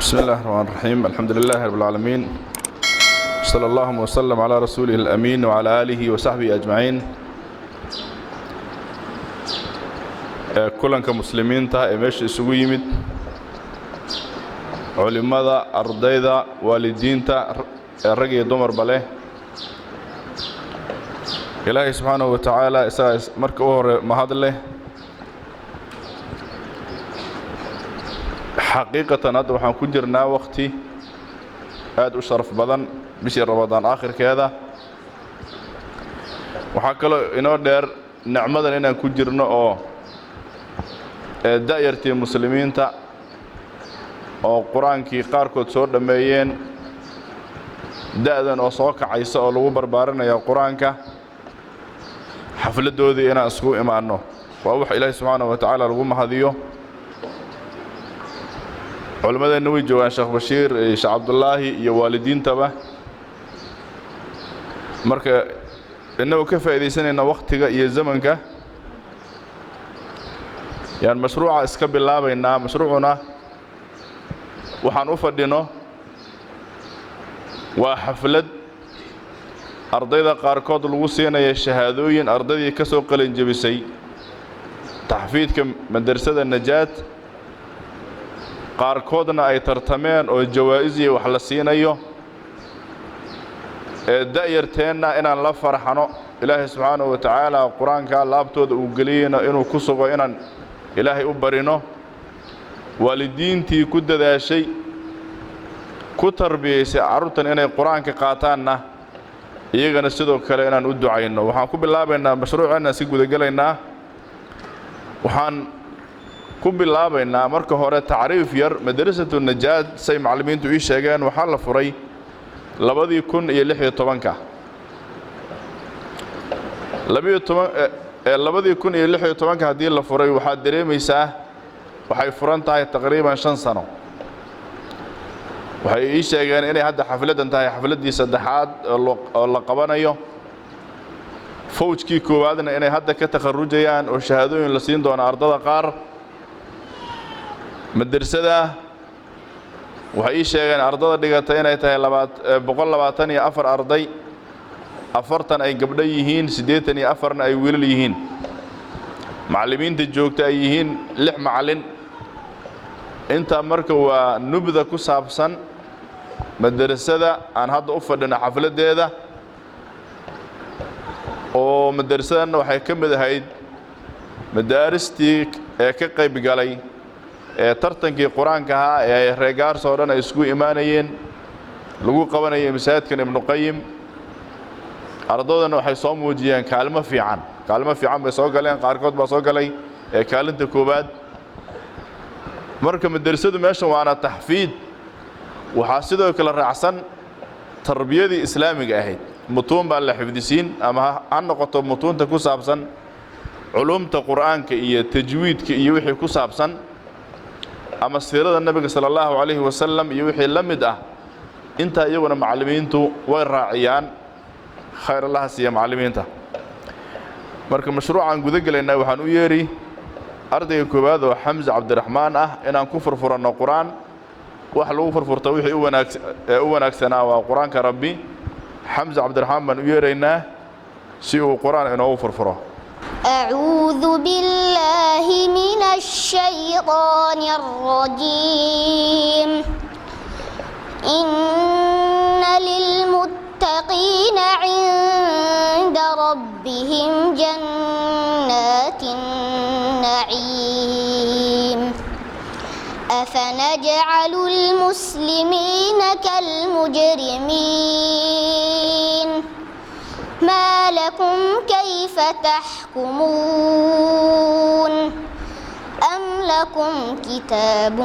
بسم الله الرحمن الرحيم الحمد لله رب العالمين صلى الله وسلم على رسوله الأمين وعلى آله وصحبه أجمعين كلنا كمسلمين تا إيش isugu yimid culimada ardayda waalidiinta rag iyo dumar bale Ilaahay subhanahu wa ta'ala isaga marka hore mahad leh حقيقة هذا وحن كجرنا وقتي هذا وشرف بدن بشي رمضان آخر كذا وحكلا إنه دير نعمة إننا كجرنا أو دائرة المسلمين تا أو قرآن كي قاركو تصور دميين دائما أصوك عيسى أولو بربارنا يا قرآن كا حفلة دودي إنا أسكو إمانه وأوحي إلهي سبحانه وتعالى لغم هذيو علماء النووي جوان شيخ بشير شيخ عبد الله يا والدين تبع مركا إنه كيف إذا سنة وقتك يا زمنك يعني مشروع اسكب الله بيننا مشروعنا وحنوفدينه وحفلة أرضية قاركود الوصينا يا الشهادوين أرضية كسوق الإنجبسي تحفيدكم مدرسة النجاة qaarkoodna ay tartameen oo jawaa'iz iyo wax la siinayo da'yarteena inaan la farxano Ilaahay subhanahu wa ta'ala quraanka laabtooda uu galiyana inuu ku sugo inaan Ilaahay u barino waalidiintii ku dadaashay ku tarbiyeysay carruurtan inay quraanka qaataanna iyagana sidoo kale inaan u ducayno waxaan ku bilaabaynaa mashruucana si guud galaynaa waxaan كبلابنا مركه هره تعريف ير مدرسة النجاة سي معلمين تو إيش شجعان وحال فري لبدي يكون يلحي طبانكا لبدي يكون يلحي طبانكا هدي الله فري وحد دري ميساه وحي فرنتها تقريبا 5 سنة وحي إيش شجعان إني هذا حفلة انتهى حفلة دي صدحات اللقبان أيوه فوج كيكو بعدنا إني هذا كتخرجيان وشهادوين لسين دون أرض قار مدرسة وحي شيئاً أرضا دقاتين أي تهي بقول لباتاني أفر أرضي أفرتن أي قبليهين سديتني أفرن أي ويليهين معلمين تجوكت أيهين لح معلن انت أمرك ونبذة كسابسا مدرسة عن هذا أفردنا حفلة ديدا ومدرسة أنه حيكمل هاي مدارستي كقيب قالي tartankii quraanka ahaa ee reegaar soo dhan ay isku iimaanayeen lagu qabanayay masaajidkan ibn qayyim ardaydana waxay soo muujiyeen kaalmo fiican bay soo galeen qaarkood baa soo galay kaalinta koobaad marka madrasadu meesha waana tahfiid waxa sidoo kale raacsan tarbiyadii islaamiga ahayd mutuun baa la xifdisiin ama aan noqoto mutuunta ku saabsan culumta quraanka iyo tajwiidka iyo wixii ku saabsan أما سيرة النبي صلى الله عليه وسلم يوحي لمده أنت يونا معلمينتو والراعيان خير الله سيا معلمينته مركب مشروع عن جذق لنا وحنو يري أرضي كباد وحمزة عبد الرحمن إن كفر فرنا القرآن وحلو فرفر تويحي أونك سنا وقرآن كربي حمزة عبد الرحمن من يرينا سيو القرآن إنه فرفره أعوذ بالله من الشيطان الرجيم إن للمتقين عند ربهم جنات النعيم أفنجعل المسلمين كالمجرمين ما لكم كيف تحكمون أم لكم كتاب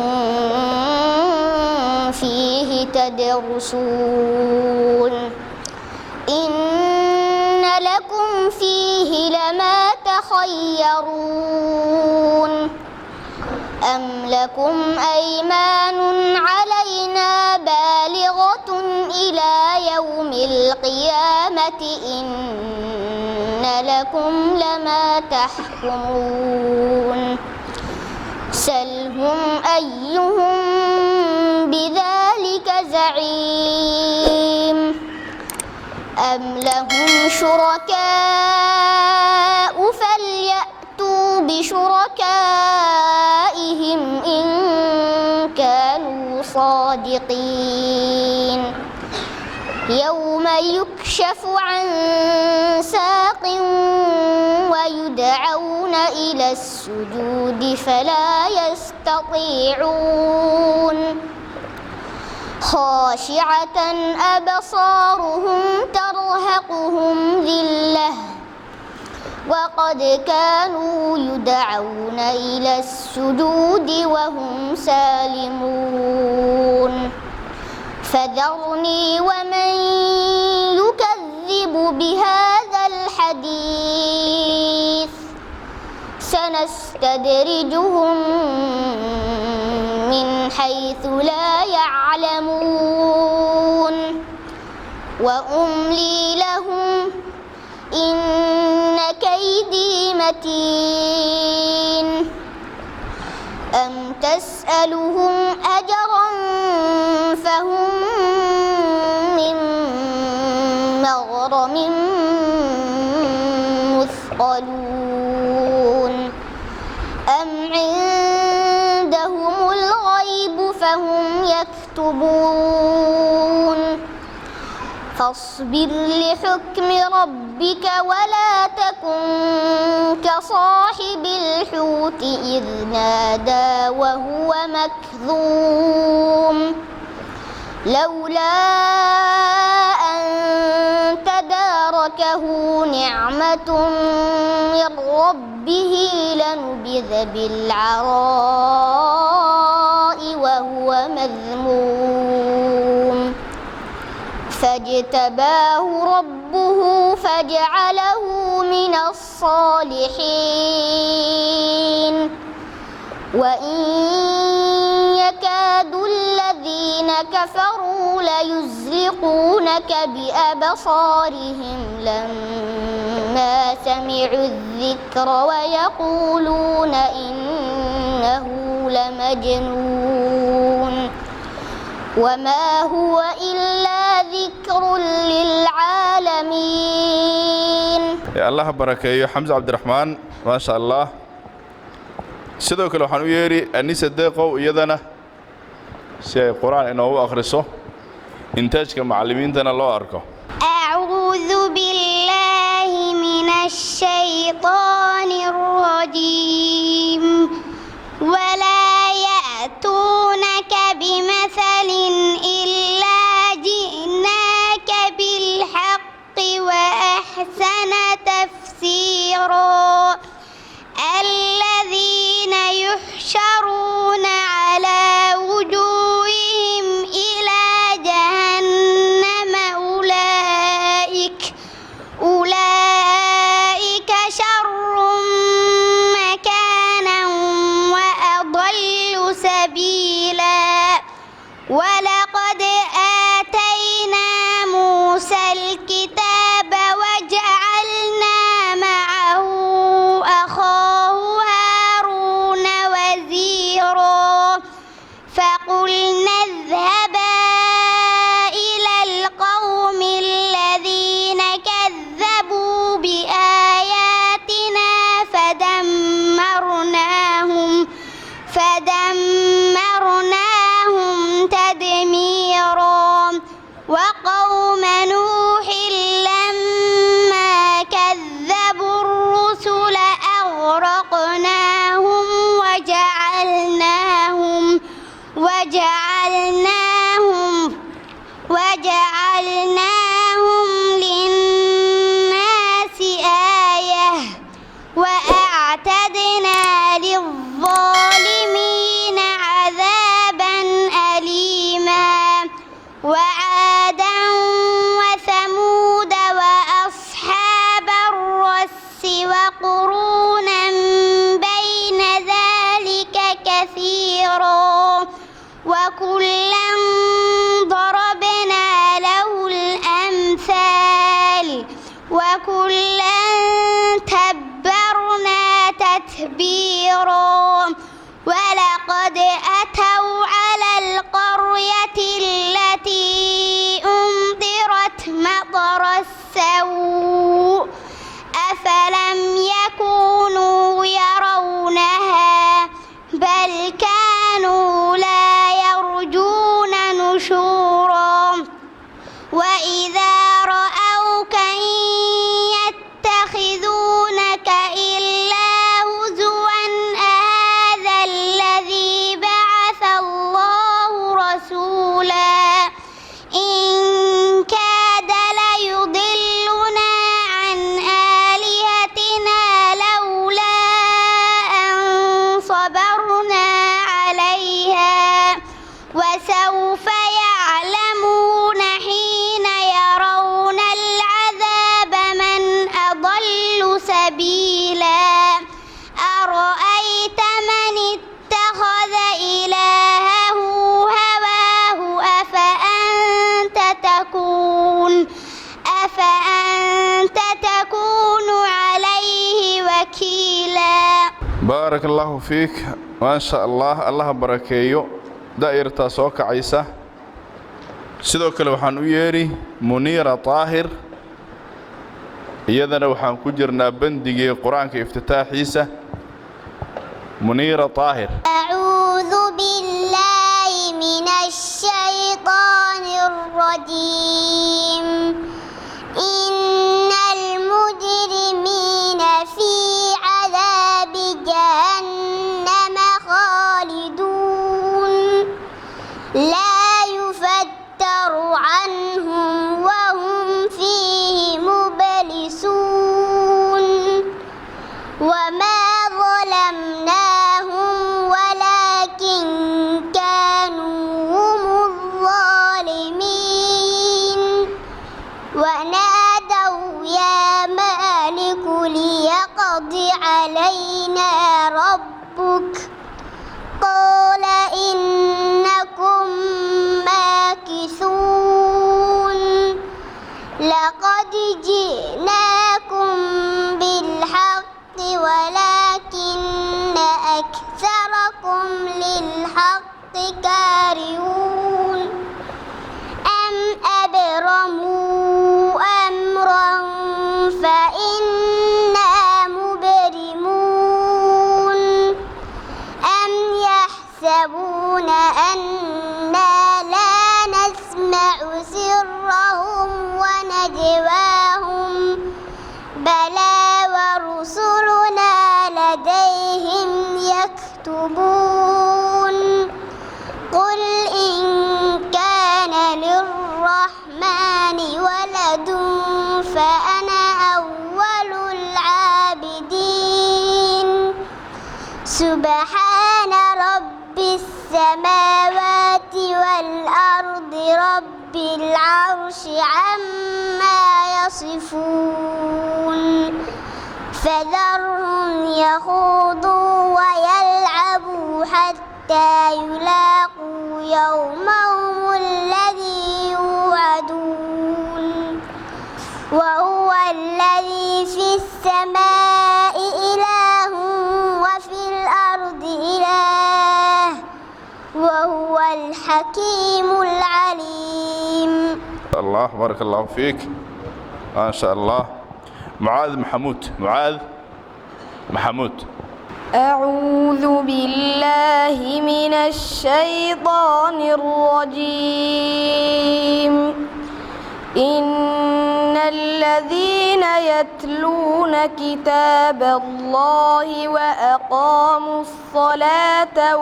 فيه تدرسون إن لكم فيه لما تخيرون أم لكم أيمان علينا بالغة إلى يوم القيامة إن لكم لما تحكمون سلهم أيهم بذلك أم لهم شركاء فليأتوا بشركائهم إن كانوا صادقين يوم يكشف عن ساق ويدعون إلى السجود فلا يستطيعون خاشعة أبصارهم ترهقهم ذلة وقد كانوا يدعون إلى السجود وهم سالمون فذرني ومن يكذب بهذا الحديث سنستدرجهم من حيث لا يعلمون وأملي لهم إن كيدي متين أم تسألهم أجرا فهم من مغرم مثقلون أم عندهم الغيب فهم يكتبون فاصبر لحكم ربك ولا تكن كصاحب الحوت إذ نادى وهو مكظوم لولا أن تداركه نعمة من ربه لنبذ بالعراء وهو مذموم فاجتباه ربه فجعله من الصالحين وإن يكاد الذين كفروا ليزلقونك بأبصارهم لما سمعوا الذكر ويقولون إنه لمجنون وما هو إلا ذكر للعالمين. يا الله بركة حمزة عبد الرحمن ما شاء الله. sidoo kale waxaan u yeeri Anisa Deeqow iyadana si ay quraan inoo akhriso intaajka macallimiintana loo arko. أعوذ بالله من الشيطان الرجيم ولا يأتونك بمثل إلا جئناك بالحق وأحسن تفسيرا الذين يحشرون على وجوههم إلى جهنم أولئك شر مكانا وأضل سبيلا ولقد آتينا موسى الكتاب وجعلنا معه أخاه هارون وزيرا فقلنا اذهبا إلى القوم الذين كذبوا بآياتنا فدمرناهم تدميرا وقوم نوح لما كذبوا الرسل أغرقناهم وجعلناهم للناس آية وأعتدنا للظالمين عذابا أليما وعادا وثمود وأصحاب الرس وقرونا بين ذلك كثيرا وكلا ضربنا له الأمثال وكلا تبرنا تتبيرا ولقد أتوا على القرية التي أمطرت مطر السماء لولا إن كاد ليضلنا عن آلهتنا لولا أن صبرنا عليها وسوف يعلمون حين يرون العذاب من أضل سبيلا أرأيت من اتخذ إلهه هواه أفأنت تكون عليه وكيلا. بارك الله فيك ما شاء الله. الله بركيو دائرة سوك عيسى سيدوك لو حان ييري منيرة طاهر iyadana waxaan ku jirnaa bandigii quraanka iftitaaxiisa منيرة طاهر. أعوذ بالله من الشيطان الرجيم إن المجرمين في عذاب جهنم خالدون لا يفتر عنهم وهم فيه مبلسون وما ظلمناهم ولكن كانوا هم الظالمين ونادوا يا مالك ليقض علينا ربك قال إنكم ماكثون لقد جئناكم بالحق ولكن أكثركم للحق كارهون أم أبرموا أمرا فإنا مبرمون أم يحسبون أنا لا نسمع سرهم ونجواهم بلى ورسلنا لديهم يكتبون قل إن كان للرحمن ولد فأنا أول العابدين سبحان رب السماوات والأرض رب العرش عما يصفون فذرهم يخوضوا ويلعبوا حتى يلاقوا يومهم الذي يوعدون وهو الذي في السماء إله وفي الأرض إله وهو الحكيم العليم. الله بارك الله فيك ما شاء الله. معاذ محمود. أعوذ بالله من الشيطان الرجيم إن الذين يتلون كتاب الله وأقاموا الصلاة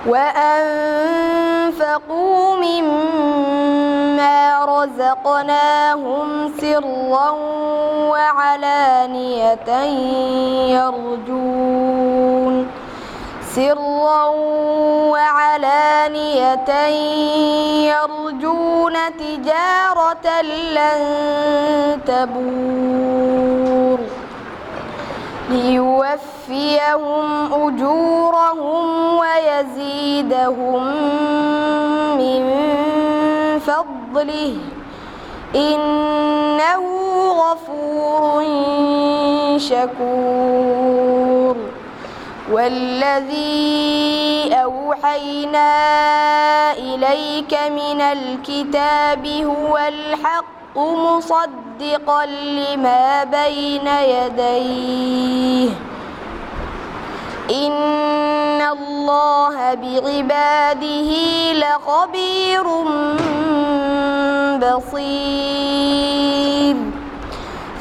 وأنفقوا مما رزقناهم سرا وعلانية يرجون تجارة لن تبور ليوفيهم أجورهم ويزيدهم من فضله إنه غفور شكور. والذي أوحينا إليك من الكتاب هو الحق مصدقا لما بين يديه إن الله بعباده لخبير بصير.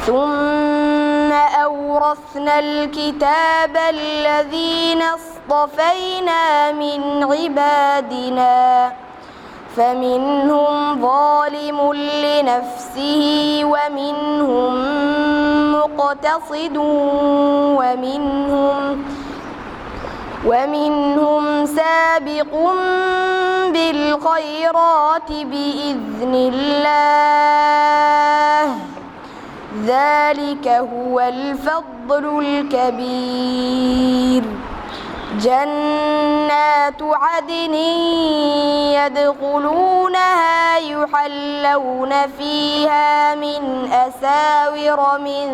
ثم أورثنا الكتاب الذين اصطفينا من عبادنا فمنهم ظالم لنفسه ومنهم مقتصد ومنهم سابق بالخيرات بإذن الله ذلك هو الفضل الكبير جنات عدن يدخلونها يحلون فيها من أساور من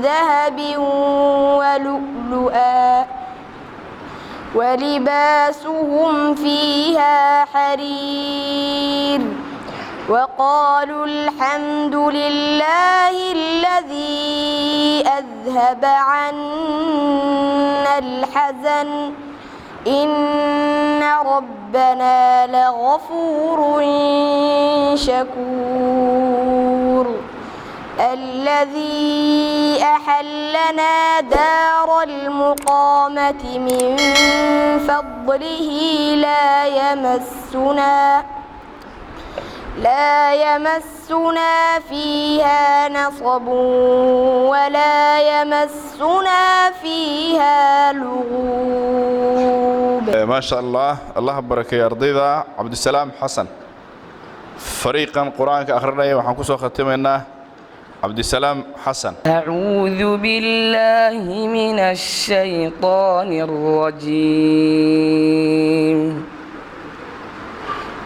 ذهب ولؤلؤا ولباسهم فيها حرير وقالوا الحمد لله الذي أذهب عنا الحزن إن ربنا لغفور شكور الذي أحلنا دار المقامة من فضله لا يمسنا فيها نصب ولا يمسنا فيها لغوب. ما شاء الله. الله بارك يا رضيضة عبد السلام حسن فريقا قرآن أخرنا وحنكسو ختمنا عبد السلام حسن. أعوذ بالله من الشيطان الرجيم.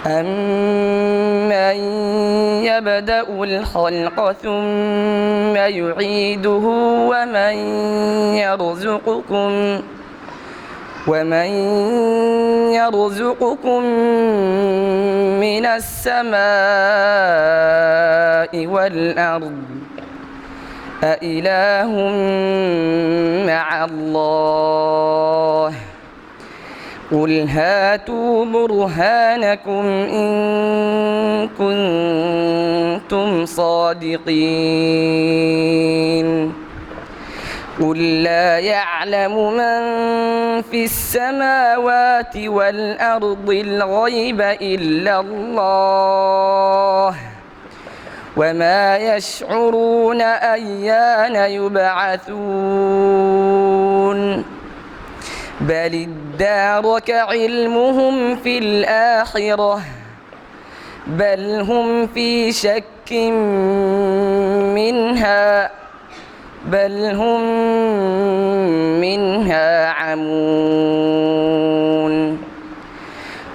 أمن يبدأ الخلق ثم يعيده ومن يرزقكم من السماء والأرض أإله مع الله قل هاتوا برهانكم إن كنتم صادقين قل لا يعلم من في السماوات والأرض الغيب إلا الله وما يشعرون أيان يبعثون بل ادارك علمهم في الآخرة بل هم في شك منها عمون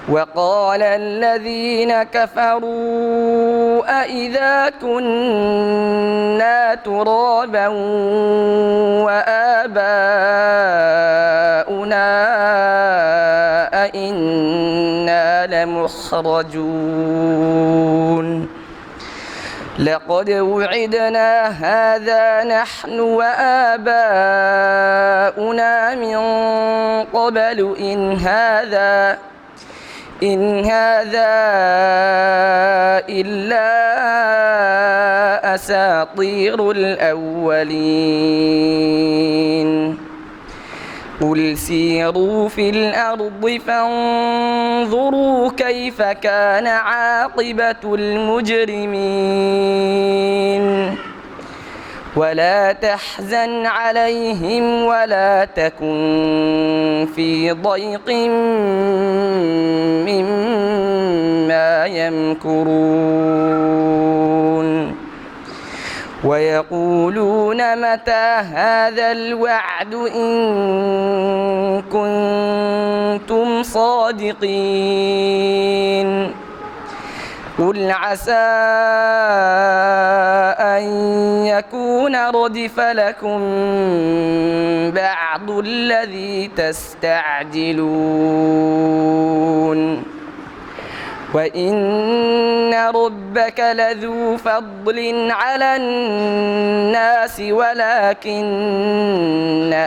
وقال الذين كفروا أإذا كنا ترابا وآباؤنا أئنا لمخرجون لقد وعدنا هذا نحن وآباؤنا من قبل إن هذا إلا أساطير الأولين قل سيروا في الأرض فانظروا كيف كان عاقبة المجرمين ولا تحزن عليهم ولا تكن في ضيق مما يمكرون ويقولون متى هذا الوعد إن كنتم صادقين قل عسى أن يكون ردف لكم بعض الذي تستعجلون وإن ربك لذو فضل على الناس ولكن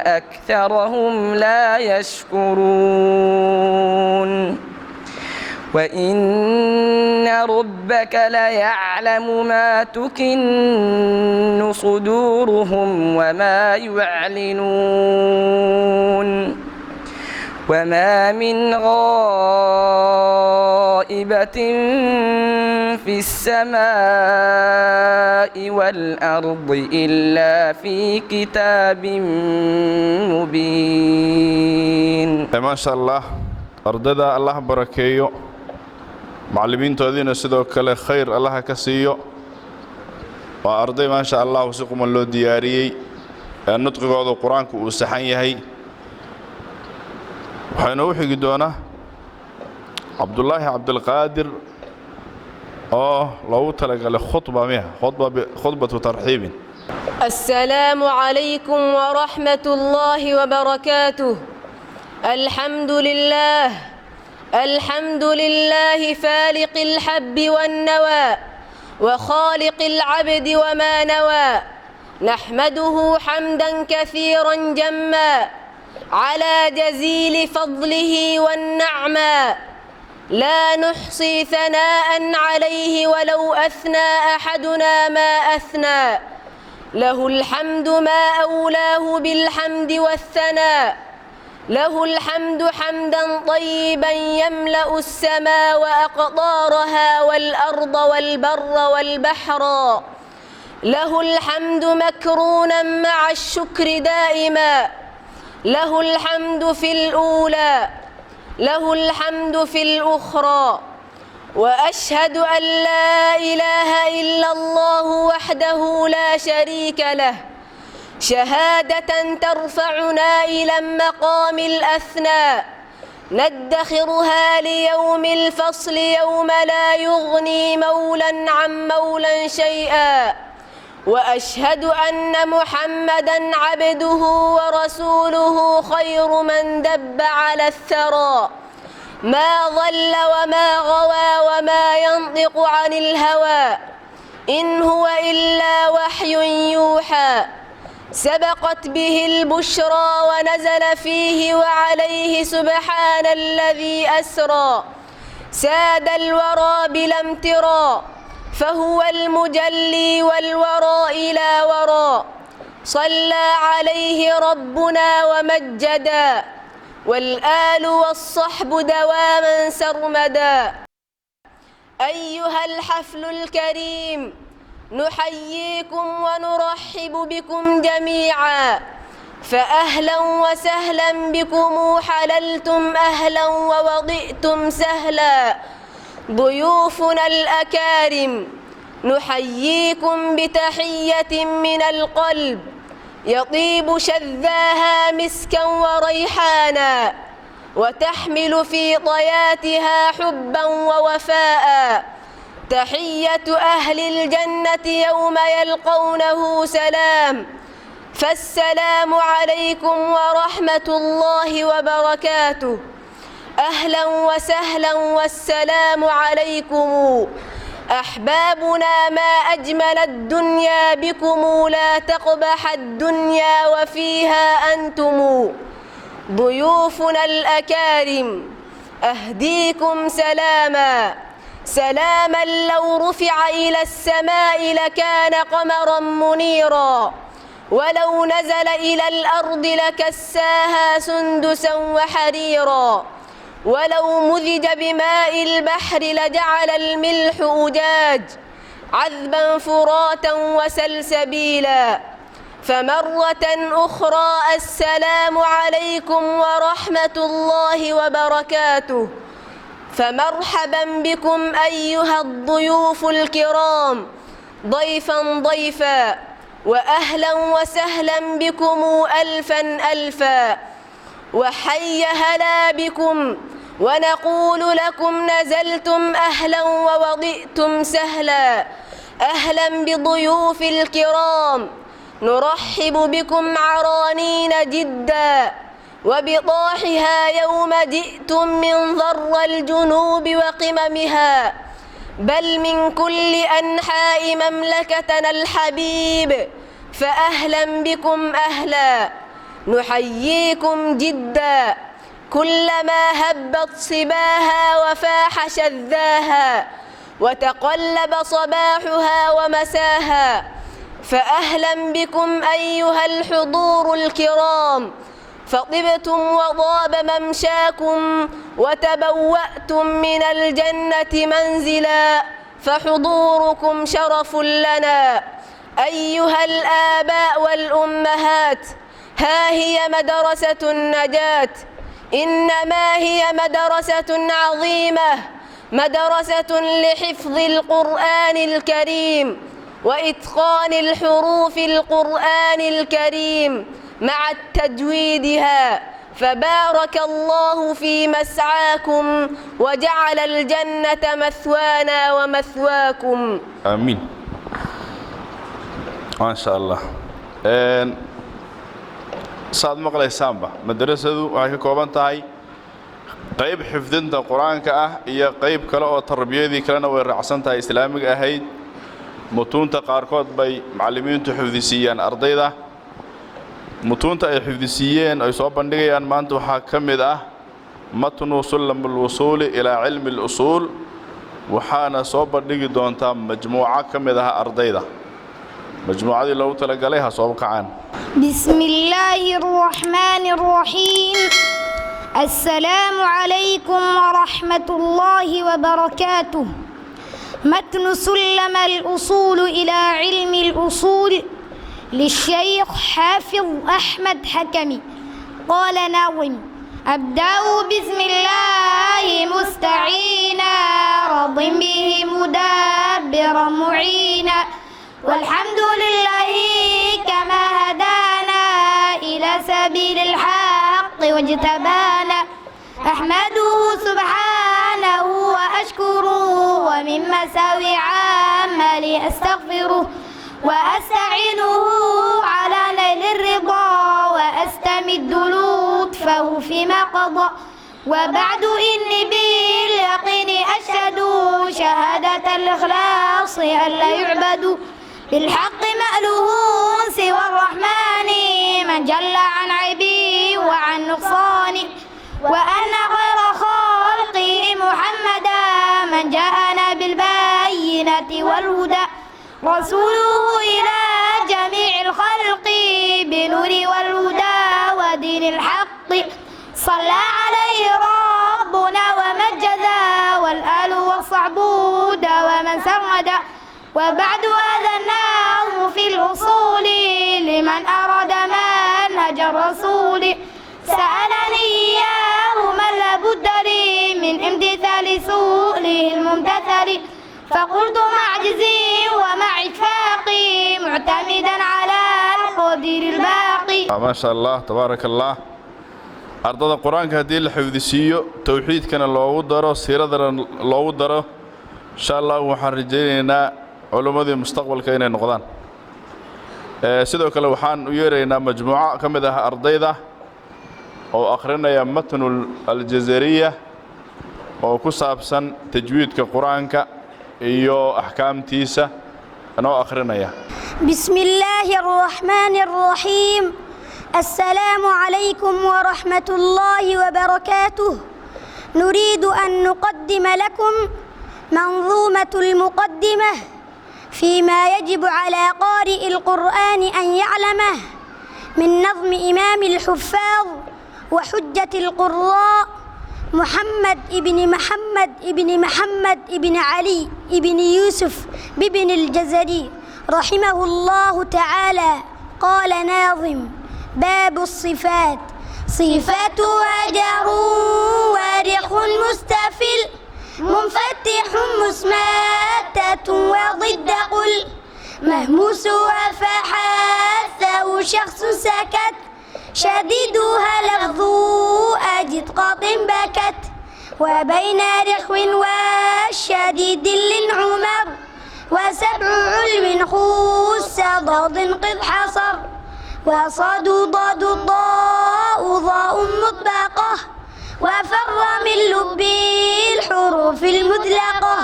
أكثرهم لا يشكرون وإن ربك ليعلم ما تكن صدورهم وما يعلنون وما من غائبة في السماء والأرض إلا في كتاب مبين. ما شاء الله أرددا الله بركيو معلمين تودين سيدو كله خير الله كسيو وأرضي ما شاء الله وسقم الله دياري النطق قاعد القرآن وسحني هي وحنوحي قدونا عبد الله عبد القادر لو تلقى لخطبة مها خطبة ترحيب. السلام عليكم ورحمة الله وبركاته. الحمد لله فالق الحب والنوى وخالق العبد وما نوى نحمده حمدا كثيرا جما على جزيل فضله والنعمى لا نحصي ثناء عليه ولو أثنى أحدنا ما أثنى له الحمد ما أولاه بالحمد والثناء له الحمد حمدا طيبا يملأ السماء وأقطارها والأرض والبر والبحر له الحمد مكرونا مع الشكر دائما له الحمد في الأولى له الحمد في الأخرى وأشهد أن لا إله إلا الله وحده لا شريك له شهادة ترفعنا إلى مقام الأثناء ندخرها ليوم الفصل يوم لا يغني مولا عن مولا شيئا وأشهد أن محمدًا عبده ورسوله خير من دب على الثرى ما ضل وما غوى وما ينطق عن الهوى إن هو إلا وحي يوحى سبقت به البشرى ونزل فيه وعليه سبحان الذي أسرى ساد الورى بلا امترى فهو المجلي والورى إلى وراء صلى عليه ربنا ومجدا والآل والصحب دواما سرمدا. أيها الحفل الكريم نحييكم ونرحب بكم جميعا فأهلا وسهلا بكم حللتم أهلا ووضئتم سهلا ضيوفنا الأكارم نحييكم بتحية من القلب يطيب شذاها مسكا وريحانا وتحمل في طياتها حبا ووفاء تحية أهل الجنة يوم يلقونه سلام فالسلام عليكم ورحمة الله وبركاته. أهلا وسهلا والسلام عليكم أحبابنا ما أجمل الدنيا بكم لا تقبح الدنيا وفيها أنتم ضيوفنا الأكارم أهديكم سلاما سلاما لو رفع إلى السماء لكان قمرا منيرا ولو نزل إلى الأرض لكساها سندسا وحريرا ولو مزج بماء البحر لجعل الملح أجاج عذبا فراتا وسلسبيلا. فمرة أخرى السلام عليكم ورحمة الله وبركاته. فمرحبا بكم أيها الضيوف الكرام ضيفا وأهلا وسهلا بكم ألفا ألفا وحي هلا بكم ونقول لكم نزلتم أهلا ووضئتم سهلا. أهلا بضيوف الكرام نرحب بكم عرانين جدا وبطاحها يوم جئتم من ضر الجنوب وقممها بل من كل أنحاء مملكتنا الحبيب فأهلا بكم أهلا نحييكم جدا كلما هبت صباها وفاح شذاها وتقلب صباحها ومساها. فأهلا بكم أيها الحضور الكرام، فطبتم وطاب ممشاكم وتبوأتم من الجنة منزلا، فحضوركم شرف لنا. أيها الآباء والأمهات، ها هي مدرسة النجاة، إنما هي مدرسة عظيمة، مدرسة لحفظ القرآن الكريم وإتقان الحروف القرآن الكريم مع تجويدها. فبارك الله في مسعاكم وجعل الجنة مثوانا ومثواكم. آمين. ما شاء الله. صاد مقلة سامبا مدرسة وهي كوبان تاعي قيب حفظنت القرآن كأه هي قيب كلا أو تربية ذي كلنا ورعسنت إسلامك أهيد متون تقاركات بي معلمين تحفظيسيان أرضيدا متون تحفظيسيان أي صوب بندقيان ما أنتو حاكم ذا متن سلم الوصول إلى علم الأصول وحانا صوب بندقي دونتا مجموعة كم ذا أرضيدا مجموعة دي لو تلقى عليها صوب كعان. بسم الله الرحمن الرحيم. السلام عليكم ورحمة الله وبركاته. متن سلم الأصول إلى علم الأصول للشيخ حافظ أحمد حكمي. قال ناظم: أبدأ بسم الله مستعينا راض به مدبرا معينا، والحمد لله كما هدانا إلى سبيل الحق واجتبانا، أحمده سبحانه وأشكره ومن مساوي عملي أستغفره، وأستعينه على نيل الرضا وأستمد لطفه فيما قضى. وبعد إني باليقين أشهد شهادة الإخلاص ألا يعبد بالحق مأله سوى الرحمن من جل عن عيبي وعن نقصاني، وأن خير خلقه محمدا من جاءنا بالبينة والهدى، رسوله إلى جميع الخلق بنور والهدى ودين الحق، صلى عليه ربنا ومجدا والآل والصعبود ومن سرمدا. وبعد هذا النظم في الأصول لمن أراد منهج الرسول، سألني إياه من لابد لي من امتثال سؤله الممتثل، فقلت مع عجزي ومع إخفاقي معتمدا على القدير الباقي. ما شاء الله تبارك الله. أرض القرآن كهدي الحفظيسيو توحيد كان الله ودره سيرة الله ودره إن شاء الله وحرجينا علوم المستقبل كاين نقدان. sidoo kale waxaan u yeeraynaa majmuuco ka mid ah ardayda oo akhrinaya matnul al-jazariya oo ku saabsan tajwiidka quraanka iyo ahkaamtiisa anoo akhrinaya. Bismillahir Rahmanir Rahim. السلام عليكم ورحمة الله وبركاته. نريد أن نقدم لكم منظومة المقدمة فيما يجب على قارئ القرآن أن يعلمه من نظم إمام الحفاظ وحجة القراء محمد ابن علي ابن يوسف بن الجزري رحمه الله تعالى. قال ناظم: باب الصفات صفتها جار وارخ مستفل منفتح مسماتة وضد قل مهموسها فحاثه شخص سكت شديدها لفظ أجد قاط بكت وبين رخو والشديد للعمر وسبع علم خس ضاد قد حصر وصاد ضاد ضاء ضاء مطبقة وفر من لب الحروف المطلقة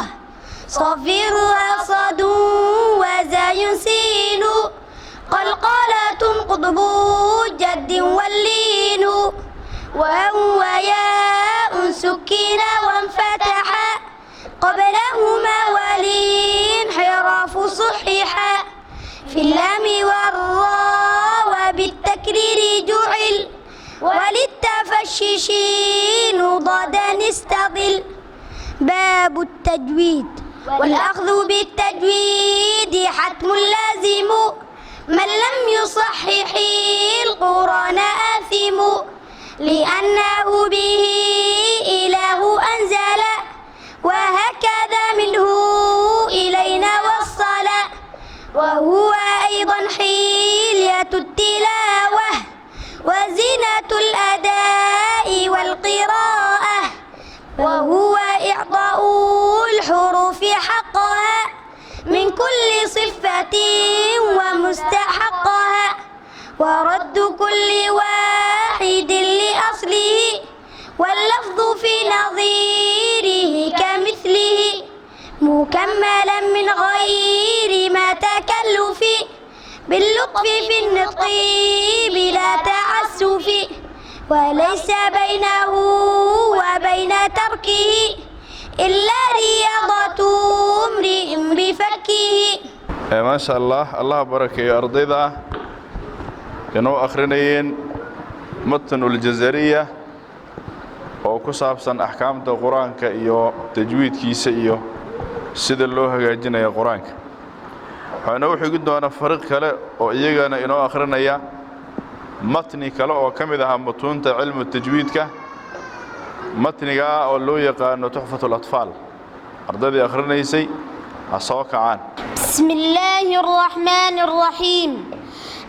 صفيرها صاد وزاي سين قلقلة قطب جد واللين وهو ياء سكن وانفتحا قبلهما والانحراف صححا في اللام والراء وبالتكرير جعل وللتفشش ضادا استظل. باب التجويد. والأخذ بالتجويد حتم لازم من لم يصحح القرآن آثم لأنه به إله أنزل وهكذا منه إلينا وصل وهو أيضا حلية التلاوة وزينة الأداء والقراءة وهو إعطاء الحروف حقها من كل صفة ومستحقها ورد كل واحد لأصله واللفظ في نظيره كمثله مكملا من غير ما تكلف باللطف في النطق بلا تعسف وليس بينه وبين تركه إلا رياضة امرئ بفكه. ما شاء الله. الله بارك يا أرضيدا كانوا أخرينيين متن الجزرية oo ku saabsan ahkaamta quraanka iyo tajwiidkiisa iyo sida loo hagaajinayo quraanka. waxaana wuxuu ugu doonaa fariiq kale oo iyagana inoo akhrinaya matni kale oo kamid ah mutunta cilmu tajwiidka matniga oo loo yaqaan tuhfatul atfal. ardayda akhrineysay asoo kacaan. bismillahir rahmanir rahim.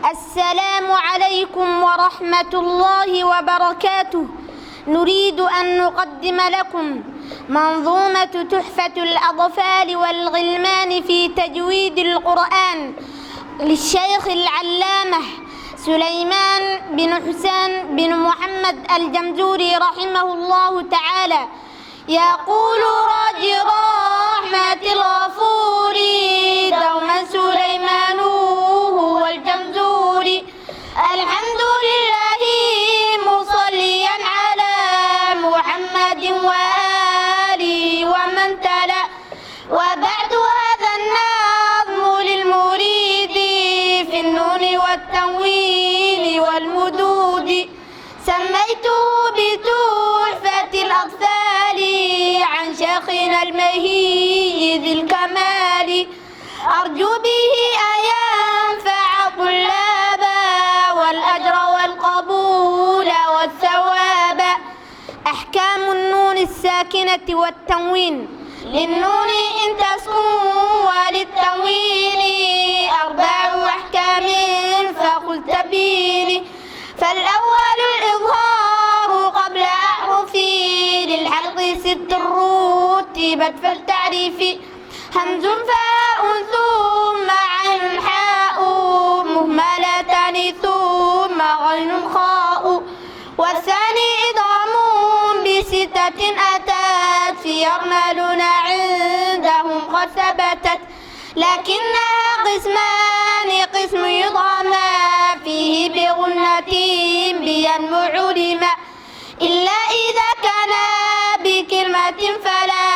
السلام عليكم ورحمة الله وبركاته. نريد أن نقدم لكم منظومة تحفة الأطفال والغلمان في تجويد القرآن للشيخ العلامة سليمان بن حسين بن محمد الجمزوري رحمه الله تعالى. يقول راجي رحمة الغفور دوما سليمان هو الجمزوري. الحمد لله مصليا على محمد وآله ومن تلا. وبعد هذا النظم للمريد في النون والتنوين والمدود سميته بتحفة الأطفال عن شيخنا المهي ذي الكمال. أرجو به أن ينفع طلابا والأجر والقبول والثواب. أحكام النون الساكنة والتنوين. للنون إن تسكن وللتنوين أربع أحكام فقل تبين. فالأول الإظهار قبل أحرفي للحلق ست رتبت فالتعريف همز فاء ثم عين حاء مهملتان ثم غين خاء. والثاني إدغام بستة أتت في يرملون عندهم قد ثبتت لكنها قسمان. قسم يضغم فيه بغنة بينمو علم إلا إذا كان بكلمة فلا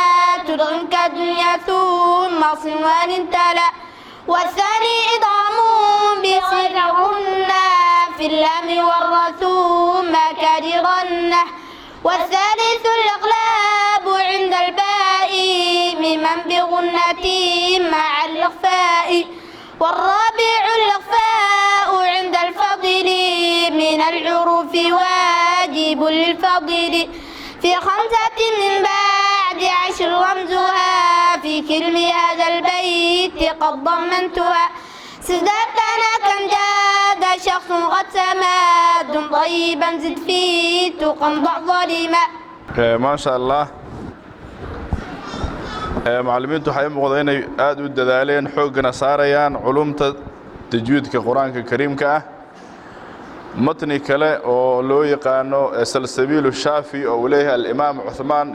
تدغم كالدنيا ثم صنوان تلا. والثاني إدغام بصدرهن في اللام والراء ثم كررن. والثالث الإقلاب عند الباء ممن بغنة مع الإخفاء. والرابع الإخفاء عند الفضل من الحروف واجب للفضل في 5 من بعد 10 رمزها في كلم هذا البيت قد ضمنتها. سداتنا كم جاد شخص قد سماد طيبا زد فيه تقنضع ظلما. ما شاء الله. معلمينtu waxay muuqdeen inay aad u dadaaleen xoogana saarayaan culumta tajwiidka quraanka kariimka ah. matni kale oo loo yaqaano salsabiil shaafi oo leeyahay al-imaam Uthman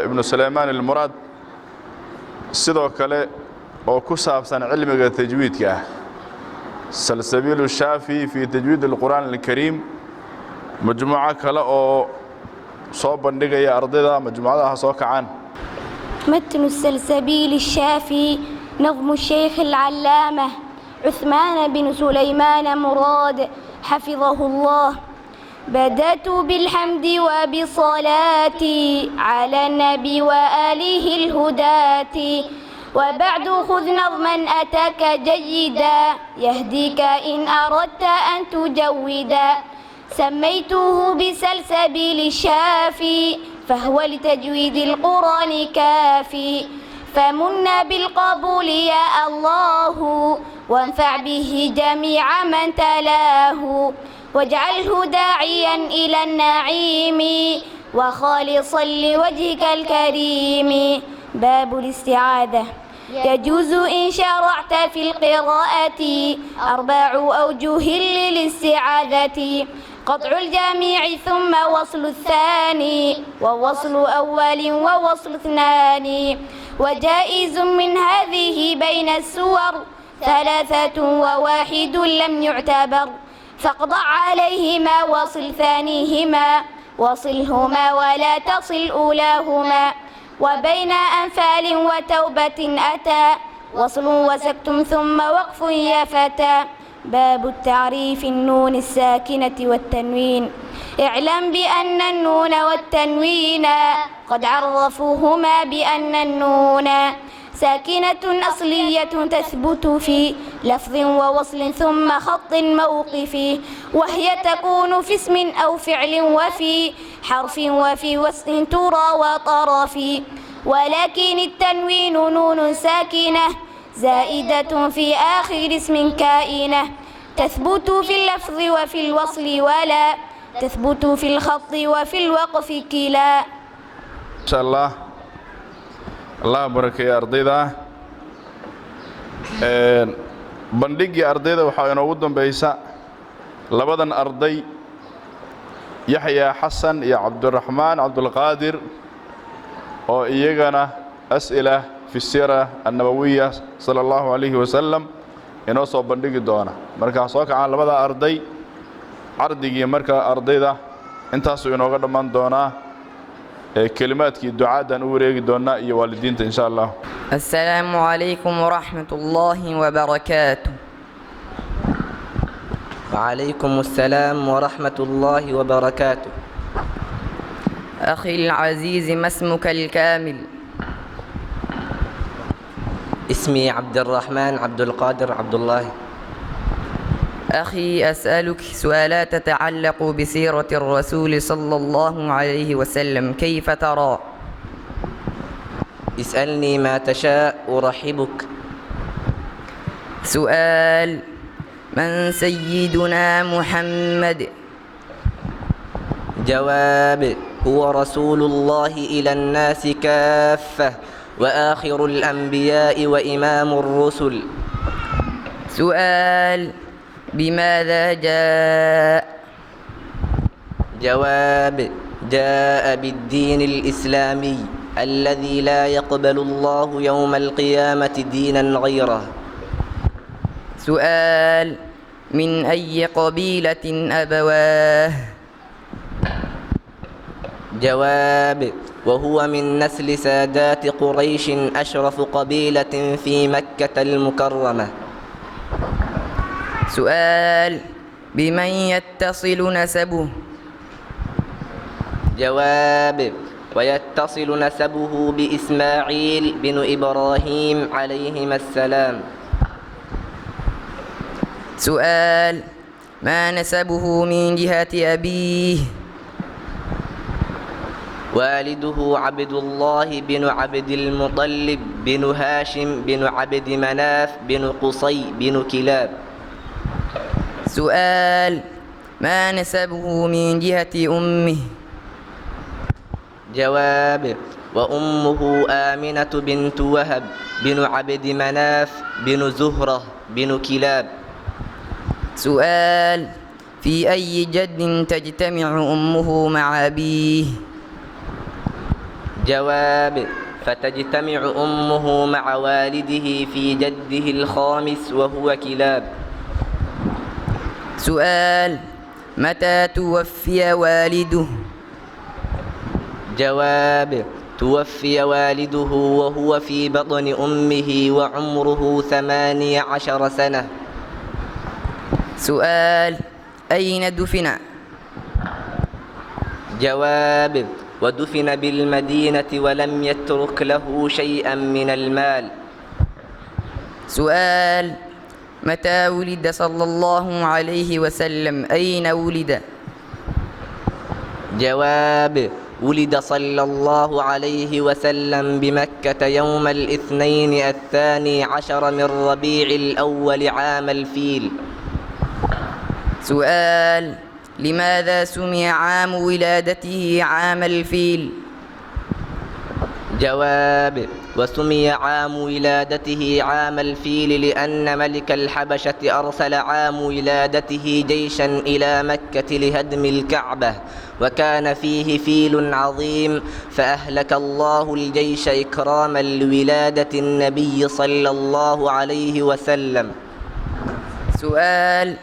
ibn Sulaiman al-Murad sidoo kale oo ku saabsan cilmiga tajwiidka ah. salsabiil shaafi fi tajwiid al-Qur'an al-Karim majmuuca kale oo soo bandhigaya ardayda majmuucadaha soo kacaan. متن السلسبيل الشافي نظم الشيخ العلامة عثمان بن سليمان مراد حفظه الله. بدأت بالحمد وبصلاتي على النبي وآله الهداة، وبعد خذ نظما أتاك جيدا يهديك إن أردت أن تجودا. سميته بسلسبيل الشافي فهو لتجويد القرآن كافي. فمن بالقبول يا الله وانفع به جميع من تلاه، واجعله داعيا إلى النعيم وخالصا لوجهك الكريم. باب الاستعاذة. يجوز إن شرعت في القراءة 4 أوجه للاستعاذة: قطع الجميع ثم وصل الثاني، ووصل أول ووصل اثنان. وجائز من هذه بين السور 3 و1 لم يعتبر، فاقضع عليهما وصل ثانيهما، وصلهما ولا تصل أولاهما. وبين أنفال وتوبة أتى وصل وسكت ثم وقف يا فتى. باب التعريف. النون الساكنة والتنوين. اعلم بأن النون والتنوين قد عرفوهما بأن النون ساكنة أصلية تثبت في لفظ ووصل ثم خط موقف، وهي تكون في اسم أو فعل وفي حرف وفي وصل ترى وطرف. ولكن التنوين نون ساكنة زائدة في آخر اسم كائنة، تثبت في اللفظ وفي الوصل ولا تثبت في الخط وفي الوقف كلا. إن شاء الله. الله بارك يا أرضيدا. بندقي أرضيدا وحاول نودن بيسا لبدن أرضي يحيى حسن يا عبد الرحمن عبد القادر، وإيجانا أسئلة في السيرة النبوية صلى الله عليه وسلم إنه صوب بندقي دونا مركا صوك عن لبدا أرضي عرضي مركا أرضيدا انتاسو إنه قد من دونا كلمات الدعاء نوريك دونا يا والدين إن شاء الله. السلام عليكم ورحمة الله وبركاته. وعليكم السلام ورحمة الله وبركاته. أخي العزيز، ما اسمك الكامل؟ اسمي عبد الرحمن عبد القادر عبد الله. أخي، أسألك سؤالات تتعلق بسيرة الرسول صلى الله عليه وسلم، كيف ترى؟ اسألني ما تشاء أرحبك. سؤال: من سيدنا محمد؟ جواب: هو رسول الله إلى الناس كافة، وآخر الأنبياء وإمام الرسل. سؤال: بماذا جاء؟ جواب: جاء بالدين الإسلامي الذي لا يقبل الله يوم القيامة دينا غيره. سؤال: من أي قبيلة أبواه؟ جواب: وهو من نسل سادات قريش أشرف قبيلة في مكة المكرمة. سؤال: بمن يتصل نسبه؟ جواب: ويتصل نسبه بإسماعيل بن إبراهيم عليهما السلام. سؤال: ما نسبه من جهة أبيه؟ والده عبد الله بن عبد المطلب بن هاشم بن عبد مناف بن قصي بن كلاب. سؤال: ما نسبه من جهة أمه؟ جواب: وأمه آمنة بنت وهب بن عبد مناف بن زهرة بن كلاب. سؤال: في أي جد تجتمع أمه مع أبيه؟ جواب: فتجتمع أمه مع والده في جده الخامس وهو كلاب. سؤال: متى توفي والده؟ جواب توفي والده وهو في بطن أمه وعمره 18 سنة. سؤال: أين دفن؟ جواب ودفن بالمدينة ولم يترك له شيئا من المال. سؤال: متى ولد صلى الله عليه وسلم؟ أين ولد؟ جواب ولد صلى الله عليه وسلم بمكة يوم الاثنين 12 من ربيع الأول عام الفيل. سؤال: لماذا سمي عام ولادته عام الفيل؟ جواب وسمي عام ولادته عام الفيل لأن ملك الحبشة أرسل عام ولادته جيشا إلى مكة لهدم الكعبة، وكان فيه فيل عظيم فأهلك الله الجيش إكراما لولادة النبي صلى الله عليه وسلم. سؤال: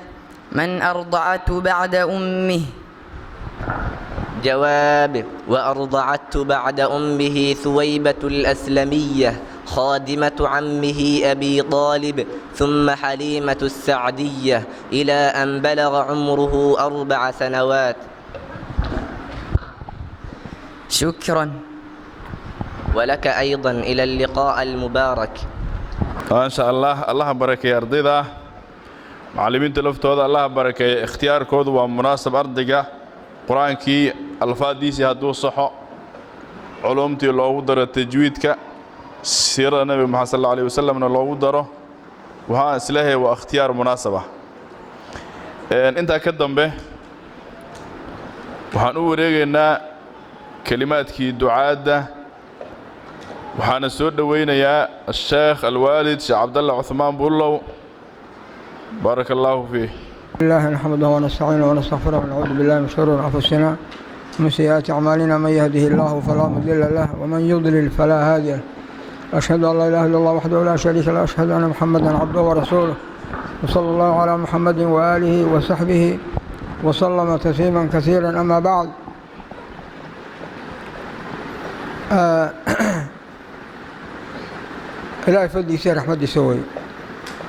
من أرضعته بعد أمه؟ جواب وأرضعته بعد أمه ثويبة الأسلمية خادمة عمه أبي طالب ثم حليمة السعدية إلى أن بلغ عمره 4 سنوات. شكرا. ولك أيضا إلى اللقاء المبارك. ما شاء الله. الله بركة أرضيدا معلمين تلفتوda الله بركة اختياركoodu waa munaasab ardayga quraankii alfaadiisi hadduu saxo culumtii loogu daro tajwiidka siirada nabi maxamed sallallahu alayhi wasallam loogu daro waxaan islahay waa ikhtiyaar munaasaba. inta ka dambe waxaan u wareegaynaa kalimaadkii ducaada waxaana soo dhaweynayaa الشيخ الوالد شيخ عبد الله عثمان بولو بارك الله فيه. الله نحمده ونستعينه ونستغفره ونعوذ بالله من شرور انفسنا ومن سيئات اعمالنا، من يهده الله فلا مضل له ومن يضلل فلا هادي له. اشهد ان لا اله الا الله وحده لا شريك له، اشهد ان محمدا عبده ورسوله، وصلى الله على محمد واله وصحبه وسلم تسليما كثيرا. اما بعد، إلهي فضل يسير رحمة سوي،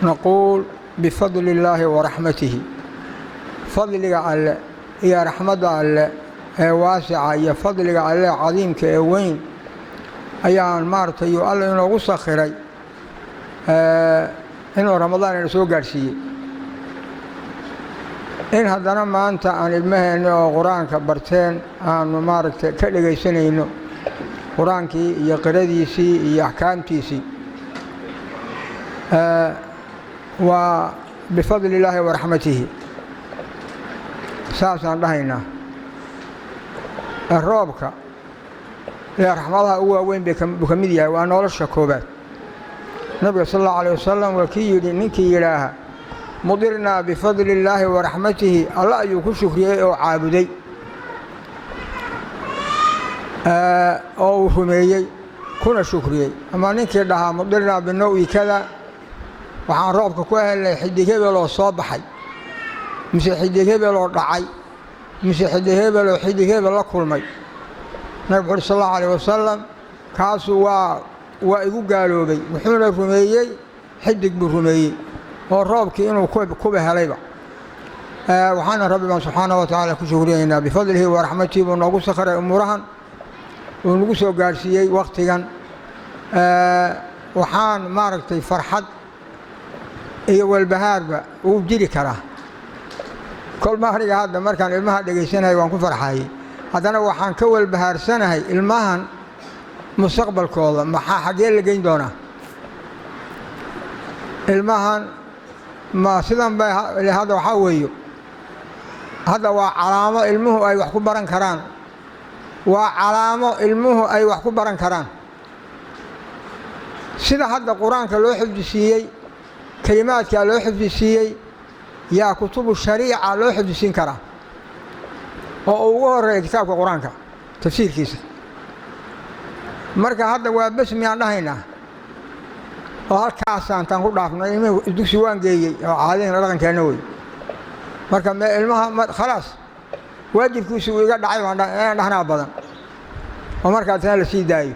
نقول بفضل الله ورحمته. فضل على يا رحمة على واسعة، يا فضل على عظيم كوين أيام مارت يو الله إنه وسخري إنه رمضان رسول قرشي إن هذا ما أنت عن المهن قرآن كبرتين عن مارت كل سنة إنه قرآن كي يقردي سي يحكام تيسي وبفضل الله ورحمته ساسا لهينا الروبك يا رحمة الله هو وين بكميديا وأنا ولا الشكوبات. النبي صلى الله عليه وسلم وكيل نكي إلها مضرنا بفضل الله ورحمته. الله يكون شكري أو عابدي أو هميي كنا شكري. أما نكي لها مضرنا بالنوع كذا waxaan roobka ku helay xiddig hebel oo soo baxay mise xiddig hebel oo dhacay mise xiddig hebel oo xiddig hebel la kulmay. nabiga sallallahu alayhi wasallam kaasu waa igu gaaloobay, wuxuuna rumeeyey xiddig buu rumeeyey oo roobkii inuu ku helayba. waxaana rabbiga subxaanahu wa ta'aala ku shukriyeynaa bifadlihi wa raxmatihi buu noogu sakhiray umuurahan uu nagu soo gaarsiiyey waqtigan. waxaan maaragtay farxad iyo walbahaarba uu jiri karaa. kol ma aniga hadda markaan ilmaha dhageysanahay waan ku farxayay, haddana waxaan ka walbahaarsanahay ilmahan mustaqbalkooda maxaa xagee la geyn doonaa. ilmahan ma sidan bay hadda waxaa weeyo hadda waa calaamo ilmuhu ay wax ku baran karaan, waa calaamo ilmuhu ay wax ku baran karaan. sida hadda qur-aanka loo xifdisiiyey, kalimaadka loo xifdisiiyey, yaa kutubu shariica loo xifdisiin karaa oo ugu horeeya kitaabka qur-aanka tafsiirkiisa. marka hadda waa bas miyaan dhahaynaa oo halkaasaan taan ku dhaafnay. ilmihii dugsi waan geeyey oo caadadina dhaqankeena wey. marka ilmaha khalaas waajibkiisu uu iga dhacay baan dhahnaa badan. oo markaasna la sii daayo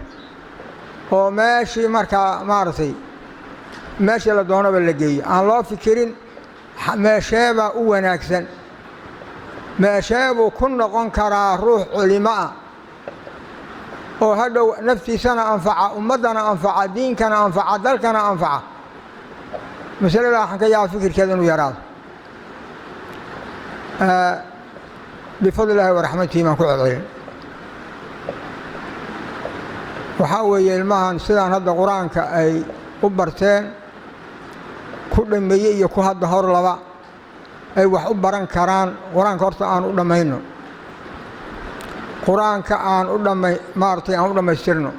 oo meeshii markaa maaragtay meeshii la doonaba la geeyo aan loo fikirin meesheebaa u wanaagsan meesheebuu ku noqon karaa ruux culimo ah oo hadhow naftiisana anfaca ummaddana anfaca diinkana anfaca dalkana anfaca masaladaa waxaan ka yaaba fikirkeeda inuu yaraado bifadli illaahi waraxmatihi baan ku celcelin waxaa weeye ilmahan sidaan hadda qur-aanka ay u barteen ku dhammeeyey iyo ku hadda hor laba ay wax u baran karaan qur-aanka horta aan u dhammayno qur-aanka aan u maaragtay aan u dhammaystirno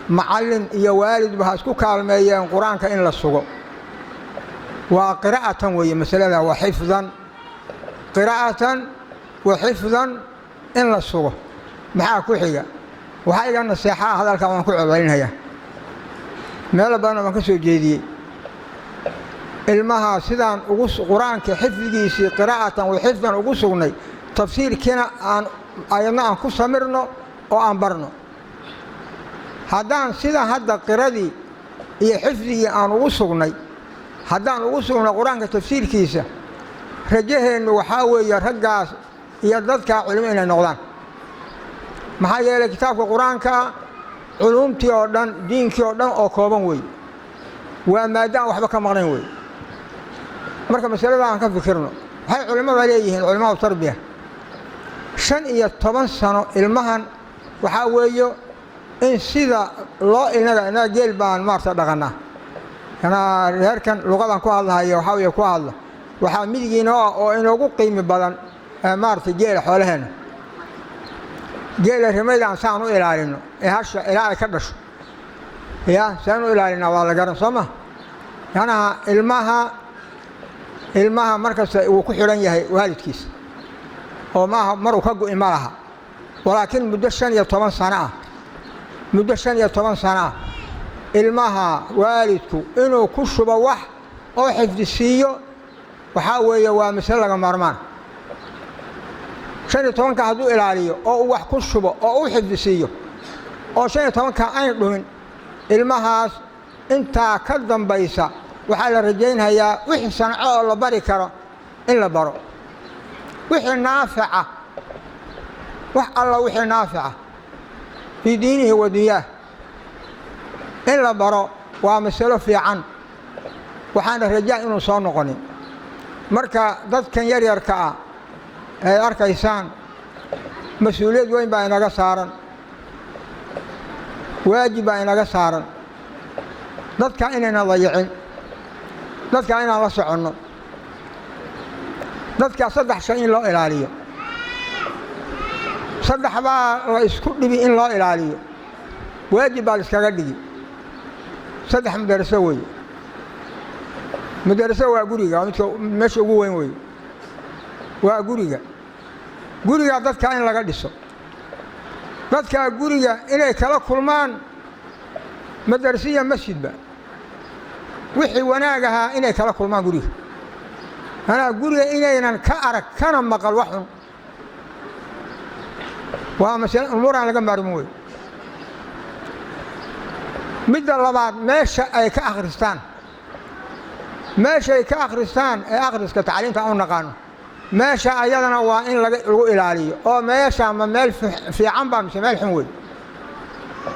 macallin iyo waalidba ha isku kaalmeeyeen qur-aanka in la sugo waa qiraa'atan weeye masalada waa xifdan qiraa'atan wa xifdan in la sugo maxaa ku xiga waxaa iga naseexaa hadalkaa waan ku celcelinhayaa meelo badanna waan ka soo jeediyey ilmaha sidaan qur-aanka xifdigiisii qiraa'atan wa xifdan ugu sugnay tafsiirkiina ayadna aan ku samirno oo aan barno haddaan sida hadda qiradii iyo xifdigii aan ugu sugnay haddaan ugu sugnay qur-aanka tafsiirkiisa rajaheennu waxaa weeye raggaas iyo dadkaa culimo inay noqdaan maxaa yeelay kitaabka qur-aanka culumtii oo dhan diinkii oo dhan oo kooban wey waa maaddo aan waxba ka maqnayn wey marka masalada aan ka fikirno waxay culimmada leeyihiin culimmadu tarbiya 15 sano ilmahan waxaa weeyo in sida loo inaga geel baan maarta dhaqanaa kana reerkan luqadan ku hadlahayo waxaa weeye ku hadla waxaa midigiina oo inoogu qiimi badan maarta geela xoolaheena geela rimaydaan saan u ilaalino hasha ilaa ay ka dhasho saan u ilaalinaa waa la garan soo ma yanaha ilmaha markasta uu ku xidhan yahay waalidkiisa oo maaha maruu ka go'i ma laha walaakiin muddo 15 sano ah muddo 15 sano ah ilmaha waalidku inuu ku shubo wax oo xifdisiiyo waxaa weeye waa mas'alo laga maarmaan 15 hadduu ilaaliyo oo uu wax ku shubo oo uu xifdisiiyo oo 15 aan dhumin ilmahaas intaa ka dambaysa waxaa la rajaynayaa wixii sanco oo la bari karo in la baro wixii naafica wax alla wixii naafica fi diinihi wa dunyaah in la baro waa masalo fiican waxaana rajaa inuu soo noqonin marka dadkan yaryarka ah ay arkaysaan mas-uuliyad weyn baa inaga saaran waajib baa inaga saaran dadka inayna dayicin dadka inaan la soconno dadka 3 shay in loo ilaaliyo 3 baa la isku dhibi in loo ilaaliyo waajib baa iskaga dhigi 3 madaraso weeye madaraso waa guriga midka meesha ugu weyn weeye waa guriga dadka in laga dhiso dadka guriga inay kala kulmaan madarasiya masjidba wixii wanaag ahaa inay kala kulmaan guriga guriga inaynan ka arag kana maqal wax xun waa mas'alo umuuraan laga maarmo wey midda labaad meesha ay ka akhristaan ee akhriska tacliinta u naqaano meesha ayadana waa in lagu ilaaliyo oo meesha ma meel fiican baa mise meel xun wey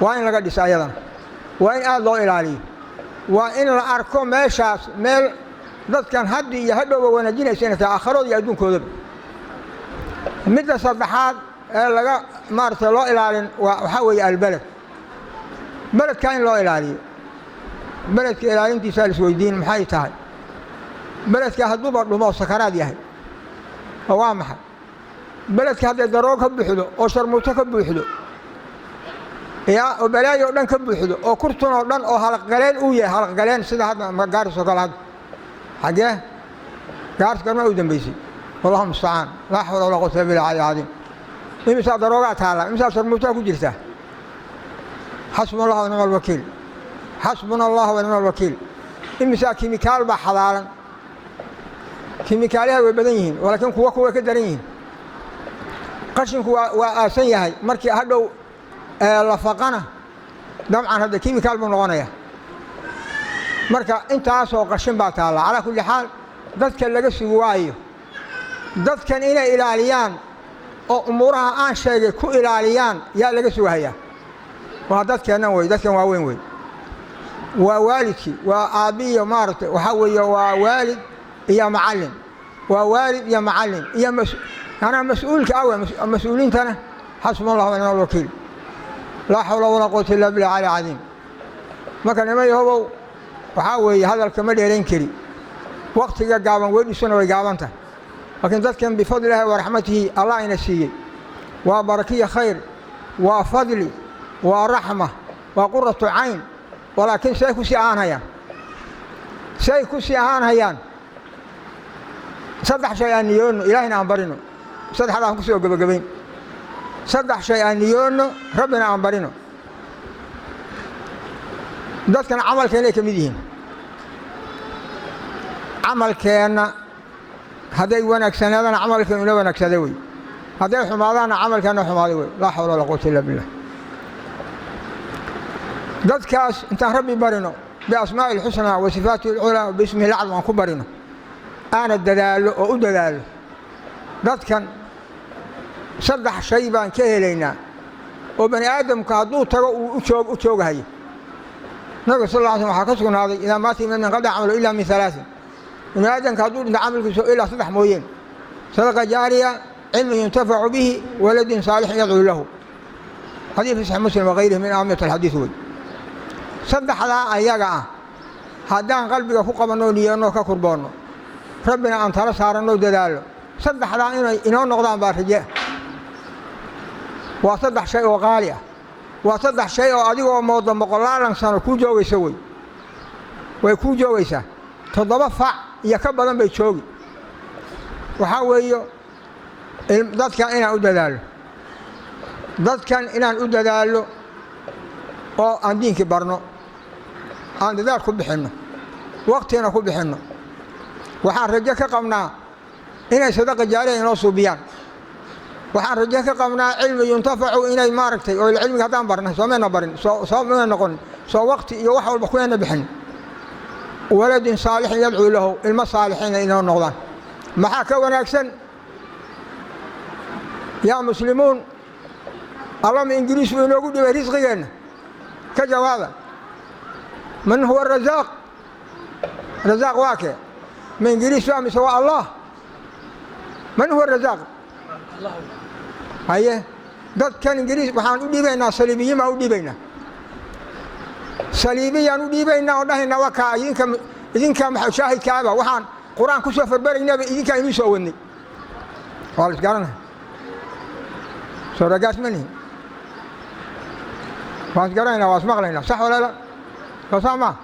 waa in laga dhiso ayadana waa in aad loo ilaaliyo waa in la arko meeshaas meel dadkan haddi iyo hadhowba wanaajinaysa inay tahay aakhirood iyo adduunkoodaba midda saddexaad ee laga maaragtay loo ilaalin waxaa weeye albaled beledka in loo ilaaliyo beledka ilaalintiisaa laisweydiin maxay tahay beledka hadduuba dhumo sakaraad yahay oo waa maxay beledka hadday daroo ka buuxdo oo sharmuuto ka buuxdo oo balaayo dhan ka buuxdo oo kurtun oo dhan oo halaqgaleen uu yahay halaqgaleen sida hadda gaaris oo kale hadda xagee gaaris garma u dambaysay wallahu mustacaan laa xawla walaa quwwata illa billahi al-aliyyil azim imisaa daroogaa taala imisaa sharmuutaa ku jirta xasbuna allah wa ni'mal wakiil xasbuna allah wa ni'mal wakiil imisaa kimikaal baa xadaalan kimikaalaha way badan yihiin laakiin kuwa ka daran yihiin qashinku waa aasan yahay markii hadhow lafaqana dabcan hadda kiimikaal buu noqonayaa marka intaasoo qashin baa taalla calaa kulli xaal dadka laga sugi waayo dadkan inay ilaaliyaan oo umuuraha aan sheegay ku ilaaliyaan yaa laga sugahayaa waa dadkeennan wey dadkan waaweyn wey waa waalidkii waa aabbiyo maaragtay waxaa weeye waa waalid iyo macallin waa waalid iyo macallin iyo anaa mas-uulka awe mas-uuliintana xasbuna allah wa nicmal wakiil laa xawla walaa quwata illa billahi cali cadiim marka niman yahobow waxaa weeye hadalka ma dheerayn kari waqtiga gaaban weedhisuna way gaaban tahay laakiin dadkan bifadli illaahi wa raxmatihi allah ina siiyey waa barakiya khayr waa fadli waa raxma waa quratu cayn walaakiin say ku sii ahaan hayaan saddex shay aan niyoonno ilaahina aan barino saddexdaa aan ku soo gebagabayn saddex shay aan niyoonno rabbina aan barino dadkan camalkeenna ay ka mid yihiin camalkeenna hadday wanaagsanaadana camalkeennu ina wanaagsada wey hadday xumaadaanna camalkeenna xumaaday wey laa xawla walaa quwata illa billah dadkaas intaan rabbi barino biasmaa'i alxusnaa wa sifaatihi alculaa biismihi alacdam aan ku barino aana dadaallo oo u dadaallo dadkan saddex shay baan ka helaynaa oo bani aadamka hadduu tago uu u joogahayo nabiga sal alla alay slm waxaa ka sugnaaday idaa maata min inqadaca camalu ilaa min alaain bani aadamka hadduu dhinta camalkiisa ilaa saddex mooyeen sadaqa jaariya cilmin yuntafacu bihi waladin saalixin yadcuu lahu xadiid fi saxiix muslim wagayrihi min aamiyat alxadiid wey saddexdaa ayaga ah haddaan qalbiga ku qabanno niyanno ka kurboonno rabbina aan tala saaranno dadaallo saddexdaa inay inoo noqdaan baa raje waa saddex shay oo qaali ah waa saddex shay oo adigoo mooda boqolaalan sano kuu joogaysa wey way kuu joogaysaa 7 fac iyo ka badan bay joogi waxaa weeyo dadkan inaan u dadaallo oo aan diinkii barno aan dadaal ku bixinno waqtiina ku bixinno waxaan rajo ka qabnaa inay sadaqa jaariya inoo suubiyaan waxaan rajo ka qabnaa cilmi yuntafacu inay maaragtay oo cilmiga haddaan barnay soomayna barin soomayna noqonin soo waqti iyo wax walba kuyana bixin waladin saalixin yadcuu lahu ilmo saalixiina inoo noqdaan maxaa ka wanaagsan yaa muslimuun allama ingiriis buu inoogu dhibay risqigeenna ka jawaaba man huwa arazaaq razaaq waa kee ma ingiriis waa mise waa allah man huwa arazaaq haye dadkan ingiriis waxaan u dhiibaynaa saliibiyiin baan u dhiibaynaa saliibiyaan u dhiibaynaa oo dhahaynaa waa kaa idinka shaahidkaaba waxaan qur-aan ku soo farbaraynaaba idinkaa inuu soo wadnay waa la isgaranaya soo ragaas ma nihin waan isgaranaynaa waa ismaqlaynaa sax walaala soo saa maa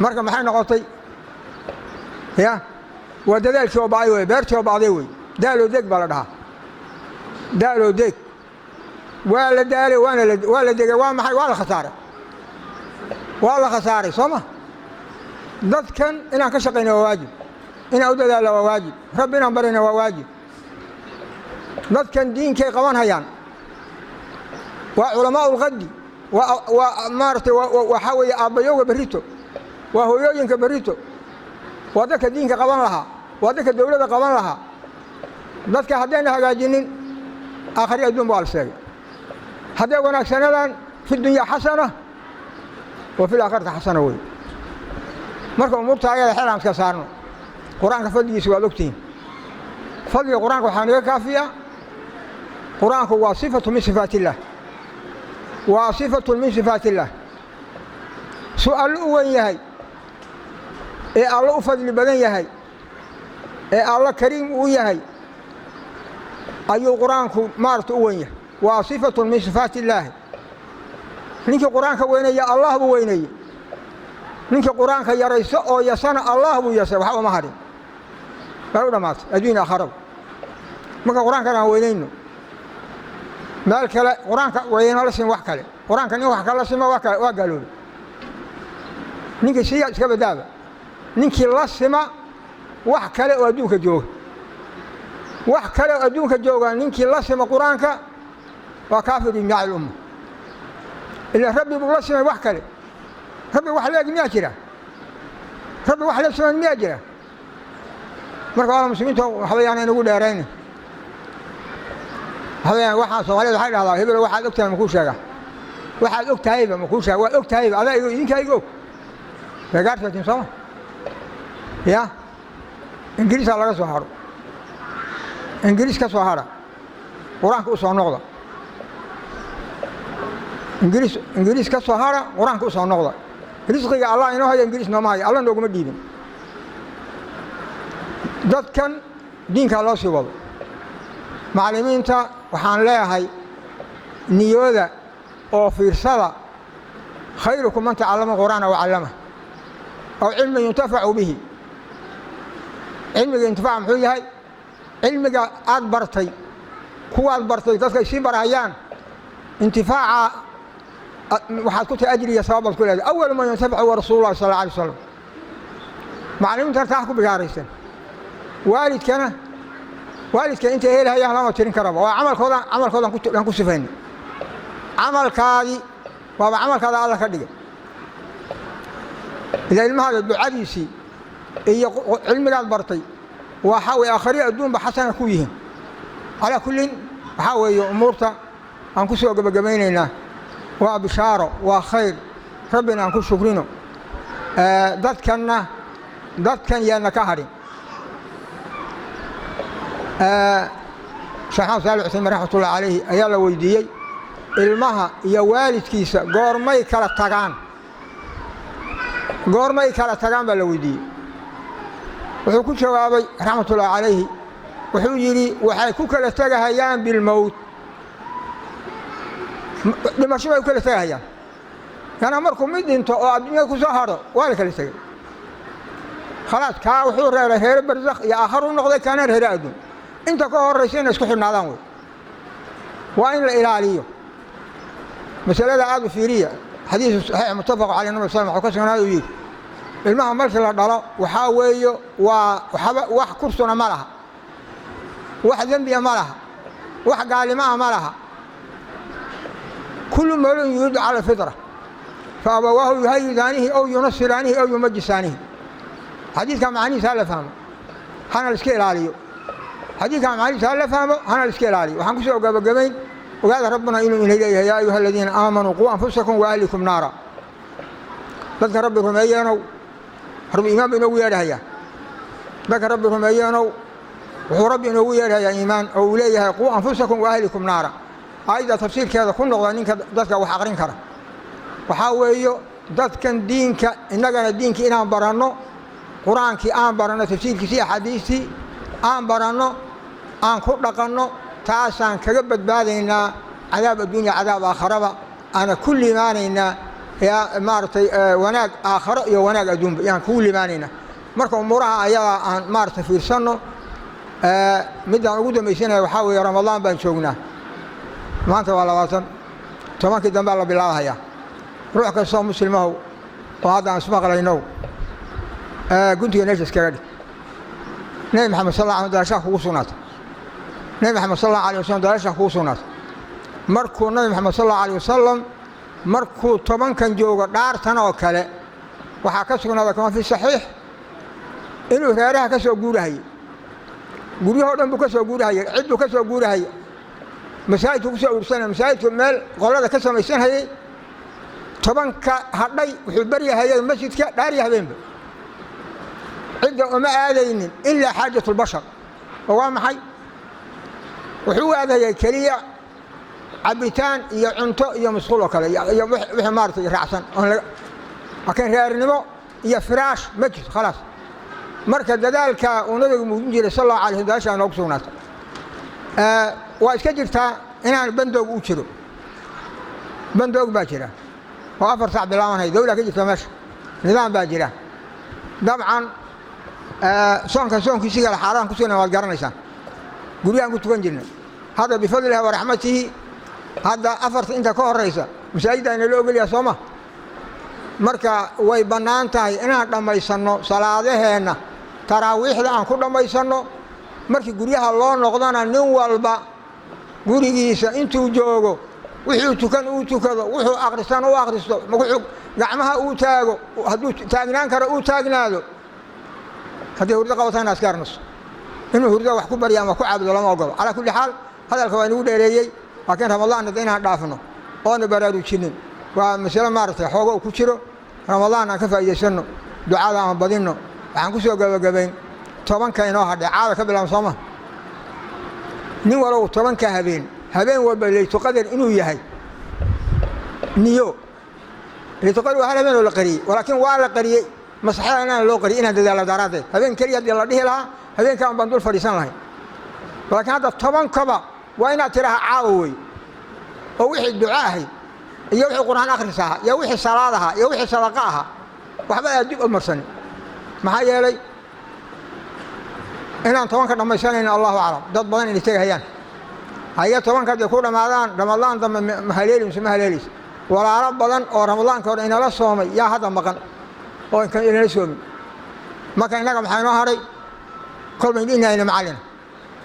marka maxay noqotay ya waa dadaalkii oo bacay wey beertii oo bacday wey daaloo deg baa la dhahaa daaloo deg waa la daalay waa la degay waa maxay waa la khasaaray soo ma dadkan inaan ka shaqayna waa waajib inaan u dadaalla waa waajib rabbi inaan barayna waa waajib dadkan diinkay qaban hayaan waa culamaa ulqaddi waa maaragtay waxaa weeye aabbayowga berrito waa hooyooyinka berrito waa dadka diinka qaban lahaa waa dadka dawladda qaban lahaa dadka haddayna hagaajinin aakhari adduun baa la sheegay hadday wanaagsanadaan fi dunyaa xasana wa fil aakhirati xasana wey marka umuurta ayada xeel aan iska saarno qur-aanka fadligiisa waad ogtihiin fadliga qur-aanka waxaa naga kaafiya qur-aanku waa sifatu min sifaat illaah waa sifatu min sifaat illaah su allo u wen yahay ee allo u fadli badan yahay ee allo kariim uu yahay ayuu qur-aanku maaragta u wen yahay waa sifatu min sifaat illaahi ninkii qur-aanka weynaya allah buu weynayey ninkii qur-aanka yarayso oo yasana allah buu yasay waxba uma hadhin way u dhammaatay adduun aakhiraba marka qur-aankan aan weynayno meel kale qur-aanka wayna la siin wax kale qur-aanka nin wax kale la sima waa gaaloobay ninkii siya iska badaaba ninkii la sima wax kale oo adduunka jooga wax kale oo adduunka jooga ninkii la sima qur-aanka وكافر بجميع الأمة إلا ربي بغلسنا وحكله ربي وحلا مياجرة ربي وحلا سنة مياجرة مركب المسلمين حوالينا نقول دارين حوالينا واحد صومالي حاجة هذا هبل واحد أكتر مكوش هذا واحد أكتر هيبة مكوش هذا أكتر هيبة هذا يمكن يجوا فقعدت في تمسامة يا إنجليز على رأس وهارو إنجليز كسوهارة قرآنك أسوأ نقطة إنجليز كسوهارة قرآنك أسوأ نقطة رزقك الله إنه هذا إنجليز نماي الله نقوم الدين dad kan diinka loo sii wado macallimiinta waxaan leeyahay niyada oo fiirsada khayrukum man ta'allama qur'aana wa 'allama aw ilman yuntafa'u bihi ilmiga intifaac muxuu yahay ilmiga aad bartay kuwaad bartay dadka si barayaan intifaaca waxaad ku tahay ajriga sabab ku leedahay awwal man yuntafa'u rasuulullaahi sallallahu alayhi wasallam macallimiinta taa ku bigaaraysan والدكنا أنت هي لها يا ما ترين كربا وعمل كذا كنت سفين عمل كذي وعمل كذا الله كذي إذا المهاد بعديسي هي علم قال برتي وحاول آخرين الدون بحسن كويهم على كل حاول أمورته أنكسوا جميعنا وبشارة وخير ربنا أنكس شكرنا ضد كان يا كهري شيخ سالم عثيمين رحمة الله عليه ayaa la weydiiyey ilmaha iyo waalidkiisa goormay kala tagaan baa la weydiiyey wuxuu ku jawaabay raxmatullahi calayhi wuxuu yidhi waxay ku kala tagahayaan bilmowt dhimasho bay ku kala tagahayaan yana markuu mid dhinto oo adduunyada ku soo hadho waa la kala tegay khalaas kaa wuxuu reeray reer barzakh iyo aakhar u noqday kaana reer adduun inta ka horeysa inay isku xidhnaadaan wey waa in la ilaaliyo masalada aad u fiiriya xadiis saxiix muttafaq calayhi nabi sallallahu alayhi wasallam wuxuu ka sugnaaday yiri ilmaha markii la dhalo waxaa weeyo waa wax kursuna ma laha wax dambiya ma laha wax gaalima ma laha kullu mawlun yuridu ala fitra fa abawahu yuhayyidanihi aw yunassiranihi aw yumajjisanihi xadiiska macnihiisa la fahmo hana la iska ilaaliyo حديث عن علي سهل فهمه هنا الإشكال علي وحن كسر جبين وقال ربنا إنه إليه يا أيها الذين آمنوا قوا أنفسكم وأهلكم نارا ذكر ربكم أيانو رب إيمان بنوية لهيا ذكر ربكم أيانو ورب نوية لهيا إيمان أو إليه قوا أنفسكم وأهلكم نارا أيضا تفسير كذا كل غانين ذاتك وحقرين كره وحاول ذاتك دينك إنك دينك إنا برانو قرآنك آن برانو تفسير كسي حديثي آن برانو aan ku dhaqanno taasaan kaga badbaadaynaa cadaab adduunya cadaab aakhiraba ana ku liimaanaynaa yaa maartay wanaag aakhiro iyo wanaag adduunba yaan ku liimaanaynaa marka umuraha ayaga aan maartay fiirsano midaan ugu dambaysanay waxa weeye ramadaan baan joognaa maanta waa 20 dambe la bilaabayaa ruux kasta muslimaha oo hadda ismaqlayno guntiga neefs kaga dhig nabi maxamed sallallahu alayhi wasallam kugu sugnaatay nabi maxamed sallallahu alayhi wasallam dalaasha kugu sugnaatay markuu nabi maxamed sallallahu alayhi wasallam markuu 10 kan joogo dhaartan oo kale waxa ka sugnaaday kama fi saxiix inuu reeraha ka soo guurahay guriyada dhan buu ka soo guurahay cid buu ka soo guurahay masaajidku ku soo ursanay masaajidku meel qolada ka samaysan hayay 10 ka hadhay wuxuu bariyahay masjidka dhaari habeenba cid uma aadaynin illa xaajatul bashar waa maxay wuxuu aadayay kaliya cabitaan iyo cunto iyo masquul oo kale iyo wixii maartay raacsan laakiin reernimo iyo firaash majid خلاص marka dadaalka uu nabiga muujin jiray sallallahu alayhi wasallam oo sugnaatay waa iska jirtaa inaan bandoog u jiro bandoog baa jira oo 4 saac bilaabanay dawladda ka jirta meesha nidaam baa jira dabcan soonkiisa la xaraan ku soo waad garanaysan guriyaan ku tukan jirnay hada bifadlihi wa rahmatihi hada afarta inta ka horeysa masaajidana loo ogoliyaa sooma marka way banaan tahay inaan dhamaysano salaadaheena taraawiixda aan ku dhamaysano markii guriyaha loo noqdana nin walba gurigiisa intuu joogo wuxuu tukan uu tukado wuxuu aqrisan uu aqristo wuxuu gacmaha uu taago hadduu taagnaan karo uu taagnaado haddii hurdo qabataan askarnas inuu hurdo wax ku bariyo ama ku caabudo lama ogolo ala kulli xaal hadalka waa inuu dheereeyay laakiin ramadaan inaan dhaafno oo na baraarujinin waa mas'ala maartay xoogo ku jiro ramadaan aan ka faa'iideysano ducada aan badino waxaan ku soo gabagabayn 10 inoo hadhay caada ka bilaab Soomaa nin walow 10 habeen walba leeyto qadar inuu yahay niyo leeyto qadar waxa habeen la qariyay laakiin waa la qariyay masaxana loo qariyay inaan dadaal daraade habeen kaliya la dhihi lahaa habeenkan baan dul fadhiisan lahayn laakiin hadda 10 kaba waa inaad tiraha caawa way oo wixii duca ahay iyo wixii quraan akhrisaha iyo wixii salaadaha iyo wixii sadaqaha waxba aad dib u marsan maxaa yeelay inaan 10 ka dhamaysanayna Allahu a'lam dad badan inay tagayaan haya 10 ka ku dhamaadaan ramadaan dambe ma haleelis walaalo badan oo ramadaan ka hor inala soomay yaa hada maqan oo in kan inala soomin marka inaga maxay noo haray kolba inayna macallin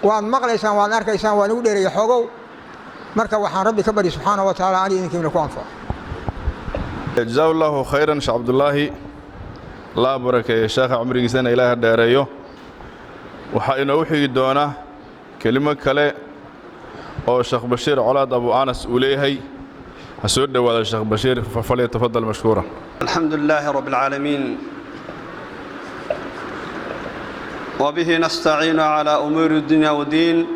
waan maqlaysaan waan arkaysaan waan ugu dheereeyay xogow marka waxaan rabbi ka bari subhanahu wa ta'ala aan idinkiina ku anfaa jazakallahu khayran sheekh Abdullaahi la barakeeyo sheekh umrigiisana ilaahay dheereeyo waxa inoo xigi doona kelimo kale oo sheekh Bashiir Colaad Abu Anas uu leeyahay hasoo dhawaada sheekh Bashiir fafalay tafadal mashkuura alhamdulillah rabbil alamin وبه نستعين على أمور الدنيا والدين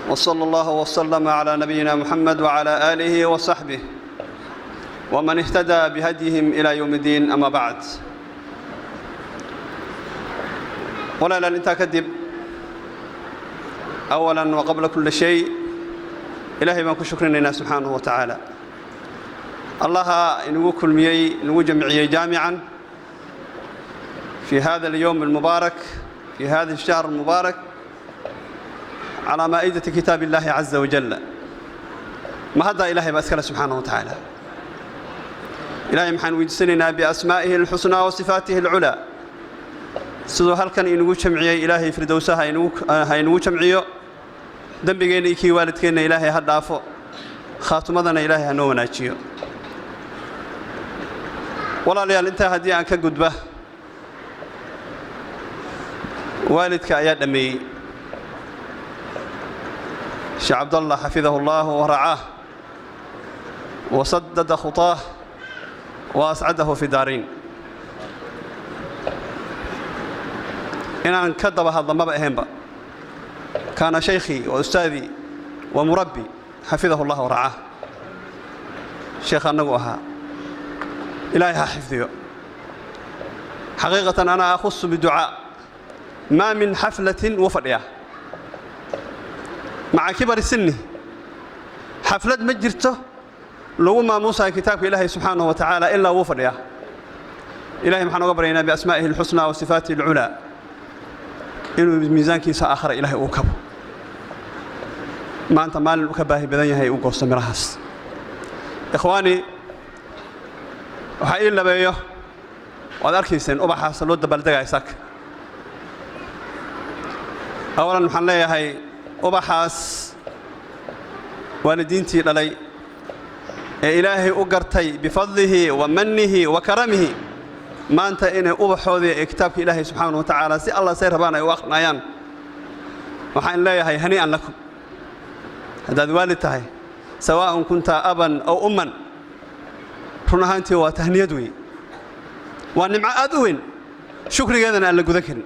وصلى الله وسلم على نبينا محمد وعلى آله وصحبه ومن اهتدى بهديهم إلى يوم الدين أما بعد ولا لن تكذب أولا وقبل كل شيء إلهي ما كشكر لنا سبحانه وتعالى الله إنه كل ميي إنه جمعي جامعا في هذا اليوم المبارك في هذا الشهر المبارك على مائدة كتاب الله عز وجل ما هذا إلهي بأسكاله سبحانه وتعالى إلهي محن ويجسننا بأسمائه الحسنى وصفاته العلى سيدو هل كان إنو جمعي إلهي فردوسها إنو جمعي دنبغين إيكي والدكين إلهي هدافو خاتمدنا إلهي هنو وناجيو والله ليال انت هدي عنك قدبه والدك يا دمي شيخ عبد الله حفظه الله ورعاه وسدد خطاه وأسعده في دارين إن أن كذب هذا ما بأهم كان شيخي وأستاذي ومربي حفظه الله ورعاه شيخ النبوها إلهي حفظه حقيقة أنا أخص بالدعاء ما من حفلة وفرية مع كبر السن حفلة مجرته لو ما موسى كتاب إلهي سبحانه وتعالى إلا وفرية إلهي محنا قبرنا بأسمائه الحسنى وصفاته العلى إنه ميزان كيسا آخر إلهي أوكب ما أنت مال أوكباه بدنيا هي أوكب سمرهاس إخواني وحقيقي لبيه وذلكيسن أبحث لود بلدقى إساك أولاً محن ليهي أبحث والدينتي للي إلهي أقرتي بفضله ومنه وكرمه ما أنت إني أبحوذي كتابك إلهي سبحانه وتعالى سي الله سير هبانا يواخنا يان وحن ليهي هنيئا لكم هذا والدتهي سواء كنت أبا أو أما رنهانتي وتهنيدوي ونمع أدوين شكري جدا أن لقذكن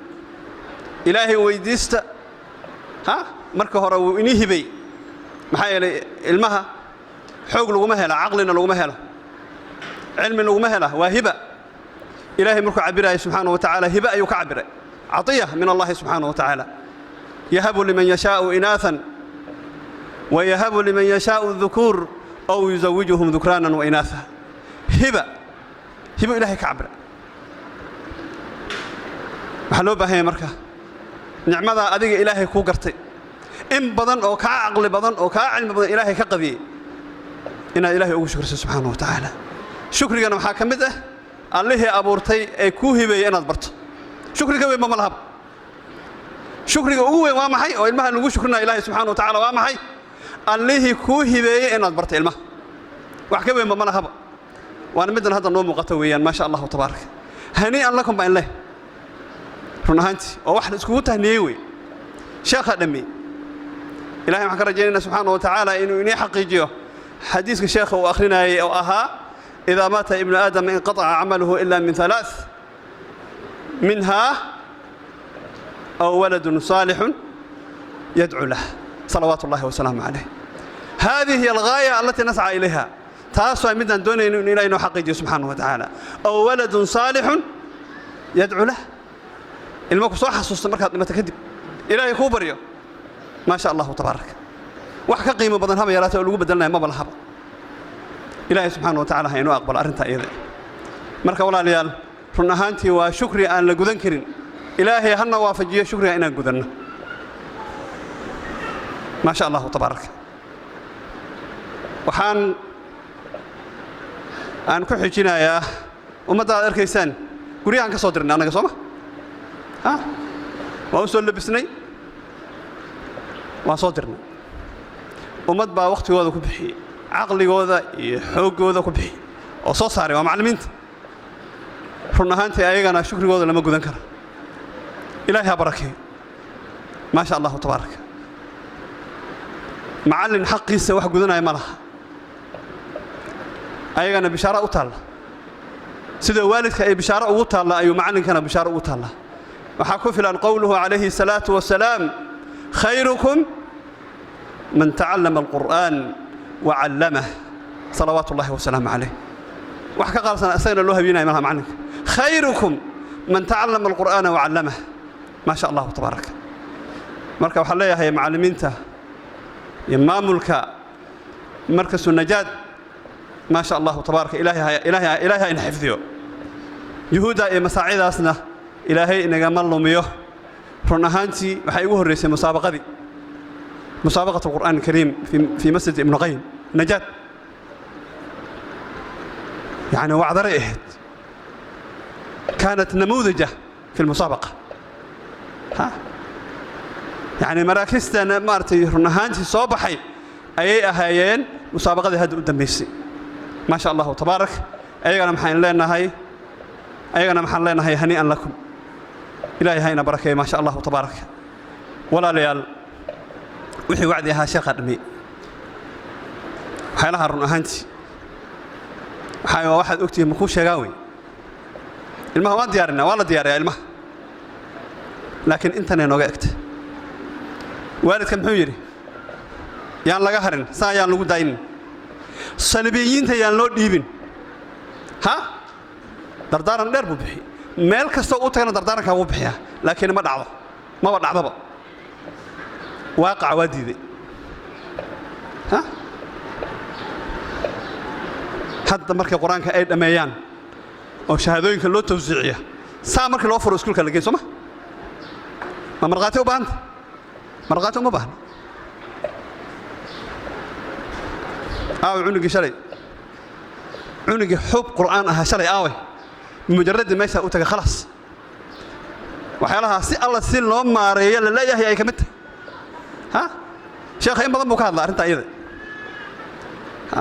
إلهي ويديست ها marka hore uu inii hibay maxaa yeelay ilmaha xoog lagu ma helo aqlina lagu ma helo cilmi lagu ma helo waa hiba ilaahay markuu cabirayo subhanahu wa ta'ala hiba ayuu ka cabiray atiya min allah subhanahu wa ta'ala yahabu liman yasha'u inathan wa yahabu liman yasha'u dhukur aw yuzawwijuhum dhukranan wa inatha hiba ilaahay ka cabiray waxa loo baahan yahay marka nicmada adiga ilaahay ku gartay in badan oo ka aqli badan oo ka cilmi badan ilaahay ka qabiyay ina ilaahay ugu shukriso subhanahu wa ta'ala shukrigana waxa kamid ah allahi abuurtay ee ku hibay inaad barto shukriga way ma lahab shukriga ugu weyn waa maxay oo ilmaha lagu shukrinayo ilaahay subxaanahu wa tacaala waa maxay allihii kuu hibeeyey inaad barto ilmaha wax ka weynba ma lahaba waana middan hadda noo muuqato weeyaan maasha allahu tabaaraka hanii'an lakum baan leh run ahaantii oo wax la iskugu tahniyey wey sheekha dhammi ilaahay waxaan ka rajaynaynaa subxaanahu wa tacaala inuu inii xaqiijiyo xadiiska sheekha uu akhrinayay oo ahaa idaa maata ibnu aadama inqataca camaluhu ila min halaaث minhaa أو ولد صالح يدعو له صلوات الله وسلامه عليه هذه هي الغاية التي نسعى إليها تاسوا مدن دون إلى إنه حقيقي سبحانه وتعالى أو ولد صالح يدعو له الموقف صح حسوس ما تكذب إلهي كوبريو ما شاء الله تبارك وحكى قيمة بدنها يا رات ولو بدلنا ما بلها إلهي سبحانه وتعالى هينو أقبل أرنتا إذا مركب ولا ليال رنهانتي وشكري أن لجودن كرين إلهي هنا وافجيه شكرا إنا قدرنا ما شاء الله تبارك وحان أنا كل حكينا يا ومتى أركيسان قري عنك صدرنا أنا قصومه ها وأوصل لبسني وصدرنا ومتى بقى وقت جوذا كبحي عقلي جوذا حوق جوذا كبحي وصوص صاري ومعلمين فرنا هانتي أيجانا شكر جوذا لما قدرنا كره إلهي بركة ما شاء الله تبارك معلن حقي سوى حقودنا يمرها أيضا بشارة أطال سيد والدك أي بشارة أطال أي معلن كان بشارة أطال وحكوا فلان قوله عليه الصلاة والسلام خيركم من تعلم القرآن وعلمه صلوات الله وسلامه عليه وحكى قال سنة الله بينا يمرها معلنك خيركم من تعلم القرآن وعلمه ما شاء الله تبارك مركب وحليها هي معلمينته يماملك مركز النجاة ما شاء الله تبارك إلهي إن حفظيه يهودا مساعد أسنا إلهي إن جمال لميه رنهانتي وحيقوه الرئيس مسابقة دي مسابقة القرآن الكريم في مسجد ابن قيم نجاة يعني وعذر إهد كانت نموذجة في المسابقة ها يعني مراكزنا مارتي رنهانتي صوبحي أي أهايين مسابقة هذا قدام ميسي ما شاء الله تبارك أيغنا محن لنا هاي أيغنا محن لنا هاي هنيئا لكم إلهي هاينا بركة ما شاء الله تبارك ولا ليال وحي وعدها شيخ أدمي حيلها رنهانتي حي واحد أكتي مكوش شقاوي المه وان ديارنا ولا ديار يا المه لكن انت نوقعت والدك محو يري يان لغا هرين سا يان لوgu dayn salbiyiinta yaan loo dhiibin ha dardaaran dheer buu bixi meel kasta uu tagana dardaaranka uu bixiya laakiin ma dhacdo ma dhacdaba waaqac wadiide ha hadda markay quraanka ay dhameeyaan oo shahaadooyinka loo tawsiiciyo saa markii loo furo iskuulka la geeyo soma ma marqaati u baahan marqaati uma baahan cunugii shalay cunugii xub qur'aan aha shalay aaway mujarrad meesha u taga khalaas waxyaalaha si alla si loo maareeyo la leeyahay ay kamid ha sheekh in badan buu ka hadlaa arrinta iyada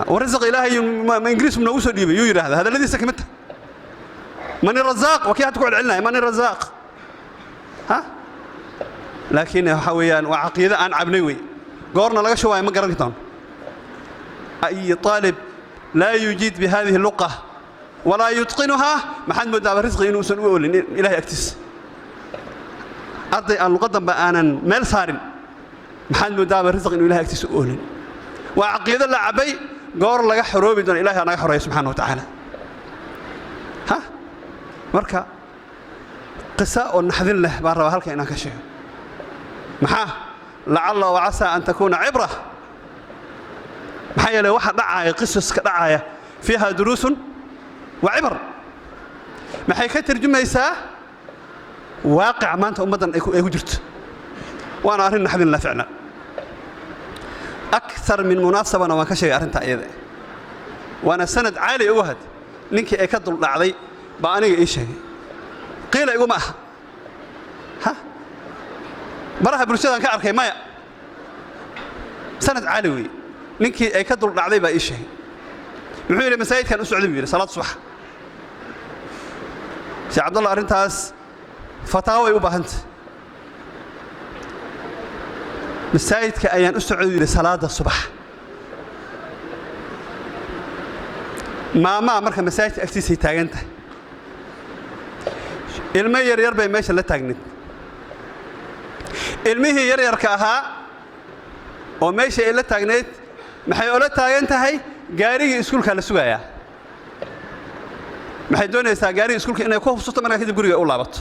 ورزق إلهي ما إنجليز من أوسط يبي هذا الذي سكمته من الرزاق وكيف تقول علنا من الرزاق ها لكن حويان وعقيدة عن عبنوي قارنا لقى شوية ما قرنتون أي طالب لا يجيد بهذه اللغة ولا يتقنها محد مدى رزق إنه سنقول إلهي أكتس أضي المقدم بأنا مال صارم محد مدى رزق إنه إلهي أكتس أقول وعقيدة لعبي قار لقى حروبي دون إلهي أنا يحرى سبحانه وتعالى ها مركا قصاء نحذن له بارا هلك إنك شيء محاه لعل وعسى أن تكون عبرة محايا لو واحد دعاية قصص كدعاية فيها دروس وعبر محايا كترجمة يساه واقع ما أنت أمدا يجرت وأنا أرين نحذن له فعلا أكثر من مناسبة أنا ما كشيء أرنت أيضا وأنا سند عالي أوهد نينك أكدر لعلي بأني إيش قيل يقوم ها baraha bulshada ka arkay maya sanad calawi ninkii ay ka dul dhacday baa ii sheegay wuxuu yiri masaajidkan u socday buu yiri salaad subax Sheekh Abdullah arintaas fataawo ay u baahantay masaajidka ayaan u socday yiri salaada subax maama marka masaajidka agtiisa taagan tahay ilmo yar yar bay meesha la taagneed ilmihii yar yarka ahaa oo meesha ay la taagneed maxay oo la taagan tahay gaarigii iskuulka la sugayaa maxay doonaysaa gaarigii iskuulka inay ku hubsato markaa kadib guriga u laabato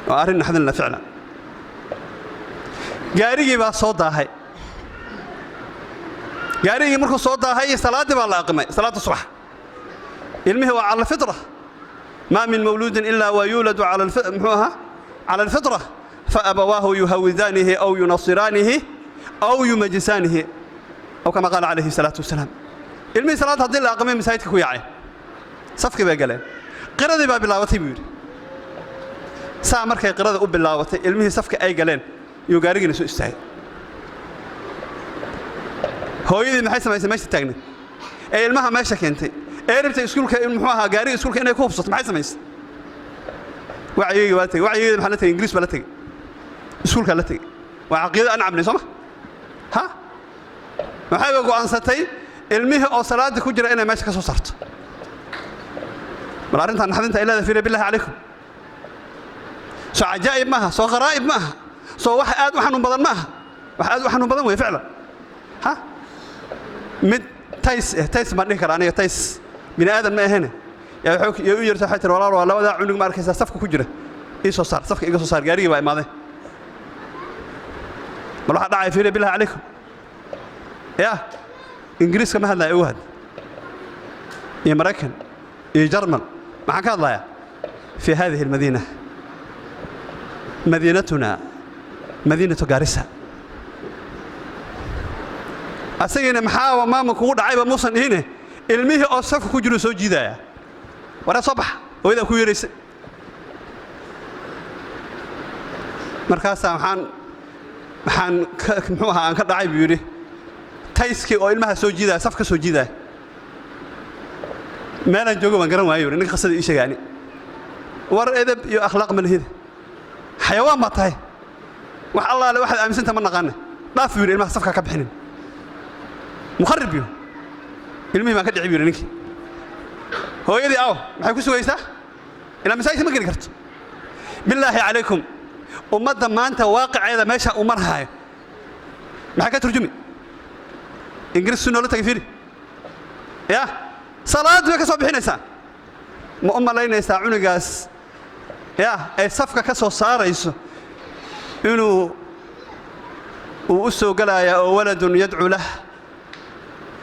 waa arrin naxdin la ficlan gaarigii baa soo daahay gaarigii markuu soo daahay salaadii baa la aqmay salaada subax ilmihii waa cala fitra ما من مولود إلا ويولد على الفطرة فأبواه يهودانه أو ينصرانه أو يمجسانه أو كما قال عليه الصلاة والسلام المي صلاة هذه الأقمة مسايتك وياعي صفك بقلين قرد باب اللاوتي بيوري ساعة مركي قرد أب اللاوتي المي صفك أي قلين يقارق نسوء السعي هو يدي محيث ما يسميش التاقني أي المها ماشي كنتي أعرفت إسكولك المحوها قاري إسكولك إنه كوبصت ما يسميش وعي محلته إنجليز بلتي إسكولك لتي وعقيدة أنا عملي سمح ها ما حابب أقول عن ستي الميه أو صلاة كجرا إنه ماشي كسو صرت ما أنت نحن إلا في بالله عليكم سو عجائب معها سو غرائب معها سو واحد وحنون بدن معها واحد وحنون بدن وهي فعلا ها مد تايس ما نكر أنا تايس من آدم ما هنا يا حوك يرتاح حتى ولا وذا عنق ما ركز صفك كجرة إيش صار صفك إيش صار قريب ما ماذا ما راح داعي في بالله عليكم يا إنجليز كم هذا يوهد يا مركن يا جرمن معك الله يا في هذه المدينة مدينتنا مدينة غارسة أسينا محاوى ما مكود عيبة موصل هنا الميه أصف كجرو سوجيدا ورا صبح وإذا كويرس مركز محن محوها عن كذا عيب يوري تايسكي أو المها سوجيدا صفك سوجيدا ما أنا جوجو من قرن ويوري إنك قصد إيش يعني ور إذا أخلاق من هذا حيوان ما تهي وح الله لواحد أمسنت من نقانه لا في يوري المها صفك كبحين مخرب يو المهم ما كدعي بيرنك هو يدي ما حيكون سويسة إلى مساجد ما قدرت بالله عليكم ومدة ما أنت واقع هذا ماشى أمرها ما حكى ترجمي إنجليز سنة ولا تكفيري يا صلاة ويا كسب حين إنسان مؤمن لين يساعون جاس يا الصفقة كسر صار يسوع إنه وأسوا قال يا ولد يدعو له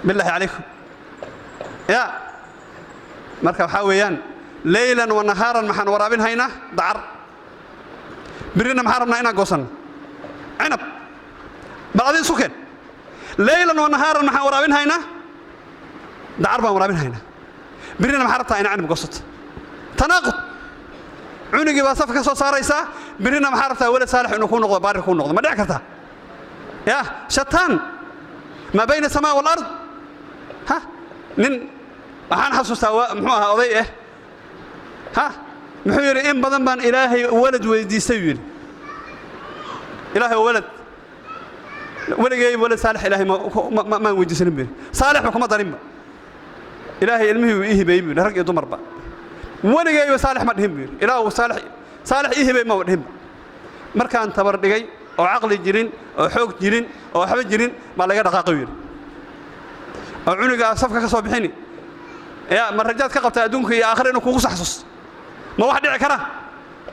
بالله عليكم يا مركب حاويان ليلا ونهارا محن ورابين هينا دعر برينا محارمنا هنا قوسن عنب بعدين سكن ليلا ونهارا محن ورابين هينا دعر بهم ورابين هينا برينا محاربتها هنا عنب قوسط تناقض عنقي باصفك سو صاريسا برينا محاربتها ولد صالح انه يكون نقض بار يكون نقض ما دعكتها يا شتان ما بين السماء والارض ها من waxaan xasuustaa muxuu ahaa oday ha muxuu yiri in badan baan ilaahay walad weydiistay yiri ilaahay walad saalix ilaahay ma weydiisan bir saalix kuma darinba ilaahay ilmihi ihibay bir rag iyo dumarba waligay saalix ma dhihin bir ilaahu saalix ihibay ma dhihin markaan tabar dhigay oo aqli jirin oo xoog jirin oo waxba jirin ma laga dhaqaaqay yiri oo cuniga safka ka soo bixini يا مرجات كقبت أدونك يا آخر إنه كوكس حسوس ما واحد يعكره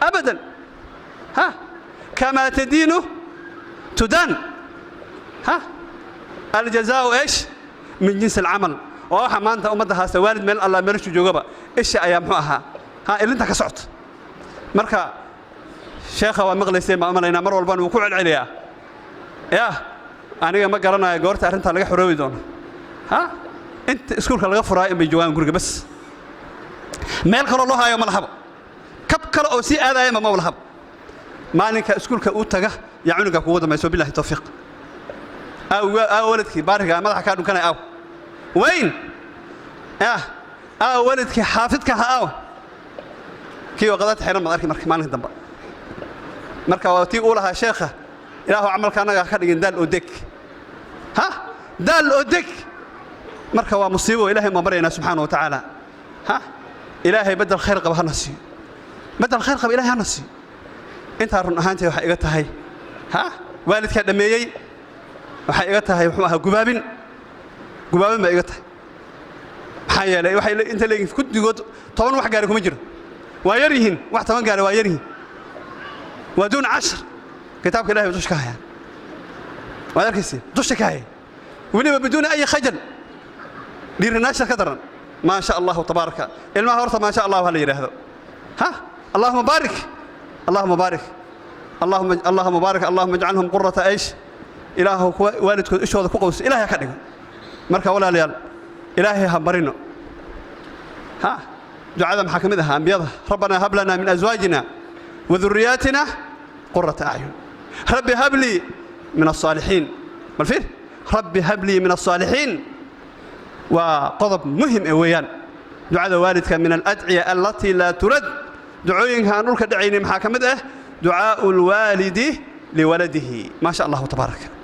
أبدا ها كما تدين تدان ها الجزاء إيش من جنس العمل وها ما أنت أمدها سوالد من الله مرشوا جوابا إيش أيامها ها اللي أنت كسعت مركا شيخ ومغلسين ما أمرنا مر والبان وكوع العليا يا أنا ما قرنا جورت أنت لقى حروي دون ها أنت اسكولك لغا فراي بجوان غورغا بس ميل كلو لو هايو ملحب كب كلو او سي اداي ما ملحب maalinka iskuulka uu taga yaa cunuga kugu dambayso billahi tawfiiq أو ولدك بارك ما ضحك كانوا كنا أو وين ولدك حافظك أو كي وقضت حرام مدارك مالك دنبا مركا وتي أولها شيخة إلهو عمل كان خارج دال أودك دال أودك مركا ومصيبه إلهي ما برينا سبحانه وتعالى إلهي بدل خير قبها نسي بدل خير قبل إلهي نسي أنت هانتي وحقيقتها هاي والدك دميي waxay iga tahay wuxuu ahaa gubaabin ma iga tahay maxaa yeelay waxay inta leeyihiin ku digood 10 wax gaari kuma jiro waa yar yihiin wax 10 gaari waa yar yihiin waa doon 10 kitaabka ilaahay dushka hayaan waa arkaysi dushka hayaan waliba بدون أي خجل ديرناش كدرن ما شاء الله تبارك ilma horta ما شاء الله hal yiraahdo اللهم بارك اللهم بارك اللهم بارك اللهم اجعلهم قرة عيش إلهه والدكم إيش هذا كوكوس إلهي كذا مركا ولا ليال إلهي همبرينه دعاء محاكم ذا أنبياء ربنا هب لنا من أزواجنا وذرياتنا قرة أعين ربي هب لي من الصالحين بالفعل ربي هب لي من الصالحين وقضب مهم ويان دعاء والدك من الأدعية التي لا ترد دعوينها نورك دعيني محاكم ذا دعاء الوالد لولده ما شاء الله تبارك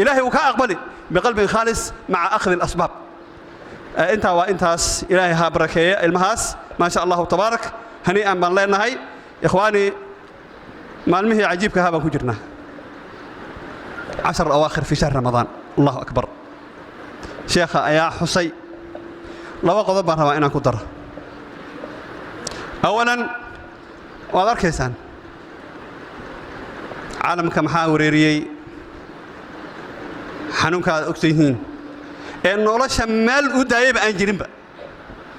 إلهي وكأقبلي بقلب خالص مع أخذ الأسباب أنت وأنتاس إلهي ها بركة المهاس ما شاء الله تبارك هنيئا من لنا هاي إخواني ما المهي عجيب كهذا كجرنا 10 أواخر في شهر رمضان الله أكبر شيخ يا حسي لو قضى برا أنا كدر أولا وذكر كيسان عالم كم حاوريري حنون كذا أكتيهين إنه الله شمال ودايب أنجريمبا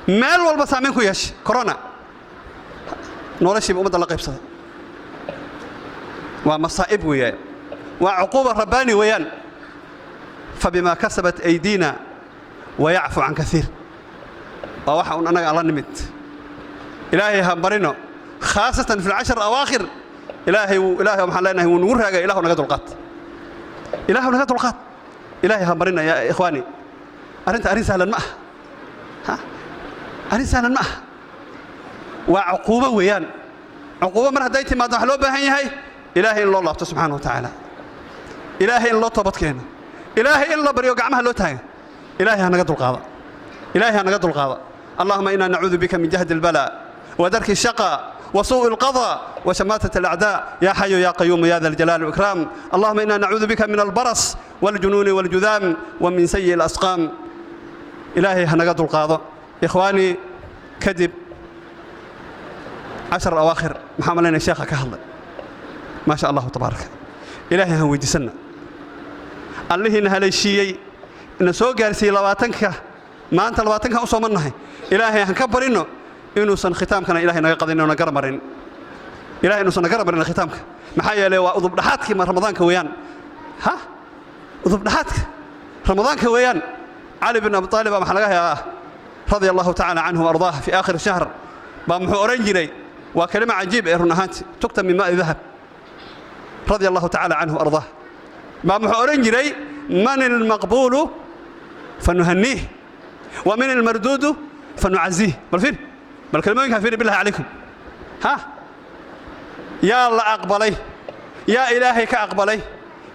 مال والبسامين كويش كورونا نورش يبقى مدة لقيب صدق ومصائب ويان وعقوبة رباني ويان فبما كسبت أيدينا ويعفو عن كثير ووحا أنا على نمت إلهي همبرينو خاصة في العشر الأواخر إلهي ومحلنا ونورها إلهي نقد القات إلهي نقد القات إلهي همبرنا يا إخواني أنت أريد سهلا معه أريد سهلا معه وعقوبة ويان عقوبة من هدايتي ما تحلو بها هي إلهي إلا الله سبحانه وتعالى إلهي إلا طبط كينا إلهي إلا بريوق عمها لو تاين إلهي نقد القاضي إلهي نقد القاضي اللهم إنا نعوذ بك من جهد البلاء ودرك الشقاء وسوء القضاء وشماتة الأعداء يا حي يا قيوم يا ذا الجلال والإكرام اللهم إنا نعوذ بك من البرص والجنون والجذام ومن سيء الأسقام إلهي هنقض القاضي إخواني كذب 10 أواخر محمد لنا الشيخ كهلا ما شاء الله تبارك إلهي هو يدسنا الله إن هالشيء إن سوق جالسي لواتنك ما أنت لواتنك أصلا منه إلهي هنكبر إنه سن ختام كان إلهي نقض إنه نقرمرين إلهي إنه سن نقرمرين ختامك محيا لي وأضرب لحاتك من رمضان كويان أضرب لحاتك رمضان كويان علي بن أبي طالب محلقها رضي الله تعالى عنه وأرضاه في آخر الشهر بامحو أورنجلي وكلمة عجيبة إرنهات تكتب من ماء ذهب رضي الله تعالى عنه وأرضاه بامحو أورنجلي من المقبول فنهنيه ومن المردود فنعزيه بالفين بالكلمة كافين بالله عليكم يا الله أقبلي يا إلهي كأقبلي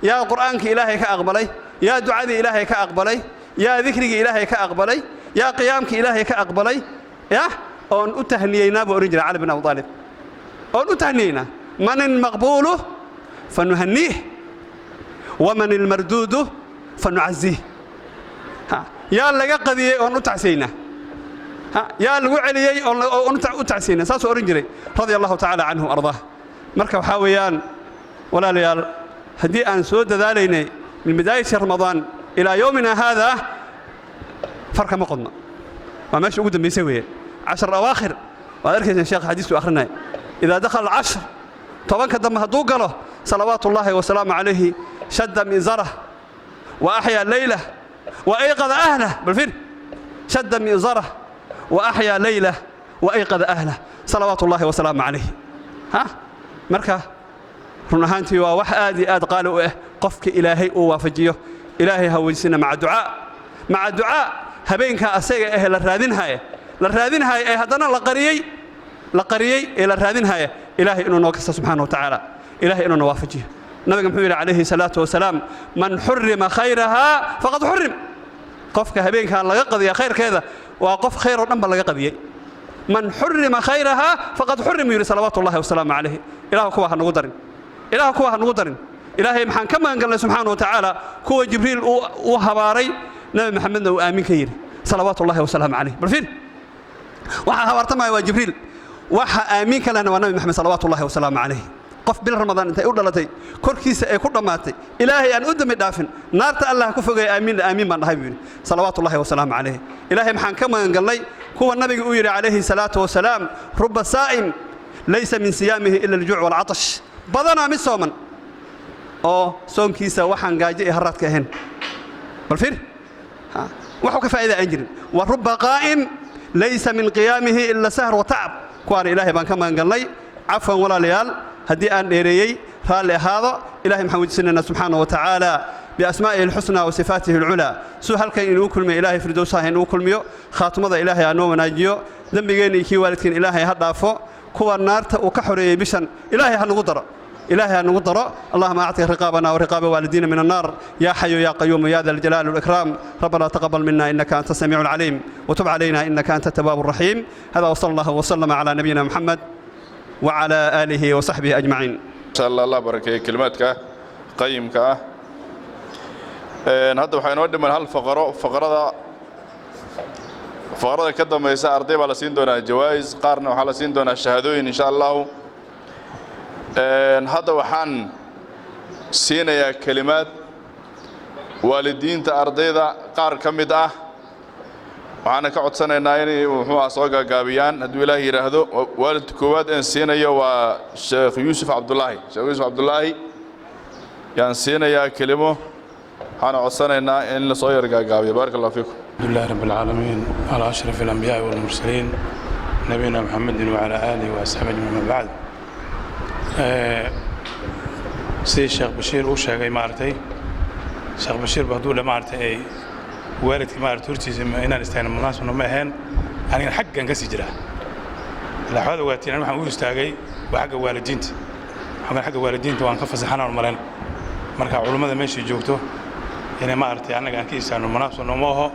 يا قرآنك إلهي كأقبلي يا دعاء إلهي كأقبلي يا ذكرك إلهي كأقبلي يا قيامك إلهي كأقبلي يا أن أتهنينا بأورنجل علي بن أبي طالب أن أتهنينا من المقبول فنهنيه ومن المردود فنعزيه يا اللي قضي أن أتعسينا يا الوعلي أن أتعسينا ساس أورنجل رضي الله تعالى عنه وأرضاه مركب حاويان ولا ليال هدي أن سود ذالين من بداية رمضان إلى يومنا هذا فرق مقدنا وماشي قدام بيسوي 10 أواخر وذلك يا شيخ حديث آخرنا إذا دخل العشر طبعا كدم هدوق له صلوات الله وسلام عليه شد من زره وأحيا الليلة وأيقظ أهله بالفعل شد من زره وأحيا ليلة وأيقظ أهله صلوات الله وسلام عليه مركه run ahaantii waa wax aad iyo aad qaali u ah qofka ilaahay uu waafajiyo ilaahay haweysina maca ducaa habeenka asaga ah la raadinhaye ee haddana la qariyey ee la raadinhaye ilaahay inuu noo kasta subxaanahu wa tacaala ilaahay inuu noo waafajiyo nabiga muxuu yidhi calayhi salaatu wasalaam man xurima khayrahaa faqad xurim qofka habeenkaa laga qadiya khayrkeeda waa qof khayr oo dhan ba laga qadiyey man xurima khayrahaa faqad xurim yidhi salawaatu ullahi wasalaamu calayhi ilaahu kuwa ha nagu darin ilaahay maxaan ka magan galnay subxaanahu wa tacaala kuwa jibriil uu habaaray nabi maxamedna uu aamin ka yidhi salawaatu ullahi wasalaamu calayhi bal fiir waxaa habaartamaya waa jibriil waxa aamin ka lehna waa nabi maxamed salawaatu ullahi wasalaamu calayhi qof bil ramadaan intay u dhalatay korkiisa ay ku dhammaatay ilaahay aan u dami dhaafin naarta allah ku fogay aamin baan dhahay buu yidhi salawaatu ullahi wasalaamu calayhi ilaahay maxaan ka magan galnay kuwa nabiga uu yidhi calayhi salaatu wasalaam ruba saa'im laysa min siyaamihi ila aljuuc waalcatash badanaa mid sooman oo soonkiisa waxaan gaajo iyo haraad ka ahayn bal fiir waxuu ka faa'iida aan jirin wa ruba qaa'im laysa min qiyaamihi ila sahr wa tacab kuwaana ilaahay baan ka magan galnay cafwan walaalayaal haddii aan dheereeyey raalli ahaado ilahay maxaan wejisanaynaa subxaanahu wa tacaala biasmaa'ihi alxusnaa wa sifaatihi alculaa suu halkan inuu kulmiyo ilaahay firdowsaha inuu kulmiyo khaatumada ilaahay ha noo wanaajiyo dembigeenna iyo kii waalidkeen ilaahay ha dhaafo kuwa naarta uu ka xoreeyey bishan ilaahay ha nagu daro اللهم أعتق رقابنا ورقاب والدينا من النار يا حي يا قيوم يا ذا الجلال والإكرام ربنا تقبل منا إنك أنت السميع العليم وتب علينا إنك أنت التواب الرحيم هذا وصلى الله وسلم على نبينا محمد وعلى آله وصحبه أجمعين إن شاء الله بركة كلماتك قيمك هذا وحين ودي من فقرة كده ما يسا أرضي على سين دونا جوائز قارنا وحال سين دونا الشهادوين إن شاء الله هذا وحان سينا يا كلمات والدين تأرضيدا قار كمدة وحنا كعد سنة نايني وهو أصوغا قابيان هدو الله يرهدو والد كواد إن سينا يا وشيخ يوسف عبد الله يعني سينا يا كلمة حنا عد سنة إن لصوير قابي بارك الله فيكم الحمد لله رب العالمين على أشرف الأنبياء والمرسلين نبينا محمد وعلى آله وأصحابه من بعد سي الشيخ بشير وشاقي مارتي الشيخ بشير بهدولة مارتي والدك مارتي هرتيز إنا نستعين المناسب إنه ما هن أنا حقا قسي جرا الأحوال وقتي أنا محمود استاقي وحق والدينتي حق والدينتي وأنا كفز حنا والمرين مركا علماء ماشي جوكتو يعني مارتي أنا كان كيسان المناسب إنه ما هو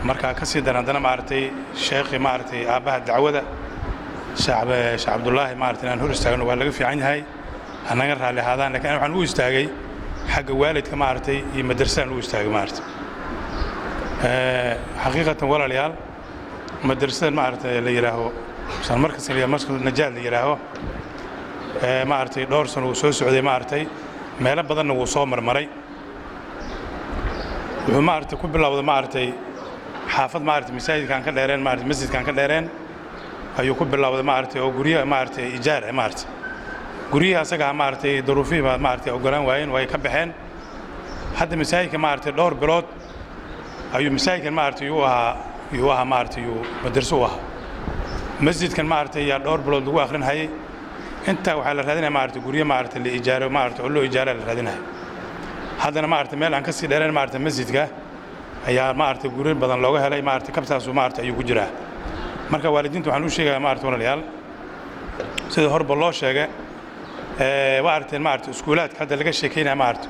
مركا كسي دنا مارتي الشيخ مارتي أباه الدعوة شعب عبد الله مارتي أنا هو استاقي ولا في عين هاي أنا قرر على هذا لكن أنا محمود استاقي حق والد كمارتي مدرسة هو استاقي مارتي حقيقة ولا ليال مدرسة مارتي اللي يراهو مثلا مركز اللي مركز النجال اللي يراهو مارتي دورسون وسوس عدي مارتي ما لا بدن وصومر مري ومارتي كل بالله مارتي حافظ مارتي مساجد كان كديرين مارتي مسجد كان كديرين أيو كل بالله مارتي أو قرية مارتي إيجار مارتي قرية سجع مارتي ظروفي مارتي أو قران وين ويكبحين حد مساجد مارتي دور بلاد أيو مساجد مارتي يوها مارتي يو مدرسوها مسجد كان مارتي يا دور بلاد هو آخرين هاي أنت وحال هذين مارتي قرية مارتي اللي إيجار مارتي قول له إيجار هذين هاي هذا أنا مارتي ميل عن كسي دارين مارتي مسجد كه هي مارتي قرية بدن لوجه هلاي مارتي كبساس ومارتي أيو كجرا مركب والدين توحنو شيء مارتي ولا ليال سيد هرب الله شيء وارتين مارتي سكولات حتى لقى شيكين مارتي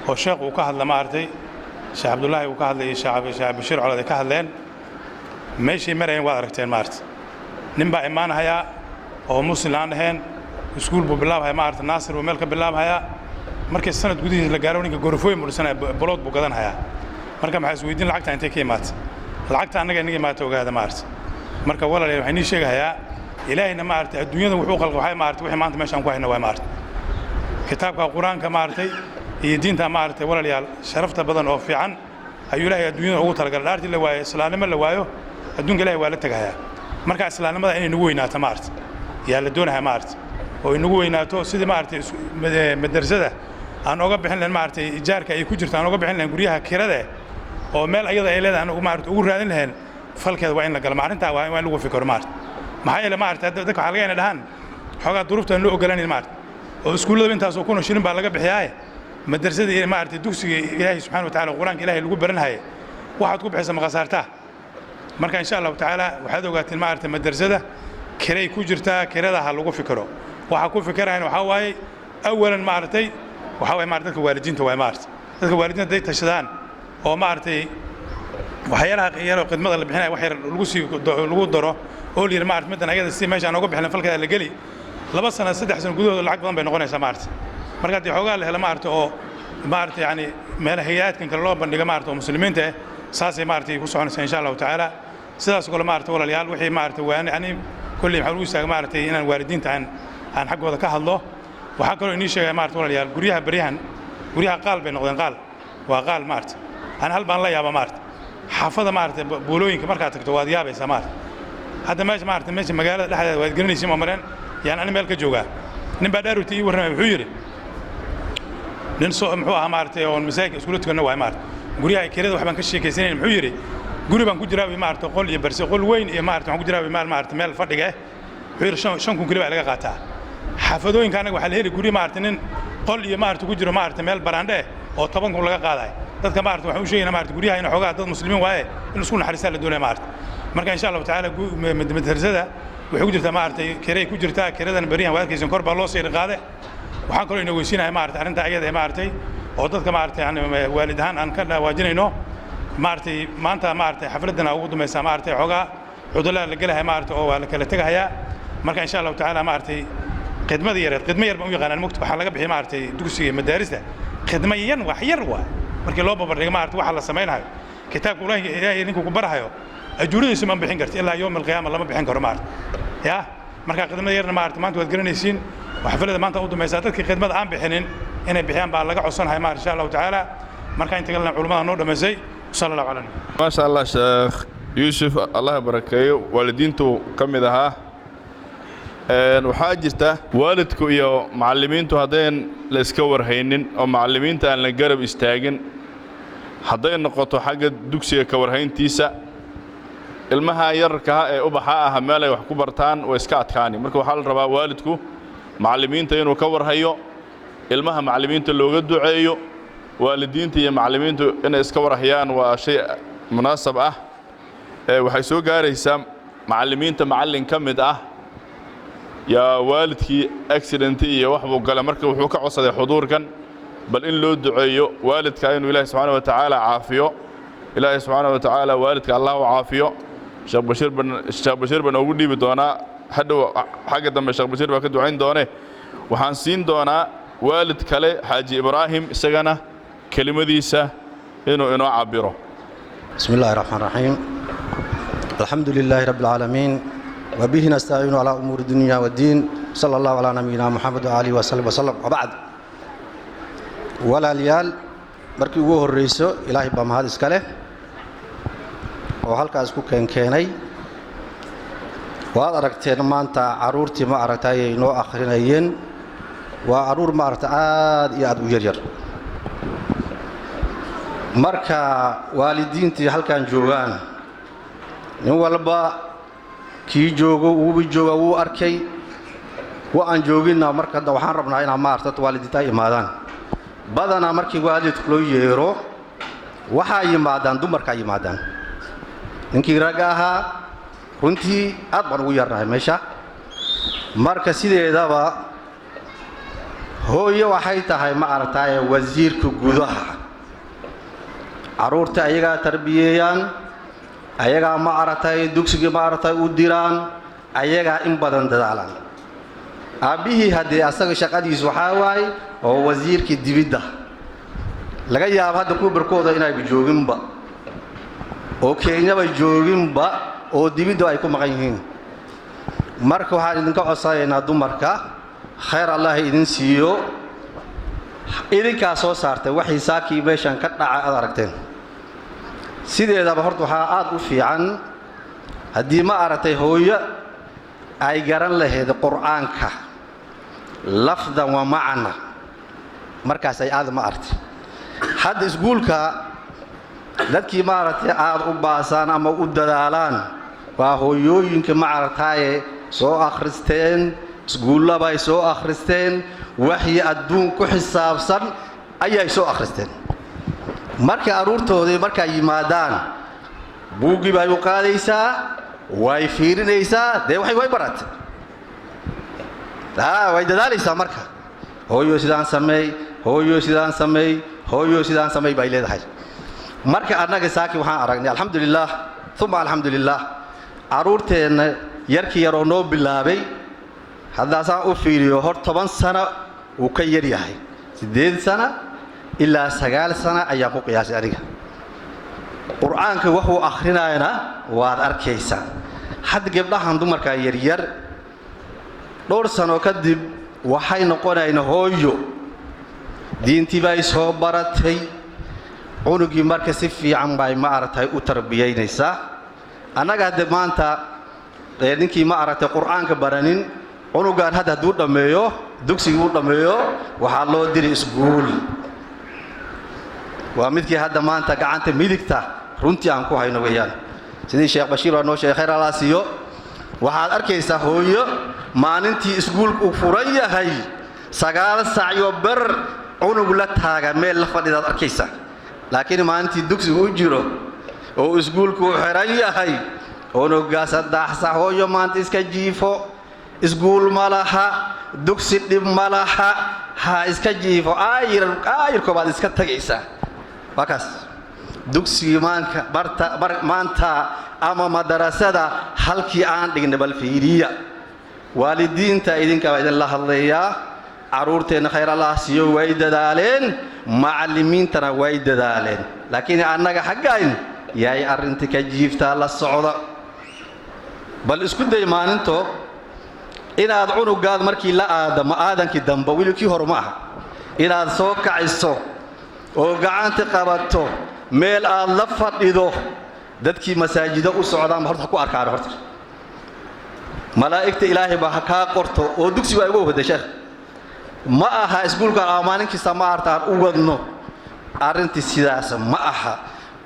هو شيخ وكهل مارتي شيخ عبد الله وكهل شعب بشير على كهلين ماشي مرين وارتين مارتي نبى إيمان هيا أو مسلم عندهن سكول بالله هيا مارتي ناصر وملك بالله هيا مركز السنة جديد لقاروني كجورفوي مرسنا بلاد بقدان هيا مركز محسويدين العقد أنت كي مات العقد أنا جاني مات وجهه مارتي مركز ولا ليه حني شيء هيا إلهي مارتي الدنيا وحقوق القوى مارتي وحي ما أنت ماشي أنقوى هنا مارتي كتابك القرآن كمارتي هي دين مارتي ولا ليال شرفت بدن أو في عن أيو لا الدنيا هو ترى الأرض اللي واي سلالم اللي وايو الدنيا لا والدتك هيا مركز سلالم هذا إنه نقوينا تمارت يا لدونها مارت وإنه نقوينا تو سيد مارتي مدرسة ده أنا أقرب بحنا مارتي إيجارك أي كجرت أنا أقرب بحنا نقوليها كرده أو مال أيضا إلى أنا مارت أقول هذين لهن فلك وين لقى مارت وين لو في كرمارت ما هي لمارت ذاك حلقين الهان حاجة ظروف تنلو أقلاني المارت oo iskuullada intaas oo kuna shilin baa laga bixiyaa madrasada iyo maartay dugsiga Ilaahay subhanahu wa ta'ala quraanka Ilaahay lagu baranhay waxaad ku bixisa maqasaarta marka insha Allah ta'ala waxaad ogaateen maartay madrasada kiray ku jirtaa kirada ha lagu fikiro waxa ku fikirayna waxa waaye awalan maartay waxa waaye maartay waalidiinta waa maartay dadka waalidiinta ay tashadaan oo maartay waxyaalaha yar oo khidmada la bixinayo wax yar lagu daro oo liir maartay midan ayada si meesha aan uga bixin falka la gali 2 sano 3 sano gudahooda lacag badan bay noqonaysaa maartay marka hadii xoogaa la helo maartay oo maartay yani meel hay'adkan kale loo bandhigo maartay oo muslimiinta saasay maartay ku soconaysaa insha Allah ta'ala sidaas kale maartay walaalayaal wixii maartay waan ani kulli maxaa lagu saaga maartay inaan waalidiinta aan xaqooda ka hadlo waxa kale inii sheegay maartay walaalayaal guryaha qaal bay noqdeen qaal waa qaal maartay aan hal baan la yaaba maartay xaafada maartay boolooyinka marka tagto waad yaabaysaa maartay hadda meesha magaalada dhexdeeda waad garanaysiin oo mareen yaan ani meel ka joogaa nin baa daaruti ii warramay wuxuu yiri nin soo muxuu ahaa maartay oo masaajidka isku tukana waa maartay guryaha kirada wax baan ka sheekaysanay muxuu yiri guri baan ku jiraa maartay qol iyo barsi qol weyn iyo maartay waxaan ku jiraa maartay meel fadhiga wuxuu yiri 5 kun kaliya laga qaataa xaafadooyinka anaga waxa la heli guri maartay nin qol iyo maartay ku jiro maartay meel baraandhe oo 10 kun laga qaaday dadka maartay waxa uu sheegay maartay guryaha in xogaa dad muslimiin waaye in isku naxariistaan la doonay maartay marka insha Allah ta'ala madrasada waxay ku jirtaa maartay kiray ku jirtaa kiradan bariyan waalkiisan kor baa loo sii qaaday waxaan kaloo inoo weysiinahay maartay arinta ayada maartay oo dadka maartay aan waalidahan aan ka dhawaajinayno maartay maanta maartay xafladana ugu dumaysa maartay xogaa cudurada la galahay maartay oo waa la kala tagayaa marka insha Allah ta'ala maartay khidmada yar baan u yaqaanaan mugta waxa laga bixiyay maartay dugsiga madarista khidmayan wax yar waa markii loo babardhigo maartay waxa la sameeynayo kitaabka Ilaahay ninku ku barahayo ajuuradiisa ma bixin kartid ilaa yawm al-qiyaamah lama bixin karo maartay ya marka khidmada yarna maartay maanta waad garanaysiin وحفلة ما أنت أود ما يساعدك خدمة عام بحنين إن بحيان بالله عصنا هاي ما إن شاء الله تعالى ما كان يتكلم علماء نور مزي صلى الله عليه وسلم. ما شاء الله شيخ يوسف الله يباركيه والدينته كم ذا وحاجته والدكوا يا معلمينته هذين لسكور هينين أو معلمين تان لجرب استاجن هذين نقطة حاجة دوكسية كور هين تيسا المها يركها أبحاها ماله وحكوبرتان وإسكات كاني مركو حال ربا والدكوا معلمين تينو كور هيو المها معلمين تلوجد دعيو والدين تي معلمين إن إسكور هيان وشيء مناسب وحيسو جاري سام معلمين تمعلم كمد يا والدكي اكسيدنتي يا وحبو قال مركب وحوك عصد حضور كان بل إن لو دعيو والدك إنه إله سبحانه وتعالى عافيه إله سبحانه وتعالى والدك الله عافيه الشيخ بشير بن أودي بدونا حدو حاجة دم الشيخ بشير بكدو عين دونه وحنسين دونا والد كله حاجي إبراهيم سجنة كلمة ديسة إنه عبره. بسم الله الرحمن الرحيم. الحمد لله رب العالمين وبه نستعين على أمور الدنيا والدين صلى الله على نبينا محمد وآله وسلم وبعد ولا ليال مركي وجوه الرئيس إلهي بمهاد إسكاله وهل كاسكو كيني وهذا ركتين ما أنت عرورتي ما أرتاي نو آخرين وعرور ما أرتعاد ياد ويرير مركا والدينتي هل كان جوان نوالبا كي جوجو وبيجوجو وأركي وأن جوجينا مركا دوحان ربنا هنا ما أرتت والدتي مادان بدنا مركي والد كلو يرو وحاي مادان دو مركا مادان إنكي رجاها runtii aad baan ugu yarnahay meesha marka sideedaba hooyo waxay tahay ma aragtay wasiirka gudaha caruurta ayaga tarbiyeeyaan ayaga ma aragtay dugsiga ma aragtay u diraan ayaga in badan dadaalaan aabihii hadii asaga shaqadiisu waxa waay oo wasiirka dibidda laga yaabo hadda ku barkooda inay jooginba oo Kenya bay jooginba oo dibidda ay ku maqan yihiin marka waxaan idinka codsadeynaa dumarka khayr Allah idin siiyo idinka soo saartay waxay saakii meeshan ka dhacay aad aragteen sideedaba horta waxa aad u fiican hadii ma aragtay hooyo ay garan lahayd quraanka lafdan wa macna markaas ay aad ma aragtay hadda iskuulka dadkii ma aragtay aad u baasaan ama u dadaalaan waa hooyooyinka ma aragtay soo akhristeen iskuulla bay soo akhristeen waxii adduun ku xisaabsan ayay soo akhristeen markay aruurtoodii markay yimaadaan buuggii bay u qaadaysaa way fiirinaysaa dee way baratay way dadaalaysaa marka hooyo sidaan sameey hooyo sidaan sameey hooyo sidaan sameey bay leedahay marka annaga saaki waxaan aragnay alxamdulillaah uma alxamdulillaah aruurteenna yarkii yaroo noo bilaabay haddaasaan u fiiriyo hor 10 sano uu ka yar yahay 8 sano ilaa 9 sano ayaan ku qiyaasay aniga qur'aanka wuxuu akhrinayna waad arkaysaa had gabdhahan dumarka yaryar dhowr sano kadib waxay noqonayaan hooyo diintii bay soo baratay cunugii marka si fiican bay ma aragtay u tarbiyeynaysaa annaga hadda maanta ninkii ma aragtay qur'aanka baranin cunugan hadda hadduu dhammeeyo dugsigii uu dhammeeyo waxaa loo diri iskuul waa midkii hadda maanta gacanta midigta runtii aan ku hayno weeyaan sidii sheekh bashiir oo noo sheekhay Allah siiyo waxaad arkaysaa hooyo maalintii iskuulku furan yahay 9 saac iyo bar cunug la taaga meel la fadhidaad arkaysaa laakiin maalintii dugsigu u jiro oo iskuulku xiran yahay cunugaas 3 saac hooyo maanta iska jiifo iskuul ma laha dugsi dhib ma laha ha iska jiifo aayirko baad iska tagaysaa wakaas dugsiga maanta ama madarasada halkii aan dhignay bal fiiriya waalidiinta idinka idin la hadlayaa aruurteena khayr Allah siiyo way dadaaleen macallimiintana way dadaaleen laakiin annaga xaqayn yaay arinta ka jiifta la socda bal isku day maalinto inaad cunugaad markii la aadamo aadankii dambe wiilkii horma aha inaad soo kacayso oo gacanta qabato meel aad la fadhido dadkii masaajida u socdaan horta ku arkaan horta malaa'ikta ilaahay baa ka qorto oo dugsiga ay ugu wadashay ma aha iskuulka amaaninkii samaartaan u wadno arintii sidaas ma aha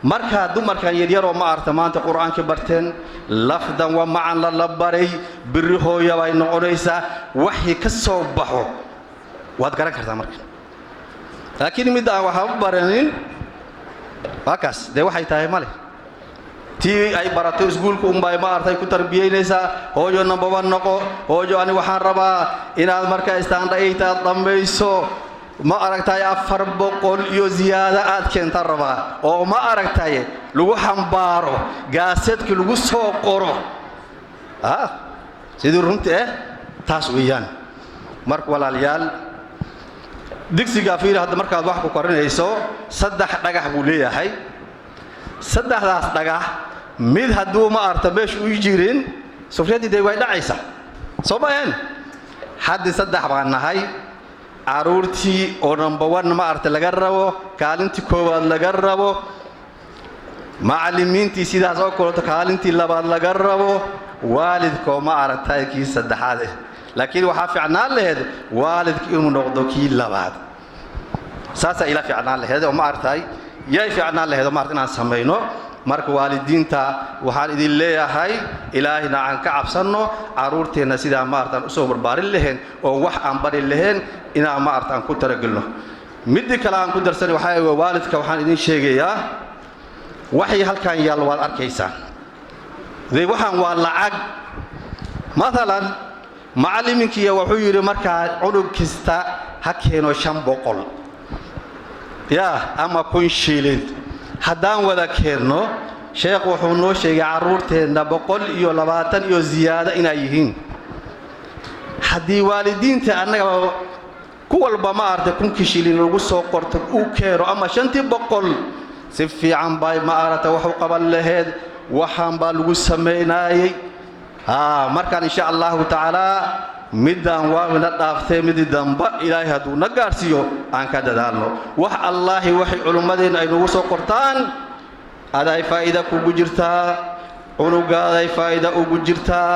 marka dumarkan yaryar oo ma arta maanta quraanka barteen lafdan wa ma'an la baray biri hooyo way noqonaysaa wixii ka soo baxo waad garan kartaa marka laakiin mid aan waxa baranin wakaas de waxay tahay male tii ay barato iskuulku umbay ma artay ku tarbiyeynaysaa hooyo number 1 noqo hooyo ani waxaan rabaa inaad marka istaanda ay taad dhamayso ma aragtay 400 iyo ziyaada aad keenta rabaa oo ma aragtay lagu xambaaro gaasadka lagu soo qoro sidii runtii taas weeyaan marka walaalayaal digsiga fiir hadda markaad wax ku korinayso 3 dhagax buu leeyahay 3daas dhagax mid hadduu ma arta meesh u jirin sufriyadii way dhacaysaa Soomaaliyaan hadda 3 baan nahay aruurtii oo number 1 ma arta laga rabo kaalintii koowaad laga rabo macallimiintii sidaas oo kale kaalintii labaad laga rabo waalidku ma aragtay kii saddexaad laakiin waxa fiicnaan lahayd waalidku inuu noqdo kii labaad saasa ila fiicnaan lahayd oo ma aragtay yay fiicnaan lahayd oo ma aragtay inaan sameeyno marka waalidiinta waxaan idin leeyahay ilaahina aan ka cabsano aruurteena sida ma aragtay u soo barbaarin lahayn oo wax aan bari lahayn inaan ma aragtay ku taragalno mid kale aan ku darsan waxa ay waalidka waxaan idin sheegayaa waxay halkan yaal waad arkaysaa waxaan waa lacag مثلا macalliminki wuxuu yiri marka cunug kista ha keeno 500 ama 1000 shilin haddaan wada keeno sheekh wuxuu noo sheegay caruurteena 120 iyo ziyaada inay yihiin haddii waalidiinta annaga ku walba ma arday 1000 shilin lagu soo qorto uu keeno ama 500 si fiican bay ma aragtay wuxuu qaban lahayd waxaan baa lagu sameeyay markaan insha Allah ta'ala midaan waawina dhaaftay mid damba ilaahay haduu na gaarsiyo aan ka dadaalno wax Allah waxay culimadeena ay nagu soo qortaan aday faa'iido kugu jirtaa unugaaday faa'iido ugu jirtaa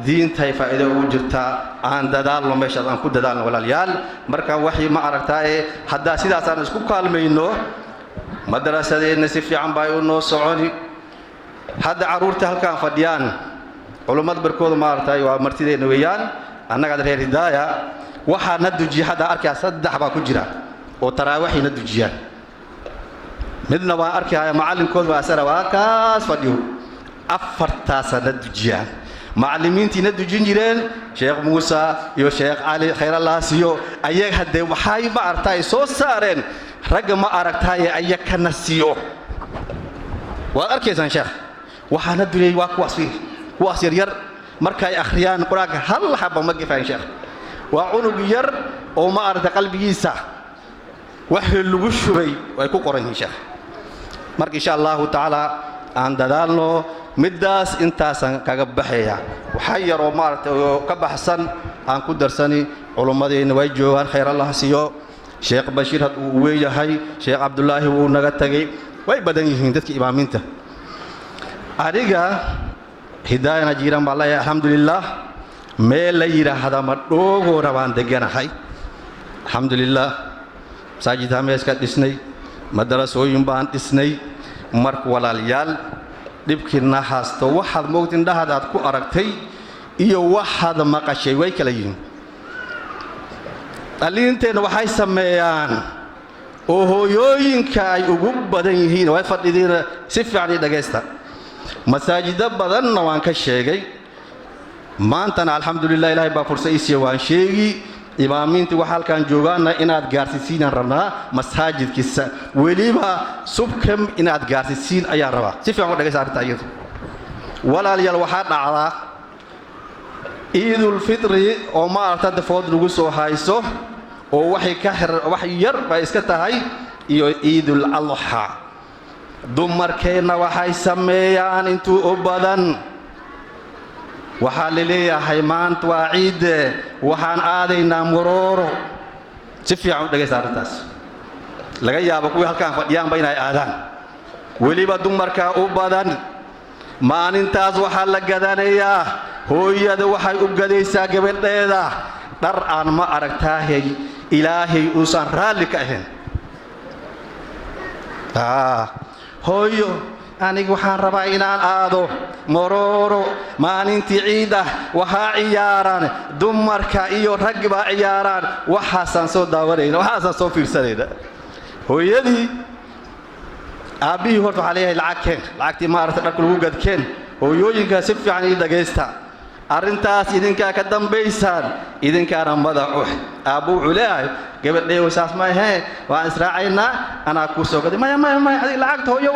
diintay faa'iido ugu jirtaa aan dadaalno meesha aan ku dadaalno walaalayaal marka waxay ma aragtay hadda sidaas aan isku kaalmayno madrasadeena si fiican bay u noo soconi hadda caruurta halkaan fadhiyaan culimada barkooda ma aragtay waa martideena weeyaan annaga reer hidaaya waxaa na dujiya hadda arkaya 3 baa ku jira oo taraawiixina dujiyaan midna waa arkaya macallinkooda waa asara waa kaas fadhiyo 4taas na dujiyaan macallimiintiina dujin jireen sheekh Muusa iyo sheekh Ali Khayrallah siyo ayaga hadee waxay ma artay soo saareen rag ma aragtay ayaga nasiyo waa arkaysan sheekh waxaana duleey waa kuwaas yar markay akhriyaan quraanka hal xaba ma gifaan sheekh waa unug yar oo ma aragtay qalbigiisa wax lagu shubay way ku qoran yihiin sheekh marka insha Allah taala aan dadaalno midaas intaasan kaga baxaya waxa yar oo ma aragtay ka baxsan aan ku darsani culumadeena way joogan Khayrallah siyo sheekh Bashir had uu weeyahay sheekh Abdullaahi uu naga tagay way badan yihiin dadka imaaminta ariga hidaayana jiran ballaahi alxamdulillah meel la yiraahdo ma dhoogo rabaan deganahay alxamdulillah masaajidda meeska dhisnay madrasooyin baan dhisnay marka walaalayaal dhibkina haasto waxaad moogtin dhahadaad ku aragtay iyo waxaad maqashay way kala yihiin dhalinteena waxay sameeyaan oo hooyooyinka ay ugu badan yihiin way fadhideen si fiican dhageysta masaajida badanna waan ka sheegay maantana alxamdulillah ilaahay baa fursad isiiyay waan sheegi imaamintii waxa halkan joogaana inaad gaarsiisiin rabnaa masaajidkiisa waliba subkam inaad gaarsiisiin ayaa rabaa si fiican u dhageysta arintayadu walaalayaal waxa dhacda Eidul Fitri oo ma aragtay food lagu soo hayso oo waxay ka wax yar ba iska tahay iyo Eidul Adha dumarkeena waxay sameeyaan intuu u badan waxaa leeyahay maanta waa ciid waxaan aadaynaa Morooro si fiican u dhageysta arintaas laga yaabo kuwa halkaan fadhiyaan ba inay aadaan waliba dumarka u badan maalintaas waxaa la gadanayaa hooyada waxay u gadaysaa gabadheeda dhar aan ma aragtaahay ilaahay uusan raali ka ahayn hooyo aniga waxaan rabaa inaan aado Morooro maalintii ciida waxa ciyaaraan dumarka iyo ragba ciyaaraan waxaasan soo daawanayna waxaasan soo fiirsanayna hooyadii aabii horta waxa leeyahay lacagtii ma aragtay dharka lagu gadkeen hooyooyinka si fiican ii dhageysta arintaas idinka ka dambeysaan idinkaana madax aabuu culeey gabadhay wasaas ma ahayn waan israacayna ana ku soo gaday ma adiga lacagta hooyo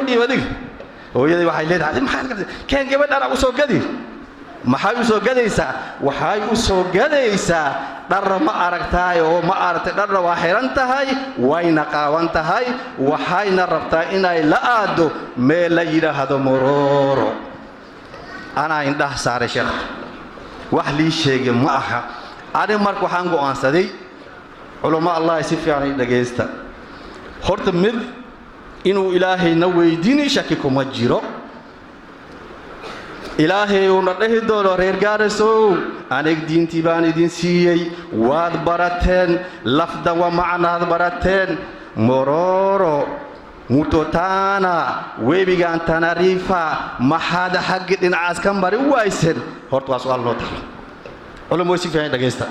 u dhiib adiga hooyadii waxay leedahay maxaa keen gabadhana u soo gadi maxay u soo gadaysaa waxay u soo gadaysaa dhar ma aragtay oo ma aragtay dhar waa xiran tahay wayna qaawan tahay waxayna rabtaa inay la aado meel la yiraahdo Morooro ana indhaha saaray sheekh wax lii sheegay ma aha ani markuu waxaan go'aansaday culumma Allah si fiican ay dhageysta horta mid inuu ilaahayna weydiini shaki kuma jiro ilaahay uu na dhahi doono reer Gaaraysow anig diintii baan idin siiyay waad barateen lafdan wa macnaad barateen Morooro mutotana webigan Tanarifa maxaad xaq dhinacaas ka mari waysan horta waa su'aal loo tahay culummo si fiican dhageysta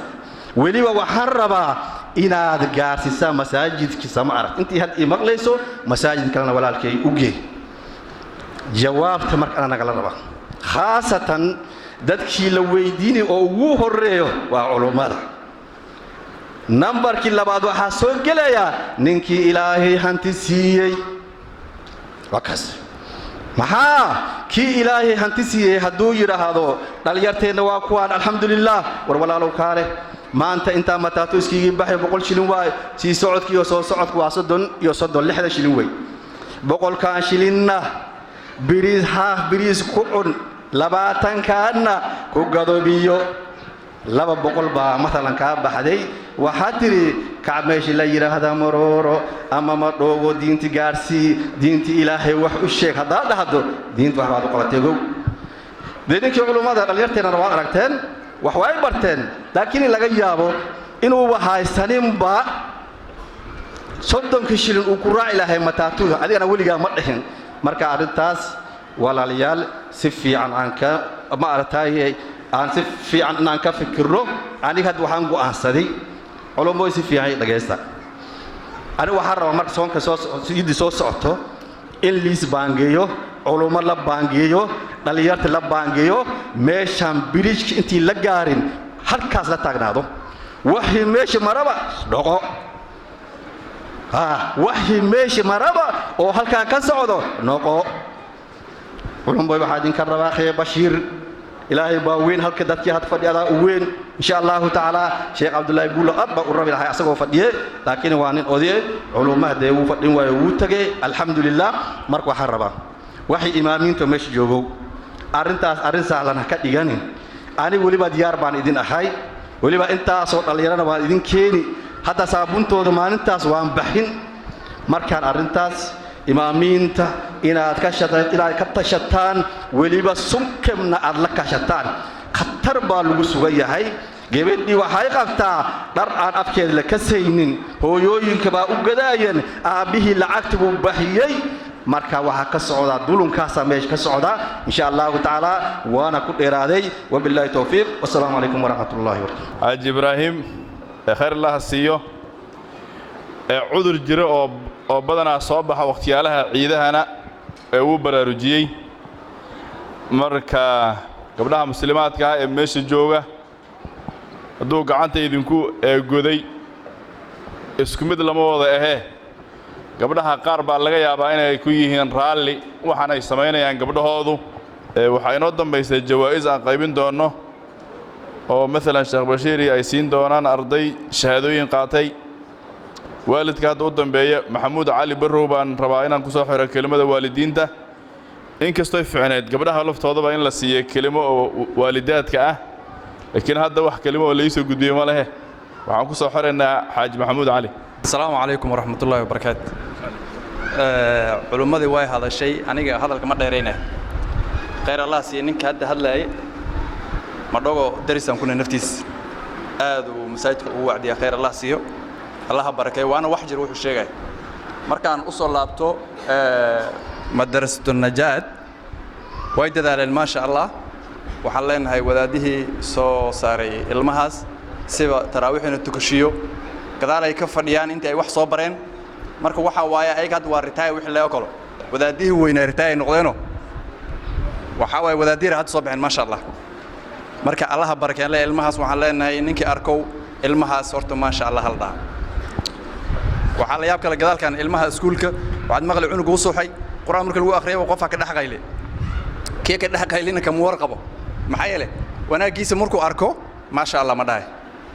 waliba waxaan rabaa inaad gaarsiisaa masaajidkiisa ma arag intii had maqlayso masaajid kalena walaalkay u geey jawaabta marka naga la rabaa khaasatan dadkii la weydiinay oo ugu horeeyo waa culummada nambarkii labaad waxa soo gelaya ninkii ilaahay hanti siiyay wakaas maxaa kii ilaahay hanti siiyay haduu yiraahdo dhalinyarteena waa kuwaan alxamdulillah war walaalow kaale maanta inta mataato iskiga baxay 100 shilin waay si socodkii iyo soo socodku waa 30 iyo 60 shilin way 100 ka shilinna biriis ku cun 20 kaana ku gadoobiyo 200 baa مثلا ka baxday waxa tiri kacmeeshi la yiraahdo Morooro ama ma dhoogo diinti gaarsi diinti ilaahay wax u sheeg hadaa dhahdo diintu wax baad qolataygo deegankii culimada dhalinyarteena waa aragteen wax way barteen laakiin laga yaabo inuu haysanin ba 30 shilin uu ku raaci lahay mataatuda adigana waliga ma dhahin marka arintaas walaalayaal si fiican aan ka ma aragtay aan si fiican inaan ka fikirno aniga hadda waxaan go'aansaday culumo si fiican dhageysta aniga waxaan rabaa marka soonka soo socoto in liis baangeeyo culumo la baangeeyo dhalinyarta la baangeeyo meeshaan bridge intii la gaarin halkaas la taagnaado wixii meesha maraba dhaqo wixii meesha maraba oo halkaan ka socdo noqo culumo waxaa idinka rabaa khayr bashiir إلهي باوين هل كدت جهات فديالا وين إن شاء الله تعالى شيخ عبد الله يقول أبا وربي لها أسقو فديه لكن وانين أوديه علومه ده وفدين ويوتجي الحمد لله مركو حربا وحي إمامين تمشي جوجو أرنتا لنا كديانين أنا ولي بديار بان إدين أحي ولي بأنت صوت علينا بان إدين كيني حتى سابون تو دمان أنت سوام بحين مركان أرنتاس إمامينتا إنا كشتان إلى كتشتان وليبا سمكمنا أدلا كشتان خطر بالوس وياهاي جبتني وحاي قفتا در أن أفكر لكسينين هو يوين كبا أوجداين أبيه لعتب بحيي مركا وحكا السعودة دولون كاسا ميش كالسعودة إن شاء الله تعالى وأنا كنت إرادي وبالله التوفيق والسلام عليكم ورحمة الله وبركاته. حاج إبراهيم خير الله السيو عذر جرى oo badana soo baxa waqtiyaalaha ciidahana ee uu baraarujiyay marka gabdhaha muslimaadka ee meesha jooga haduu gacanta idinku goday isku mid lama wada ahe gabdhaha qaar baa laga yaabaa inay ku yihiin raali waxaan ay sameynayaan gabdhahoodu waxa inoo dambeysay jawaa'iz aan qaybin doono oo mesela Sheekh Bashiiri ay siin doonaan arday shahaadooyin qaatay والدك هذا قدام بيا محمود علي بروبان ربعنا نقصه حرة كلمة والدين ده إنك استوي عناد قبلها لفت هذا بين لسيه كلمة والدات كأه لكن هذا واحد كلمة ولا يسوي قديم ولا هي وعنقصه حرة إن حاج محمود علي. السلام عليكم ورحمة الله وبركاته. علوم ذي واي هذا الشيء أنا هذا الكلام دايرينه غير الله سينك هذا لا مردوغو درسنا كنا نفتيس هذا ومساعد ووعد يا خير الله سيو الله بركة وأنا وحجر وحش شيء مركان أصل لابتو مدرسة النجاة وايد ذا ما شاء الله وحلين هاي وذاده صاري المهاز سوى تراويح التكشيو كذا يكفر يعني أنت أي واحد صابرين مركو واحد وايا أي قد ورتاي وحلا يأكله وذاده وين رتاي نقدينه وحاول وذاده هاد صبحين ما شاء الله مركا الله بركة الله المهاز وحلين هاي إنك أركو المهاز صرت ما شاء الله هالدا وحالا يابك لقدال كان ilmaha iskuulka waxaad maqlay cunug uu soo xay quraan markii lagu akhriyo qof ka dhaxqayle ka dhaxqaylina kam warqabo maxay yeelay wanaagiisa markuu arko ma sha Allah ma dhahay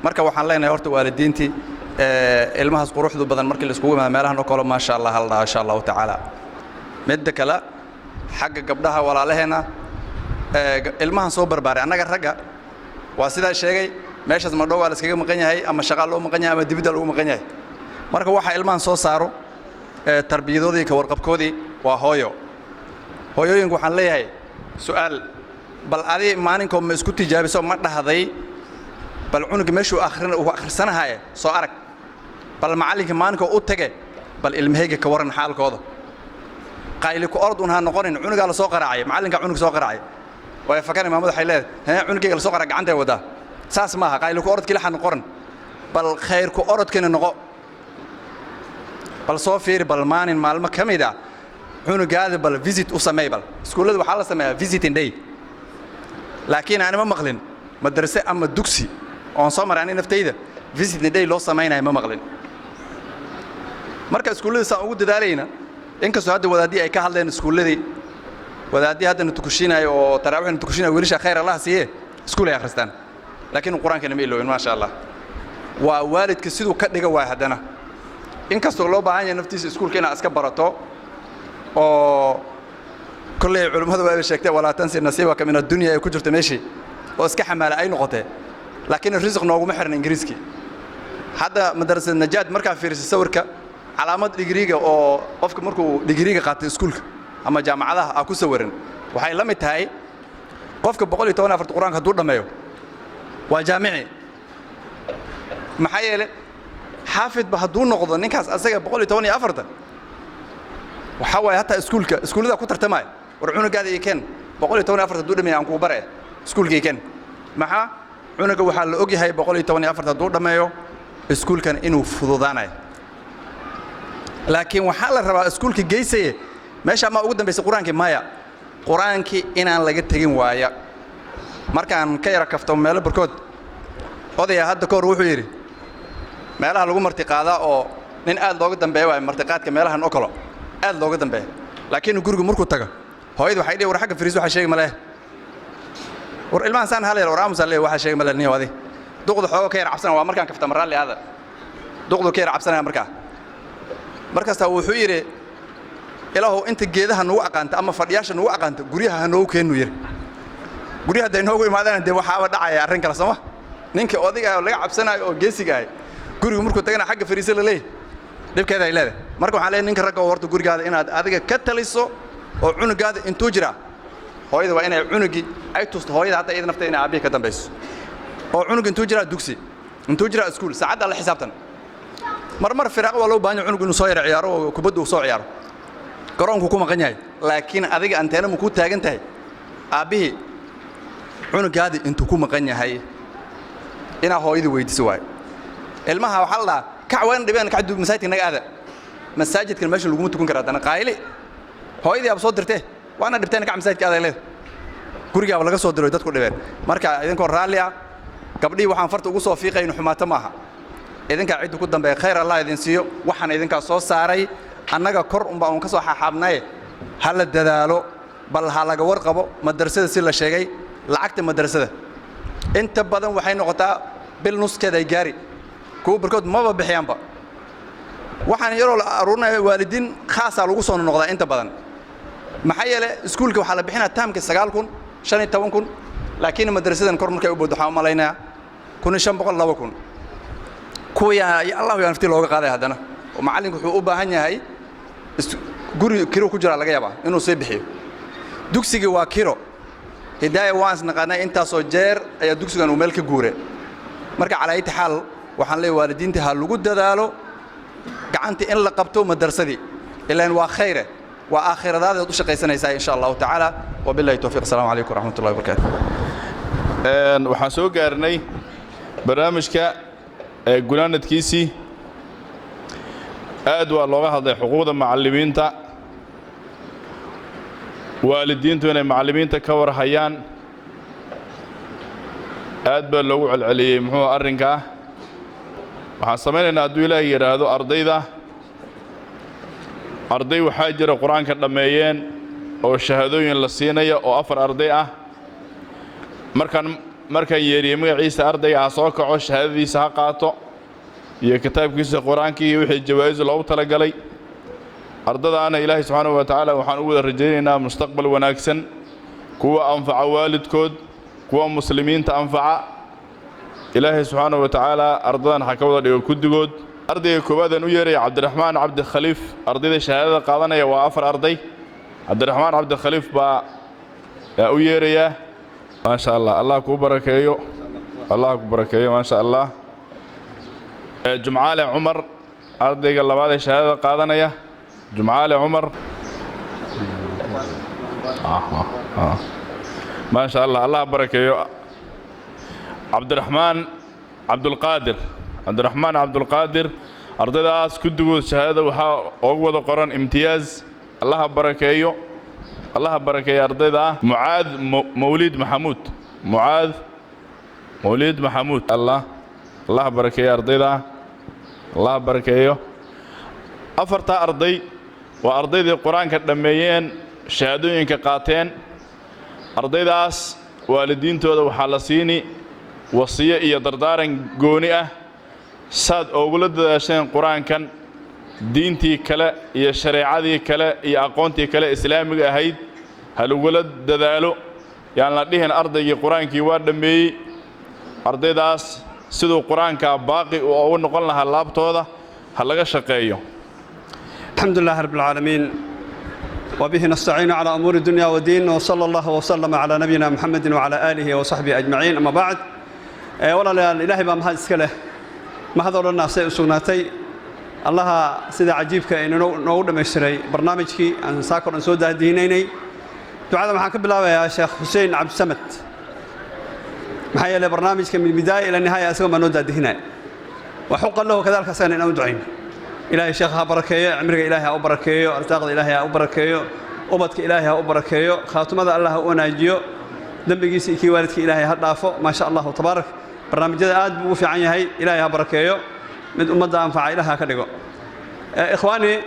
marka waxaan leenahay horta waalidiintii ilmahaas quruxdu badan markii la isku yimaado meelahan oo kale ma sha Allah hal insha Allah taala mid kale xagga gabdhaha walaalaheena ilmahan soo barbaaray anaga ragga waa sida sheegay meeshaas ma dhow waa la iskaga maqan yahay ama shaqo loo maqan yahay ama dibida loo maqan yahay marka waxa ilmahan soo saaro tarbiyadoodii ka warqabkoodii waa hooyooyinku waxaan leeyahay su'aal bal adi maalinko ma isku tijaabiso ma dhahday bal cunug meeshuu akhrisanahay soo arag bal macallinka maalinko u tage bal ilmahayga ka waran xaalkooda qayli ku ordun ha noqonin cunuga la soo qaraacay macallinka cunug soo qaraacay way fakana maamada waxay leedahay cunugayga la soo qaraacay gacanta wada saas maaha qayli ku ordkii la xan qoran bal khayr ku orodkina noqo bal soo fiir bal maalin maalmo kamida cunugaada bal visit u sameey bal iskuulada waxa la sameeyaa visiting day laakiin aan ma maqlin madrasa ama dugsi oo soo maraan naftayda visiting day loo sameeyay ma maqlin marka iskuulada saan ugu dadaalayna inkastoo hadda wadaadii ay ka hadleen iskuuladii wadaadii hadda tukushinay oo taraawixna tukushinay wiilasha khayr Allah siiye iskuul ay akhristaan laakiin quraanka ma ilooyin ma sha Allah waa waalidka sidoo ka dhiga waa hadana inkastoo loo baahan yahay naftiisa iskuulka inaad iska barato oo kullee culimadu way sheegtay wala tansi nasiibaka min ad-dunya ay ku jirto meeshii oo iska xamaala ay noqotay laakiin risq noogu ma xiran ingiriiski hadda madrasada najaad marka fiirsi sawirka calaamad digriiga oo qofka markuu digriiga qaatay iskuulka ama jaamacadaha ah ku sawiran waxay la mid tahay qofka 114 quraanka haduu dhameeyo waa jaamici maxay yeelay حافظ بهدون نقض نكاس أسجى بقولي توني أفرد وحاول حتى سكول ذا كتر تماي ورعونه قاعد يكن بقولي توني أفرد دون من عنكو برا سكول يكن maxaa cunuga waxaa la ogyahay 114 hadduu dhammeeyo iskuulkan inuu fududaanayo laakiin waxaa la rabaa iskuulka geysaye meesha ma ugu dambaysa quraankii maya quraankii inaan laga tagin waaya markaan ka yara kafto meelo barkood odaya hadda koor wuxuu yiri meelaha lagu martiqaada oo nin aad looga dambeeyo waa martiqaadka meelahan oo kale aad looga dambeeyo laakiin guriga markuu tago hooyadu waxay dhigay war xagga fariis waxa sheegay male war ilmahan san hal yar war aamusan leeyahay waxa sheegay male nin wadi duqdu xoogo ka yar cabsan waa markaan kafta maraan leeyada duqdu ka yar cabsanaya markaas taa wuxuu yiri ilaahu inta geedaha nagu aqaanta ama fadhiyaasha nagu aqaanta guriyaha hanoo keenu yiri guriyaha day noogu imaadaan de waxaaba dhacaya arrin kala sama ninka odiga laga cabsanayo oo geesiga ah guriga markuu tagana xagga fariisa la leeyahay dibkeeda ay leedahay marka waxaan leeyahay ninka ragga horta gurigaada inaad adiga ka taliso oo cunugaada intuu jira hooyada waa inay cunugii ay tusto hooyada hadda iyada nafteeda inay aabihi ka dambayso oo cunug intuu jira dugsi intuu jira iskuul saacada la xisaabtan marmar firaaqo waa loo baahan yahay cunug inuu soo yar ciyaaro oo kubadda uu soo ciyaaro garoonku kuma qan yahay laakiin adiga anteena ma ku taagan tahay aabihi cunugaada intuu ku maqan yahay ina hooyadu weydiiso waay ilmaha waxa la kacwan dhibeen ka dug masaajidka naga aada masaajidka meesha lagu tukan karaa dana qaayli hooyadii ab soo dirtay waana dhibteen ka masaajidka aada leed guriga laga soo diray dadku dhibeen marka idinkoo raali ah gabdhii waxaan farta ugu soo fiiqay in xumaata maaha idinka cid ku dambeey khayr Allah idin siiyo waxaan idinka soo saaray annaga kor umba ka soo xaxaabnay hal dadaalo bal halaga warqabo madrasada si la sheegay lacagta madrasada inta badan waxay noqotaa bil nuskeeda ay gaari kuwa barkood ma bixiyaan ba waxaan yaroo la aruurnay waalidiin khaas ah lagu soo noqdaa inta badan maxay yeelay iskuulka waxa la bixinaa taamka 9,000 15,000 laakiin madrasadan kor markay u booddo waxaan malaynaa 1,500 2,000 kuwa Allah yaa naftii looga qaaday hadana oo macallinku wuxuu u baahan yahay guri kiro ku jira laga yaabaa inuu soo bixiyo dugsiga waa kiro hidaaya waans naqaanay inta soo jeer ayaa dugsigan uu meel ka guuray marka calaayta xal waxaan leeyahay waalidiinta ha lagu dadaalo gacanta in la qabto madrasadii ilaan waa khayr waa aakhiradaada u shaqaysanaysaa insha Allah ta'ala wa billahi tawfiq assalamu alaykum wa rahmatullahi wa barakatuh waxaan soo gaarnay barnaamijka gunaanadkiisii aad waa looga hadlay xuquuqda macallimiinta waalidiintu inay macallimiinta ka war hayaan aad baa loogu celceliyay muxuu arrinka waxaan samaynaynaa hadduu ilaahay yidhaahdo arday waxaa jira qur-aanka dhammeeyeen oo shahaadooyin la siinaya oo 4 arday ah markaan yeeriye magaciisa ardayga ha soo kaco shahaadadiisa ha qaato iyo kitaabkiisa qur-aankii iyo wixii jawaa'iz loogu talagalay ardadaana ilaahay subxaanahu wa tacaala waxaan u wada rajaynaynaa mustaqbal wanaagsan kuwa anfaca waalidkood kuwa muslimiinta anfaca ilaahay subxaanahu wa tacaala ardadan ha ka wada dhigo guddigood ardayga koowaadaan u yeeraya cabdiraxmaan cabdi khaliif ardayda shahaadada qaadanaya waa 4 arday cabdiraxmaan cabdi khaliif baa u yeeraya ما شاء الله الله كبركيو الله كبركيو ما شاء الله جمعالي عمر أرضي الله بعد شهادة قادنا يا جمعالي عمر ما شاء الله الله بركيو عبد الرحمن عبد القادر أرضي داس كدو شهادة وها أقوى قرن امتياز الله بركيو الله بركة يا أرضي معاذ مولد محمود الله بركة يا أرضي الله بركة يو أفرت أرضي وأرضي ذي القرآن كدميين شهادوين كقاتين أرضي داس والدين تود وحالسيني وصية إيا دردارن قونئة ساد أولد عشان القرآن كان دينتي كلا يا شريعتي كلا يا أقونتي كلا إسلامي أهيد هالولد دذالو يعني لديهن أرضي قرآن كي واردمي أرضي داس سيدو قرآن كباقي وأول نقولنا هاللابتو هذا هلقى شقيو الحمد لله رب العالمين وبه نستعين على أمور الدنيا والدين وصلى الله وسلم على نبينا محمد وعلى آله وصحبه أجمعين أما بعد ولا الإلهي بأمهاد اسكاله ما هذا الناس سوناتي الله سيدا عجيبك إنه نود مشري برنامجك أن ساكر أن سودا دينيني دعاء ما حكب الله يا شيخ حسين عبد السمت محيا لبرنامج من البداية إلى النهاية أسوأ ما نودع هنا وحق له كذلك سنة أو دعين إلهي شيخها بركيه عمرك إلهي أو بركيه أرتاق إلهي أو بركيه أبدك إلهي أو بركيه خاتم هذا الله وناجيه دنبجيس كي والدك إلهي هدافو ما شاء الله تبارك برنامج هذا آد بوفي عني هاي إلهي بركيه من أمة أنفع إلها كذا إخواني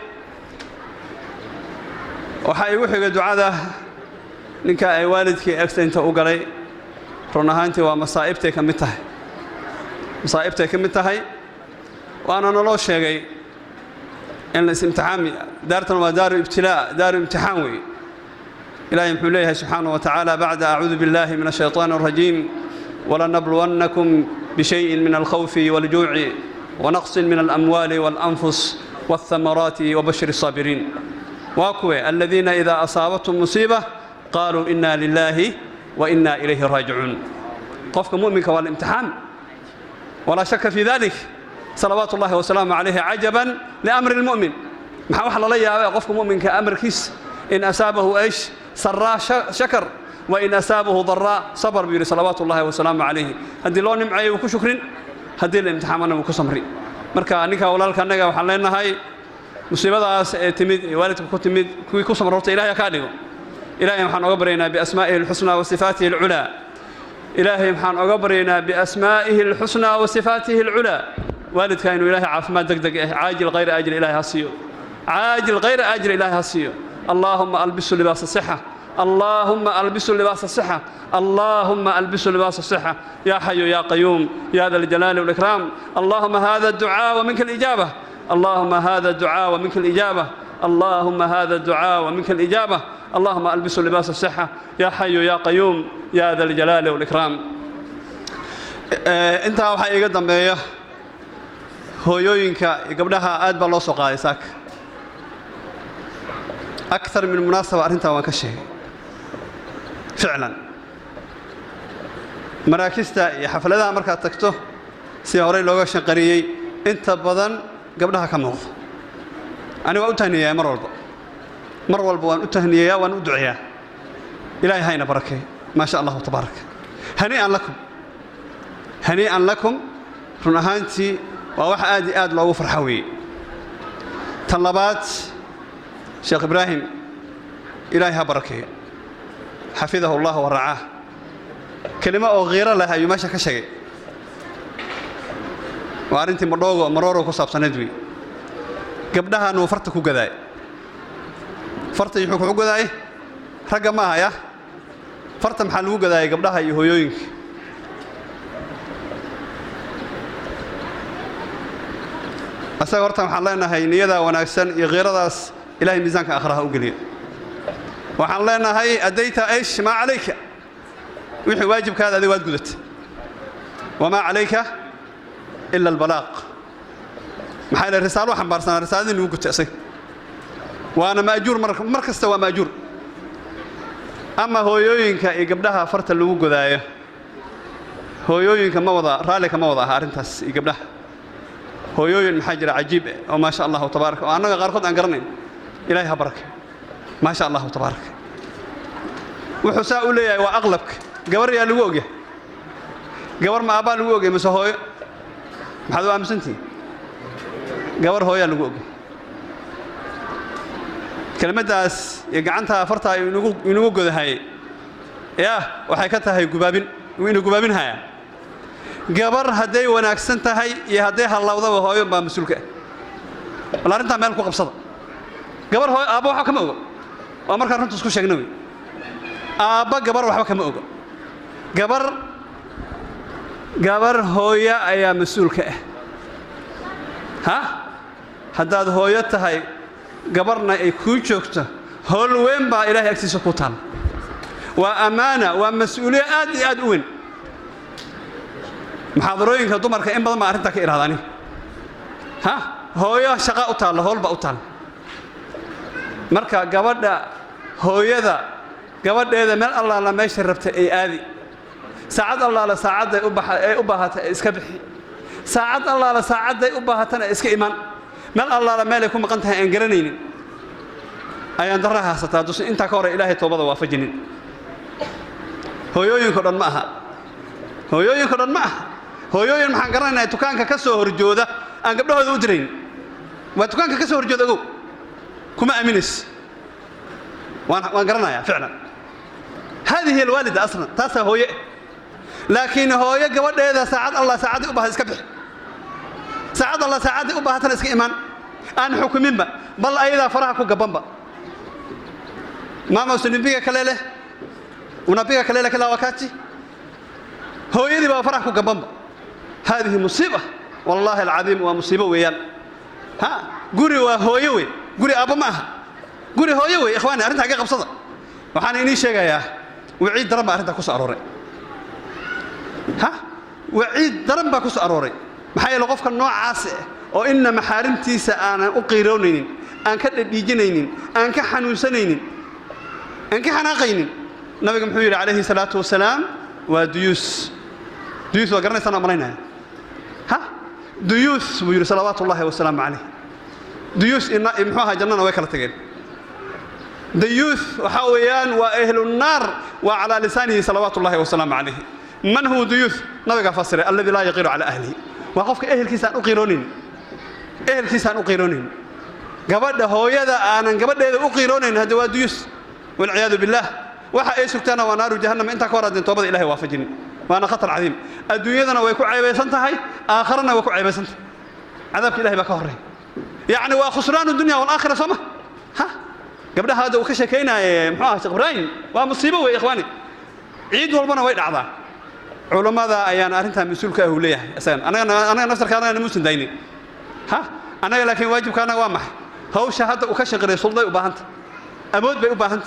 وحي وحي دعاء ninka ay waalidkii accident u galay run ahaantii waa masaa'ibtay ka mid tahay waana naloo sheegay in la imtixaami daartan waa daaru ibtilaa daaru imtixaan weey ilaahay muxuu leeyahay subxaanahu wa tacaala bacda acuudu billahi min ashaytaani arajiim walanabluwannakum bishay'in min alkhawfi waljuuci wanaqsin min alamwaali walanfus والثمرات وبشر الصابرين واكوي الذين إذا أصابتهم مصيبة قالوا إنا لله وإنا إليه راجعون قفك مؤمنك والامتحان ولا شك في ذلك صلوات الله وسلامه عليه عجبا لأمر المؤمن ما وحل الله يا قفك مؤمنك أمر كيس إن أصابه إيش سراء شكر وإن أصابه ضراء صبر بيري صلوات الله وسلامه عليه هدي لون معي وكشكر هدي الامتحان أنا وكسمري مركا أنك أولادك أنك وحلينا هاي مصيبة تمد والدك كتمد كوي كسمر ربط إلهي كاديو إلهي محن أغبرنا بأسمائه الحسنى وصفاته العلى إلهي محن أغبرنا بأسمائه الحسنى وصفاته العلى والد كان إلهي عافما دقدق عاجل غير آجل إلهي هسيو عاجل غير آجل إلهي هسيو اللهم ألبسوا لباس الصحة اللهم ألبسوا لباس الصحة اللهم ألبسوا لباس الصحة يا حي يا قيوم يا ذا الجلال والإكرام اللهم هذا الدعاء ومنك الإجابة اللهم هذا الدعاء ومنك الإجابة اللهم هذا الدعاء ومنك الإجابة اللهم ألبسوا لباس الصحة يا حي يا قيوم يا ذا الجلال والإكرام انت waxay iga dambeeyo hooyooyinka gabdhaha aad baa loo soo qaaday saak أكثر من مناسبة أرنتها وكشيء فعلا مراكزتا حفلتها مركز تكتو سيهوري لوغا شنقريي انت بدن قبلها كم أنا وأتهنية مر والبا وأن أتهنية وأن أدعية إلهي هاينا بركة ما شاء الله تبارك هنيئا لكم رنهانتي ووح آد لو فرحوي طلبات شيخ إبراهيم إلهي بركة حفظه الله ورعاه كلمة أو غير لها يماشى كشيء وأرنتي مرورو كصاب سندوي قبلها أنه فرتك وجذاي فرت يحكوا وجذاي رقمها يا فرت محل وجذاي قبلها يهوينك أسأقرت محلنا هاي نيدا وناكسن غير داس إلهي ميزانك آخرها وقليل وحلنا هاي أديت إيش ما عليك وحي واجبك هذا ذي قلت وما عليك إلا البلاغ محايل الرسالة وحنبارسنا الرسالة اللي وقلت أسي وأنا مأجور مركز سوى مأجور أما هو يوينك يقبلها فرت اللي وقو ذايا هو يوينك موضع رالك موضع هارنتس يقبلها هو يوين محاجر عجيب وما شاء الله تبارك وأنا غارخد أنقرني إلهي بركة ما شاء الله تبارك وحساء لي وأغلبك قبر يا لوجه قبر ما أبا لوجه مسهوي محذو أم سنتي قبر هو يا لوجه كلمة داس يقعنتها فرتها ينوجه هاي يا وحكتها هي جبابين وينو جبابين هاي قبر هدي وناكسنتها هاي يهديها الله وهو يبقى مسؤولك ولا رنتها مالك وقبصة قبر هو أبوه حكم أوجه وأمرك رنت تسكو شجنوي أبا قبر وحكم أوجه قبر هويا أيا مسؤولك ها هذا هويا تهاي قبرنا يكون شوكته هول وين با إلهي أكتسي سقوطان وأمانة ومسؤولية آد وين محاضرين كدمر كإن بدل ما أرنتك إراداني ها هويا شقاء أطال هول بأطال مركا قبرنا هويا ذا قبرنا إذا من الله لما يشربت أي آذي ساعد الله لساعد أبهات إسكبحي ساعد الله لساعد أبهاتنا إسك إيمان من الله لما يكون مقنتها إنجرنين أي أندرها ستادوس أنت كور إلهي توبة وافجنين هو ينكرن معها hooyooyinka dhan ma ah hooyooyin maxaan garanaynaa dukaanka ka soo horjooda aan gabdhahooda u dirayn waa dukaanka ka soo horjooda ogow kuma aaminis waan garanayaa ficlan هذه هي الوالدة أصلا تاسا هوية لكن هوية قبل إذا ساعد الله ساعد أبها إسكبح ساعد الله ساعد أبها تنسك إيمان أنا حكمين با بل أيضا فرحكو قبنبا ما مسلم بيك كليلة ونبيك كليلة كلا وكاتي هوية دي بقى فرحكو قبنبا هذه مصيبة والله العظيم ومصيبة ويال ها قولي وهوية وي قولي أبا معها قولي هوية وي إخواني أرنت حقيقة بصدق وحان إني شيء وعيد درب أرنت كوس أروري ها وعيد درب كوس أروري محايا لغفك النوع عاسئ وإن محارمتي سأنا أقيرونين أن كديجنين أن كحنوسنين أن كحناقين نبي محمد عليه الصلاة والسلام وديوس ديوس وقرنا سنة مرينا ها ديوس ويقول صلوات الله والسلام عليه ديوس إن محوها جنة ويكرتين ديوث وحويان وأهل النار وعلى لسانه صلوات الله والسلام عليه من هو ديوث نبقى فسر الذي لا يقير على أهله وقفك أهل كيسان أقيرونين أهل كيسان أقيرونين قبل هو يدا أنا قبل هذا أقيرونين هذا هو ديوث والعياذ بالله وحا إيه سكتنا ونار جهنم أنت كورد توبة إلهي وافجني وأنا خطر عظيم الدنيا ويكون عيبة سنتهاي آخرنا ويكون عيبة سنت عذابك إلهي بكهري يعني وخسران الدنيا والآخرة سما ها قبل هذا وكش كينا محاها شيخ إبراهيم ومصيبة يا إخواني عيد والبنا وين أعضاء علماء ذا أيان أرنتها مسؤول كهولية أسان أنا نفسر كان أنا مسلم ديني ها أنا لكن واجب كان وامح هو شهادة وكش غير سلطة وباهنت أمود بأباهنت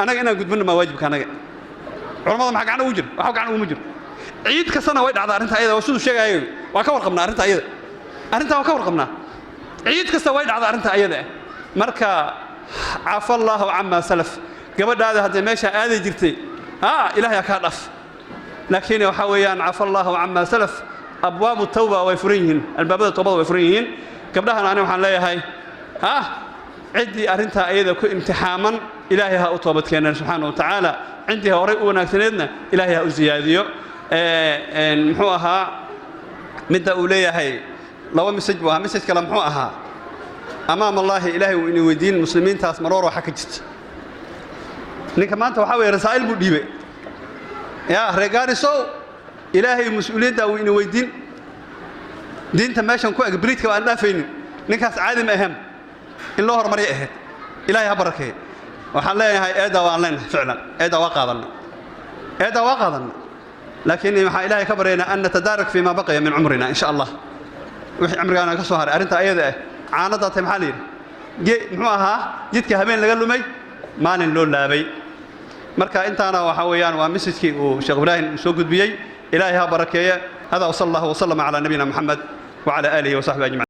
أنا قد من ما واجب كان علماء ما حق عنه وجر وحق عنه مجر عيد كسنة وين أعضاء أرنتها أيضا وشو الشيء أيضا وكور قمنا أرنتها أيضا أرنتها وكور قمنا عيد كسنة وين أعضاء أرنتها أيضا مركا عفى الله عما سلف قبل هذا هذا ماشى هذه جرتي إلهي كارف لكن وحويان عفى الله عما سلف أبواب التوبة ويفريهن الباب التوبة ويفريهن قبلها أنا وحنا لا هاي عندي أرنتها أيضا امتحاما إلهيها أطوبت كنا سبحانه وتعالى عندها وريء ونكتندنا إلهيها أزياديو محوها مدة أولية هاي لو مسجوها مسج كلام محوها أمام الله إلهي وإني ودين المسلمين تاس مرور وحكجت نك ما أنت وحاول رسائل بديبة يا رجال سو إلهي مسؤولين تا وإني ودين دين تماشى كوك بريت كمان لا فين نكاس عادم أهم الله رمري أهد إلهي بركة وحلا هاي أدا وعلنا فعلا أدا وقاضنا أدا وقاضنا لكن إلهي كبرنا أن نتدارك فيما بقي من عمرنا إن شاء الله عمرنا كسهر أنت أيضا عانضة محلين محوها جدك هبين لقال له مي مال لون لابي مركا انت انا وحويان ومسجكي وشيخ ابراهيم سوق بيي الهي بركيه هذا وصلى الله وسلم على نبينا محمد وعلى اله وصحبه اجمعين.